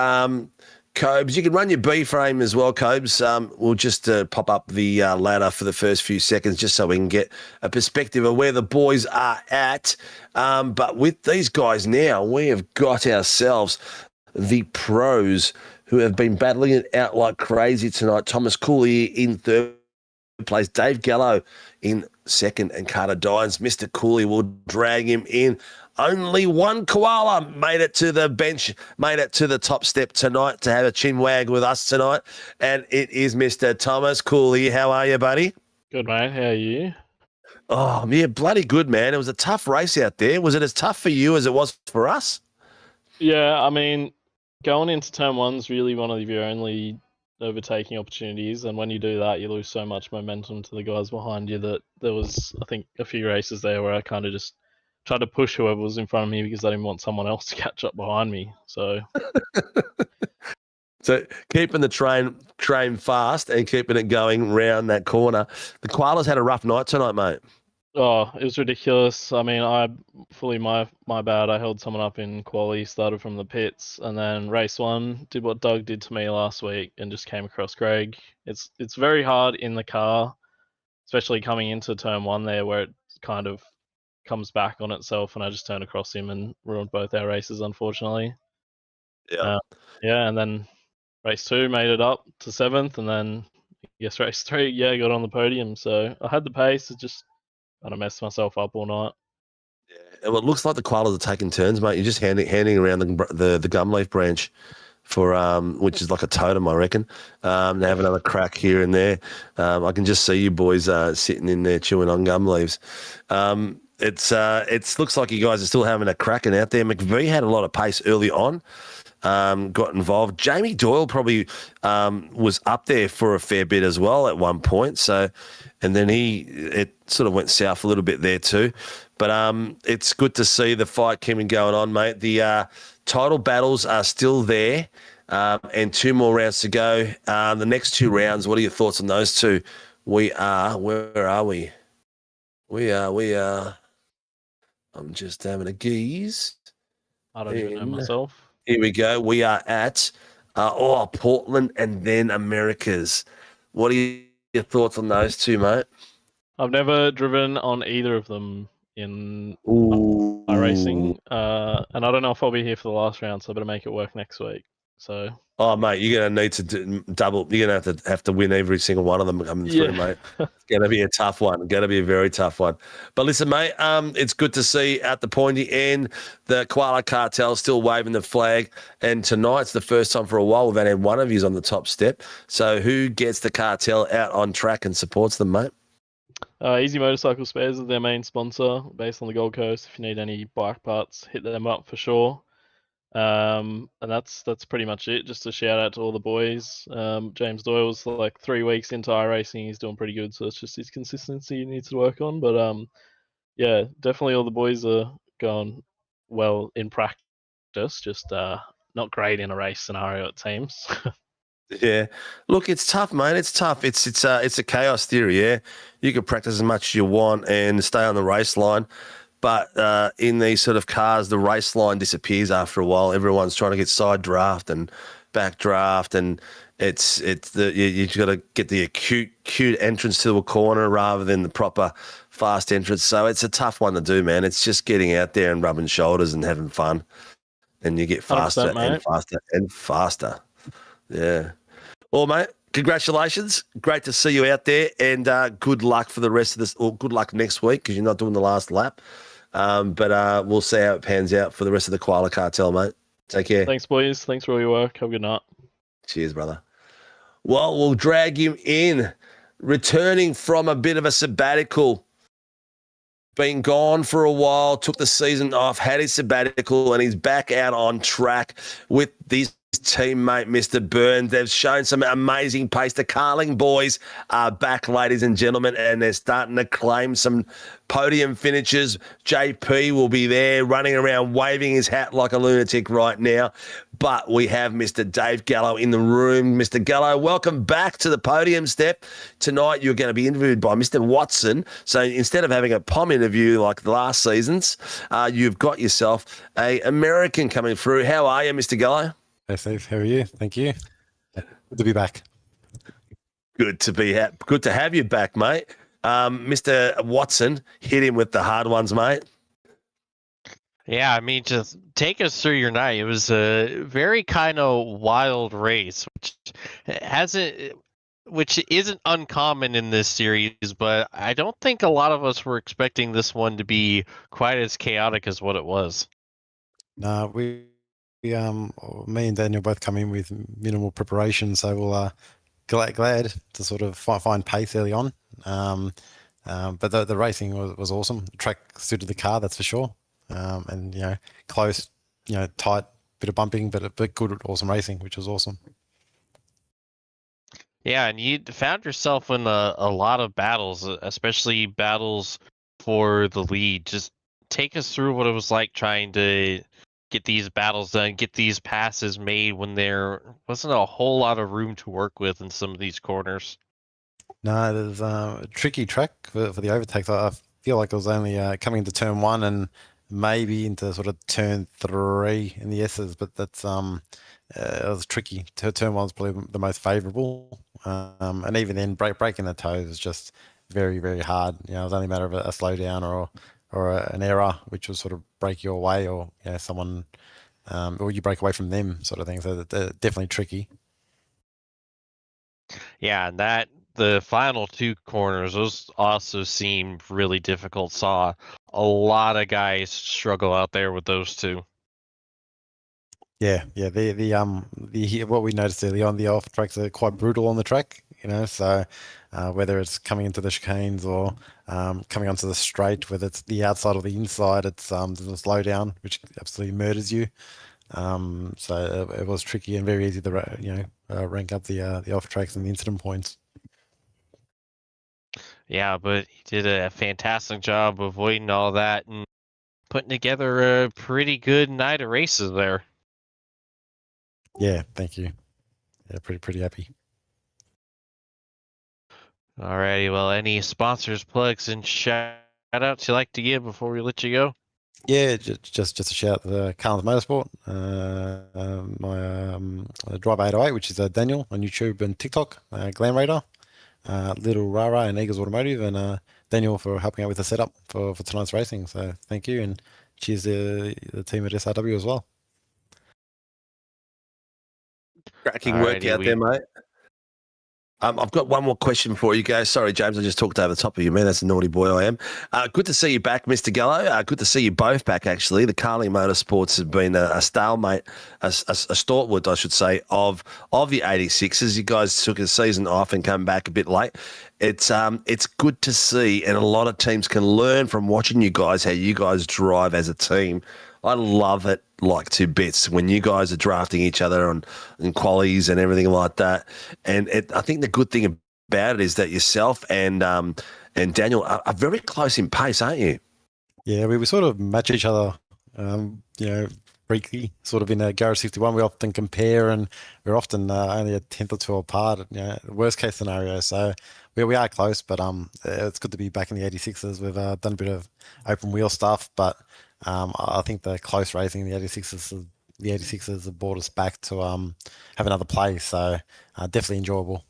Cobes, you can run your B frame as well, Cobes. We'll just pop up the ladder for the first few seconds just so we can get a perspective of where the boys are at. But with these guys now, we have got ourselves the pros who have been battling it out like crazy tonight. Thomas Cooley in third place, Dave Gallo in second, and Carter Dines. Mr. Cooley will drag him in. Only one koala made it to the bench, made it to the top step tonight to have a chin wag with us tonight, and it is Mr. Thomas Cooley. How are you, buddy? Good, mate. How are you? Oh, yeah, bloody good, man. It was a tough race out there. Was it as tough for you as it was for us? Yeah, I mean, going into turn one's really one of your only overtaking opportunities, and when you do that, you lose so much momentum to the guys behind you that there was, I think, a few races there where I kind of just tried to push whoever was in front of me because I didn't want someone else to catch up behind me. So, keeping the train fast and keeping it going round that corner. The koalas had a rough night tonight, mate. oh, it was ridiculous. I mean, my bad. I held someone up in quali, started from the pits, and then race one did what Doug did to me last week and just came across Greg. It's very hard in the car, especially coming into turn one there where it kind of comes back on itself, and I just turned across him and ruined both our races, unfortunately. Yeah. And then race two made it up to 7th, and then yes, race 3, got on the podium. So I had the pace, it just kind of messed myself up all night. Yeah. Well, it looks like the koalas are taking turns, mate. You're just handing around the gum leaf branch for which is like a totem, I reckon. They have another crack here and there. I can just see you boys sitting in there chewing on gum leaves. It looks like you guys are still having a cracking out there. McVie had a lot of pace early on, got involved. Jamie Doyle probably was up there for a fair bit as well at one point. So, and then it sort of went south a little bit there too. But it's good to see the fight keeping going on, mate. The title battles are still there, and 2 more rounds to go. The next 2 rounds, what are your thoughts on those two? Where are we? We are. I'm just having a geeze. I don't even know myself. Here we go. We are at Portland and then Americas. What are your thoughts on those two, mate? I've never driven on either of them in Iracing, and I don't know if I'll be here for the last round, so I better make it work next week. So. Oh, mate, you're going to need to double. You're going to have to win every single one of them coming through, mate. It's going to be a tough one. Going to be a very tough one. But listen, mate, it's good to see at the pointy end the Koala Cartel still waving the flag. And tonight's the first time for a while we've had one of you on the top step. So who gets the cartel out on track and supports them, mate? Easy Motorcycle Spares is their main sponsor, based on the Gold Coast. If you need any bike parts, hit them up for sure. And that's pretty much it. Just a shout out to all the boys. James Doyle's like 3 weeks into iRacing. He's doing pretty good, so it's just his consistency he needs to work on. But definitely all the boys are going well in practice. Just not great in a race scenario, it seems. Yeah, look, it's tough, mate. It's tough. It's a chaos theory. Yeah, you can practice as much as you want and stay on the race line. But in these sort of cars, the race line disappears after a while. Everyone's trying to get side draft and back draft, and you've got to get the acute entrance to a corner rather than the proper fast entrance. So it's a tough one to do, man. It's just getting out there and rubbing shoulders and having fun, and you get faster and faster and faster. Yeah. Well, mate, congratulations. Great to see you out there, and good luck for the rest of this, or good luck next week because you're not doing the last lap. But we'll see how it pans out for the rest of the Koala Cartel, mate. Take care. Thanks, boys. Thanks for all your work. Have a good night. Cheers, brother. Well, we'll drag him in, returning from a bit of a sabbatical. Been gone for a while, took the season off, had his sabbatical, and he's back out on track with these teammate, Mr. Burns. They've shown some amazing pace. The Carling boys are back, ladies and gentlemen, and they're starting to claim some podium finishes. JP will be there running around waving his hat like a lunatic right now. But we have Mr. Dave Gallo in the room. Mr. Gallo, welcome back to the podium step. Tonight you're going to be interviewed by Mr. Watson. So instead of having a POM interview like the last seasons, you've got yourself a American coming through. How are you, Mr. Gallo? Hey Steve, how are you? Thank you. Good to be back. Good to have you back, mate. Mr. Watson, hit him with the hard ones, mate. Yeah, I mean, just take us through your night. It was a very kind of wild race, which isn't uncommon in this series, but I don't think a lot of us were expecting this one to be quite as chaotic as what it was. No, me and Daniel both come in with minimal preparation, so we'll glad to sort of find pace early on. But the racing was awesome. The track suited the car, that's for sure. And close, tight, bit of bumping, but good, awesome racing, which was awesome. Yeah, and you found yourself in a lot of battles, especially battles for the lead. Just take us through what it was like trying to get these battles done, get these passes made when there wasn't a whole lot of room to work with in some of these corners. No, there's a tricky track for the overtakes. I feel like it was only coming into turn 1 and maybe into sort of turn 3 in the S's, but that's it was tricky. Turn 1 was probably the most favourable, and even then breaking the toes was just very, very hard. It was only a matter of a slowdown or an error, which was sort of break your way, or someone, or you break away from them, sort of thing. So they're definitely tricky. Yeah, and the final 2 corners, those also seemed really difficult. Saw a lot of guys struggle out there with those 2. Yeah. The what we noticed early on, the off tracks are quite brutal on the track. So whether it's coming into the chicanes or coming onto the straight, whether it's the outside or the inside, it's there's a slowdown which absolutely murders you. So it was tricky and very easy to rank up the off tracks and the incident points. Yeah, but he did a fantastic job avoiding all that and putting together a pretty good night of races there. Yeah, thank you. Yeah, pretty happy. Alrighty, well, any sponsors, plugs, and shout-outs you'd like to give before we let you go? Yeah, just a shout out to Carl's Motorsport, my Driver 808, which is Daniel on YouTube and TikTok, Glam Raider, Little Rara and Eagles Automotive, and Daniel for helping out with the setup for tonight's racing. So thank you, and cheers to the team at SRW as well. Cracking work out there, mate. I've got one more question for you guys. Sorry, James, I just talked over the top of you, man. That's a naughty boy I am. Good to see you back, Mr. Gallo. Good to see you both back, actually. The Carling Motorsports has been a stalemate, a stalwart, I should say, of the 86s. You guys took a season off and come back a bit late. It's good to see, and a lot of teams can learn from watching you guys, how you guys drive as a team. I love it like 2 bits when you guys are drafting each other on qualies and everything like that. And I think the good thing about it is that yourself and Daniel are very close in pace, aren't you? Yeah, we sort of match each other, briefly, sort of in a Garage 61. We often compare, and we're often only a 10th or 2 apart, worst case scenario. So we are close, but it's good to be back in the 86s. We've done a bit of open wheel stuff, but I think the close racing in the 86s have brought us back to have another play. So definitely enjoyable.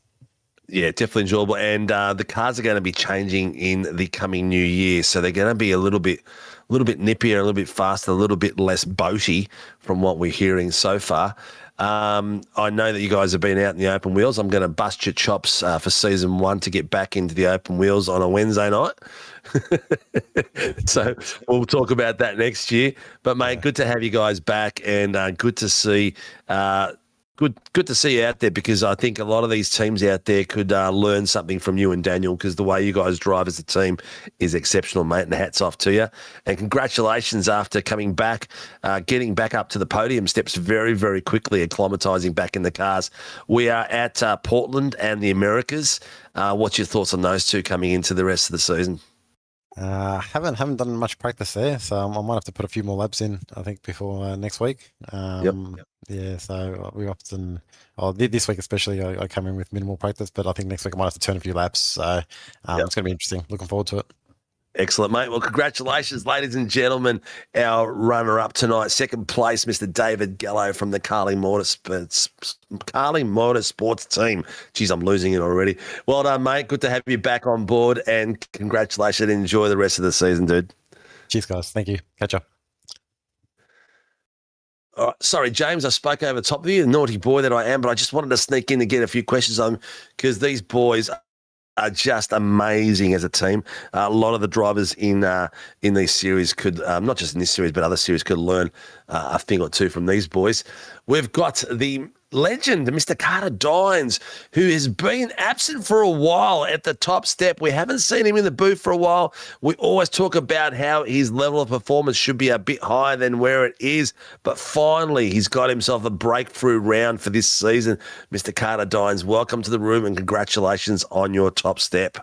Yeah, definitely enjoyable. And the cars are going to be changing in the coming new year, so they're going to be a little bit nippier, a little bit faster, a little bit less boaty from what we're hearing so far. I know that you guys have been out in the open wheels. I'm going to bust your chops for season 1 to get back into the open wheels on a Wednesday night. So we'll talk about that next year. But, mate, good to have you guys back, and good to see Good to see you out there, because I think a lot of these teams out there could learn something from you and Daniel, because the way you guys drive as a team is exceptional, mate, and hats off to you. And congratulations after coming back, getting back up to the podium steps very, very quickly, acclimatising back in the cars. We are at Portland and the Americas. What's your thoughts on those two coming into the rest of the season? Haven't done much practice there, so I might have to put a few more laps in, I think, before next week. Yeah, so we often, this week especially, I come in with minimal practice, but I think next week I might have to turn a few laps. So it's going to be interesting. Looking forward to it. Excellent, mate. Well, congratulations, ladies and gentlemen. Our runner-up tonight, second place, Mr. David Gallo from the Carling Motorsports team. Geez, I'm losing it already. Well done, mate. Good to have you back on board, and congratulations. Enjoy the rest of the season, dude. Cheers, guys. Thank you. Catch up. All right. Sorry, James, I spoke over the top of you, the naughty boy that I am, but I just wanted to sneak in and get a few questions on, because these boys are just amazing as a team. A lot of the drivers in these series could, not just in this series, but other series, could learn a thing or two from these boys. We've got the legend, Mr. Carter Dines, who has been absent for a while at the top step. We haven't seen him in the booth for a while. We always talk about how his level of performance should be a bit higher than where it is, but finally he's got himself a breakthrough round for this season. Mr. Carter Dines, welcome to the room and congratulations on your top step.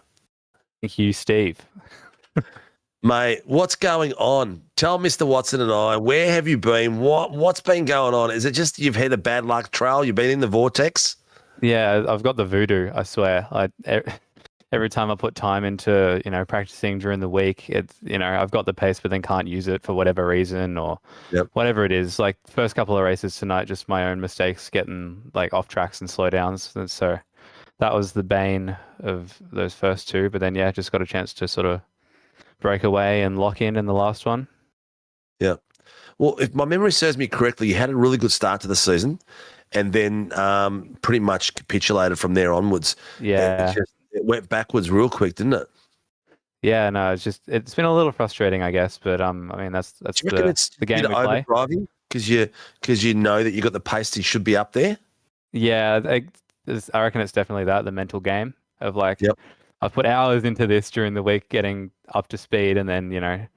Thank you, Steve. Mate, what's going on? Tell Mr. Watson and I, where have you been? What's been going on? Is it just you've had a bad luck trail? You've been in the vortex? Yeah, I've got the voodoo, I swear. Every time I put time into, practicing during the week, it's, I've got the pace, but then can't use it for whatever reason or whatever it is. Like first couple of races tonight, just my own mistakes getting like off tracks and slowdowns. And so that was the bane of those first two. But then, just got a chance to sort of break away and lock in the last one. Yeah. Well, if my memory serves me correctly, you had a really good start to the season and then pretty much capitulated from there onwards. Yeah. It went backwards real quick, didn't it? Yeah, no, it's been a little frustrating, I guess, but I mean that's the game we play. Driving because you know that you got the pace, you should be up there. Yeah, I reckon it's definitely the mental game of like, I've put hours into this during the week getting up to speed, and then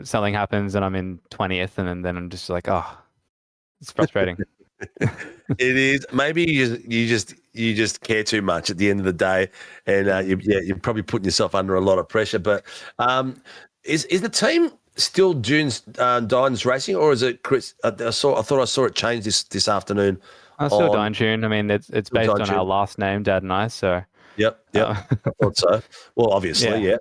something happens and I'm in 20th, and then I'm just like, it's frustrating. It is. Maybe you just care too much at the end of the day, and you're probably putting yourself under a lot of pressure. But is the team still Dines Racing, or is it Chris? I thought I saw it change this afternoon. I still Dine Tune. I mean, it's based on our last name, Dad and I. So. Yep. I thought so. Well, obviously, yeah.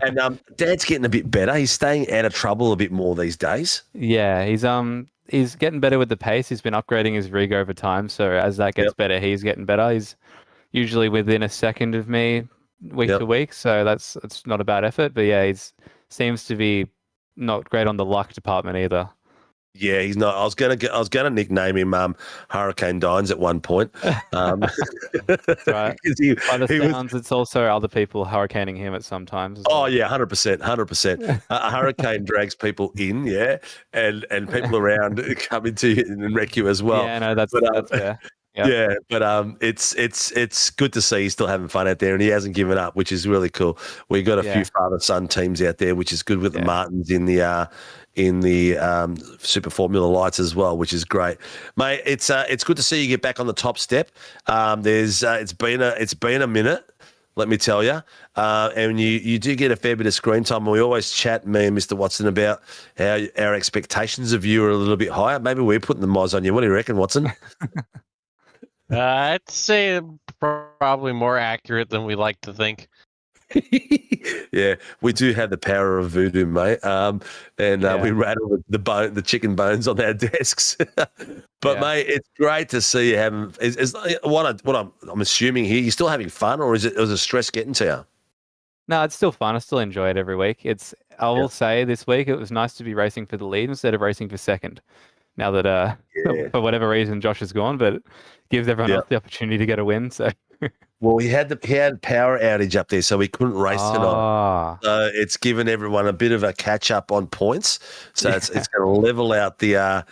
And Dad's getting a bit better. He's staying out of trouble a bit more these days. Yeah, he's getting better with the pace. He's been upgrading his rig over time. So as that gets better, he's getting better. He's usually within a second of me week to week. So that's not a bad effort. But yeah, he seems to be not great on the luck department either. Yeah, he's not. I was gonna nickname him Hurricane Dines at one point. That's right. By the sounds, it's also other people hurricaning him at some times. Oh yeah, 100%. A hurricane drags people in, and people around come into you and wreck you as well. Yeah, no, that's fair. Yeah, but it's good to see he's still having fun out there, and he hasn't given up, which is really cool. We got a few father-son teams out there, which is good with the Martins in the Super Formula Lights as well, which is great, mate. It's good to see you get back on the top step. It's been a minute, let me tell you, and you do get a fair bit of screen time. And we always chat, me and Mr. Watson, about how our expectations of you are a little bit higher. Maybe we're putting the moz on you. What do you reckon, Watson? I'd say probably more accurate than we like to think. Yeah, we do have the power of voodoo, mate. We rattle the chicken bones on our desks. But mate, it's great to see you having. I'm assuming here, you're still having fun, or is it stress getting to you? No, it's still fun. I still enjoy it every week. I will say this week it was nice to be racing for the lead instead of racing for second. Now that for whatever reason Josh is gone, but it gives everyone else the opportunity to get a win. So Well, he had power outage up there, so he couldn't race tonight. So it's given everyone a bit of a catch up on points. So it's going to level out the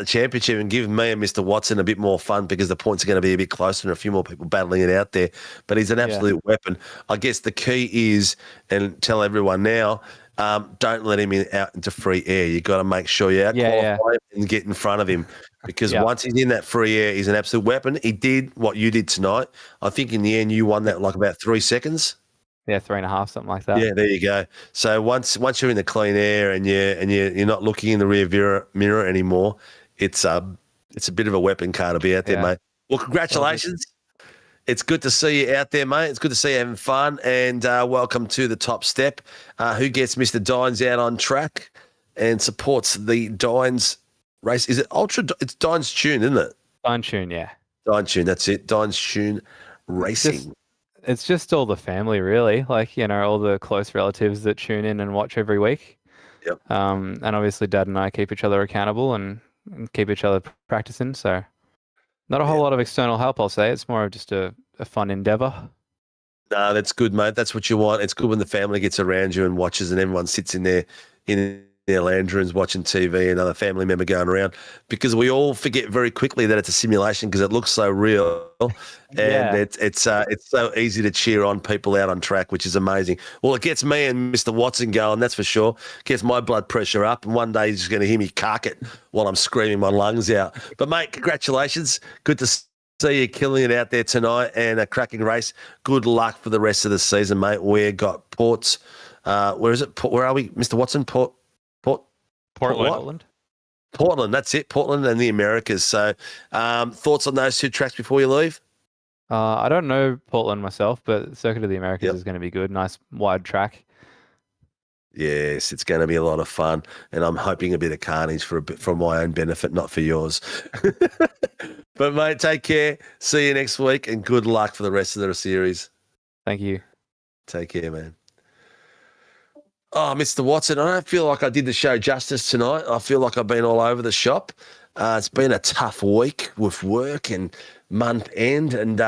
championship and give me and Mr. Watson a bit more fun because the points are going to be a bit closer and a few more people battling it out there. But he's an absolute weapon. I guess the key is, and tell everyone now, don't let him out into free air. You got to make sure you out-qualify him and get in front of him. Because once he's in that free air, he's an absolute weapon. He did what you did tonight. I think in the end you won that like about 3 seconds. Yeah, 3.5, something like that. Yeah, there you go. So once you're in the clean air and you're not looking in the rear mirror anymore, it's a bit of a weapon car to be out there, mate. Well, congratulations. It's good to see you out there, mate. It's good to see you having fun, and welcome to the top step. Who gets Mr. Dines out on track and supports the Dines race? Is it Ultra? It's Dines Tune, isn't it? Dines Tune, yeah. Dines Tune, that's it. Dines Tune Racing. It's just all the family, really. Like, all the close relatives that tune in and watch every week. Yep. And obviously Dad and I keep each other accountable and keep each other practicing. So not a whole lot of external help, I'll say. It's more of just a fun endeavor. No, that's good, mate. That's what you want. It's good when the family gets around you and watches and everyone sits in their lounge rooms watching TV, another family member going around, because we all forget very quickly that it's a simulation because it looks so real, and it's so easy to cheer on people out on track, which is amazing. Well, it gets me and Mr. Watson going, that's for sure. Gets my blood pressure up, and one day he's just going to hear me cark it while I'm screaming my lungs out. But mate, congratulations. Good to see you killing it out there tonight, and a cracking race. Good luck for the rest of the season, mate. We've got Ports. Where is it? Where are we, Mr. Watson? Portland. Portland, that's it. Portland and the Americas. So thoughts on those two tracks before you leave? I don't know Portland myself, but Circuit of the Americas is going to be good. Nice wide track. Yes, it's going to be a lot of fun, and I'm hoping a bit of carnage for my own benefit, not for yours. But mate, take care. See you next week, and good luck for the rest of the series. Thank you. Take care, man. Oh, Mr. Watson, I don't feel like I did the show justice tonight. I feel like I've been all over the shop. It's been a tough week with work and month end, and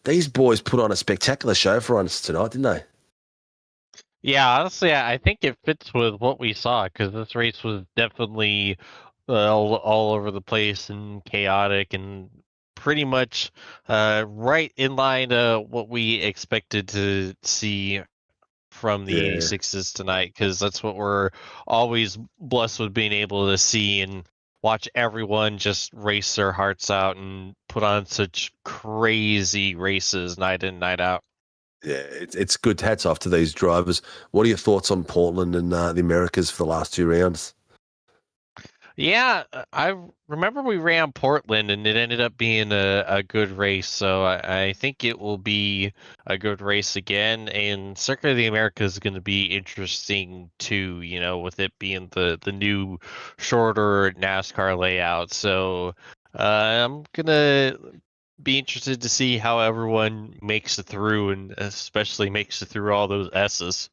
these boys put on a spectacular show for us tonight, didn't they? Yeah, honestly, I think it fits with what we saw because this race was definitely all over the place and chaotic and pretty much right in line to what we expected to see from the 86s tonight, because that's what we're always blessed with being able to see and watch everyone just race their hearts out and put on such crazy races night in, night out. Yeah, it's good. Hats off to these drivers. What are your thoughts on Portland and the Americas for the last 2 rounds? Yeah, I remember we ran Portland and it ended up being a good race. So I think it will be a good race again. And Circuit of the Americas is going to be interesting too, with it being the new shorter NASCAR layout. So I'm going to be interested to see how everyone makes it through, and especially makes it through all those S's.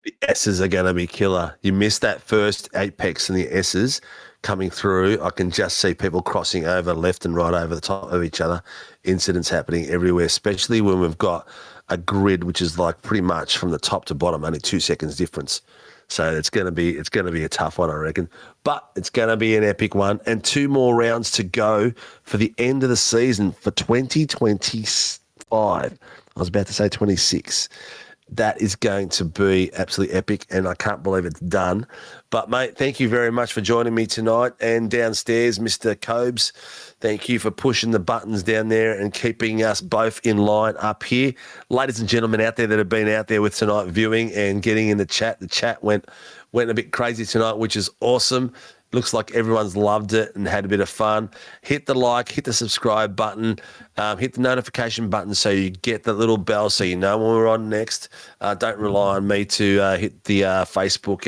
The S's are going to be killer. You missed that first apex in the S's coming through. I can just see people crossing over left and right over the top of each other. Incidents happening everywhere, especially when we've got a grid which is like pretty much from the top to bottom, only 2 seconds difference. So it's going to be a tough one, I reckon. But it's going to be an epic one, and 2 more rounds to go for the end of the season for 2025. I was about to say 26. That is going to be absolutely epic, and I can't believe it's done. But, mate, thank you very much for joining me tonight. And downstairs, Mr. Cobes, thank you for pushing the buttons down there and keeping us both in line up here. Ladies and gentlemen out there that have been out there with tonight viewing and getting in the chat went a bit crazy tonight, which is awesome. Looks like everyone's loved it and had a bit of fun. Hit the like, hit the subscribe button, hit the notification button so you get the little bell so you know when we're on next. Don't rely on me to hit the Facebook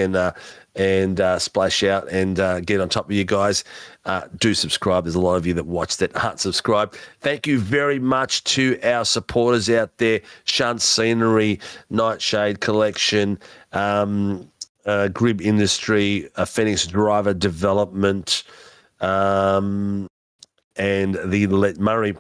and splash out and get on top of you guys. Do subscribe. There's a lot of you that watch that aren't subscribed. Thank you very much to our supporters out there. Shunt Scenery, Nightshade Collection, Grib Industry, Phoenix Driver Development, and the Murray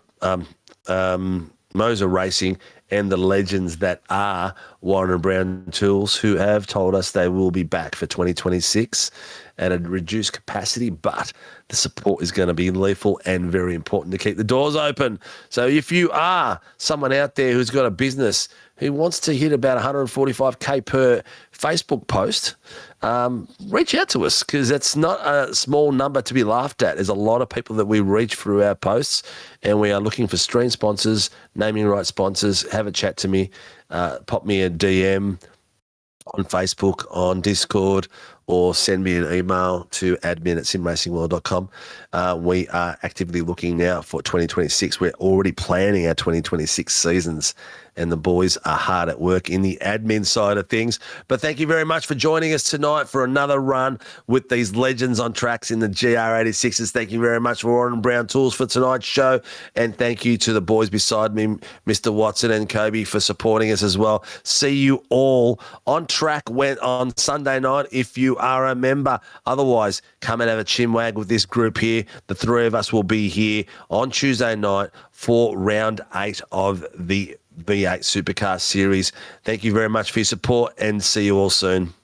Moser Racing, and the legends that are Warren and Brown Tools, who have told us they will be back for 2026 at a reduced capacity, but the support is going to be lethal and very important to keep the doors open. So if you are someone out there who's got a business who wants to hit about 145K per Facebook post, reach out to us, because it's not a small number to be laughed at. There's a lot of people that we reach through our posts, and we are looking for stream sponsors, naming right sponsors. Have a chat to me, pop me a DM on Facebook, on Discord, or send me an email to admin@simracingworld.com. We are actively looking now for 2026. We're already planning our 2026 seasons, and the boys are hard at work in the admin side of things. But thank you very much for joining us tonight for another run with these legends on tracks in the GR86s. Thank you very much for Warren Brown Tools for tonight's show, and thank you to the boys beside me, Mr. Watson and Kobe, for supporting us as well. See you all on track on Sunday night if you are a member. Otherwise, come and have a chinwag with this group here. The three of us will be here on Tuesday night for round 8 of the V8 Supercar Series. Thank you very much for your support, and see you all soon.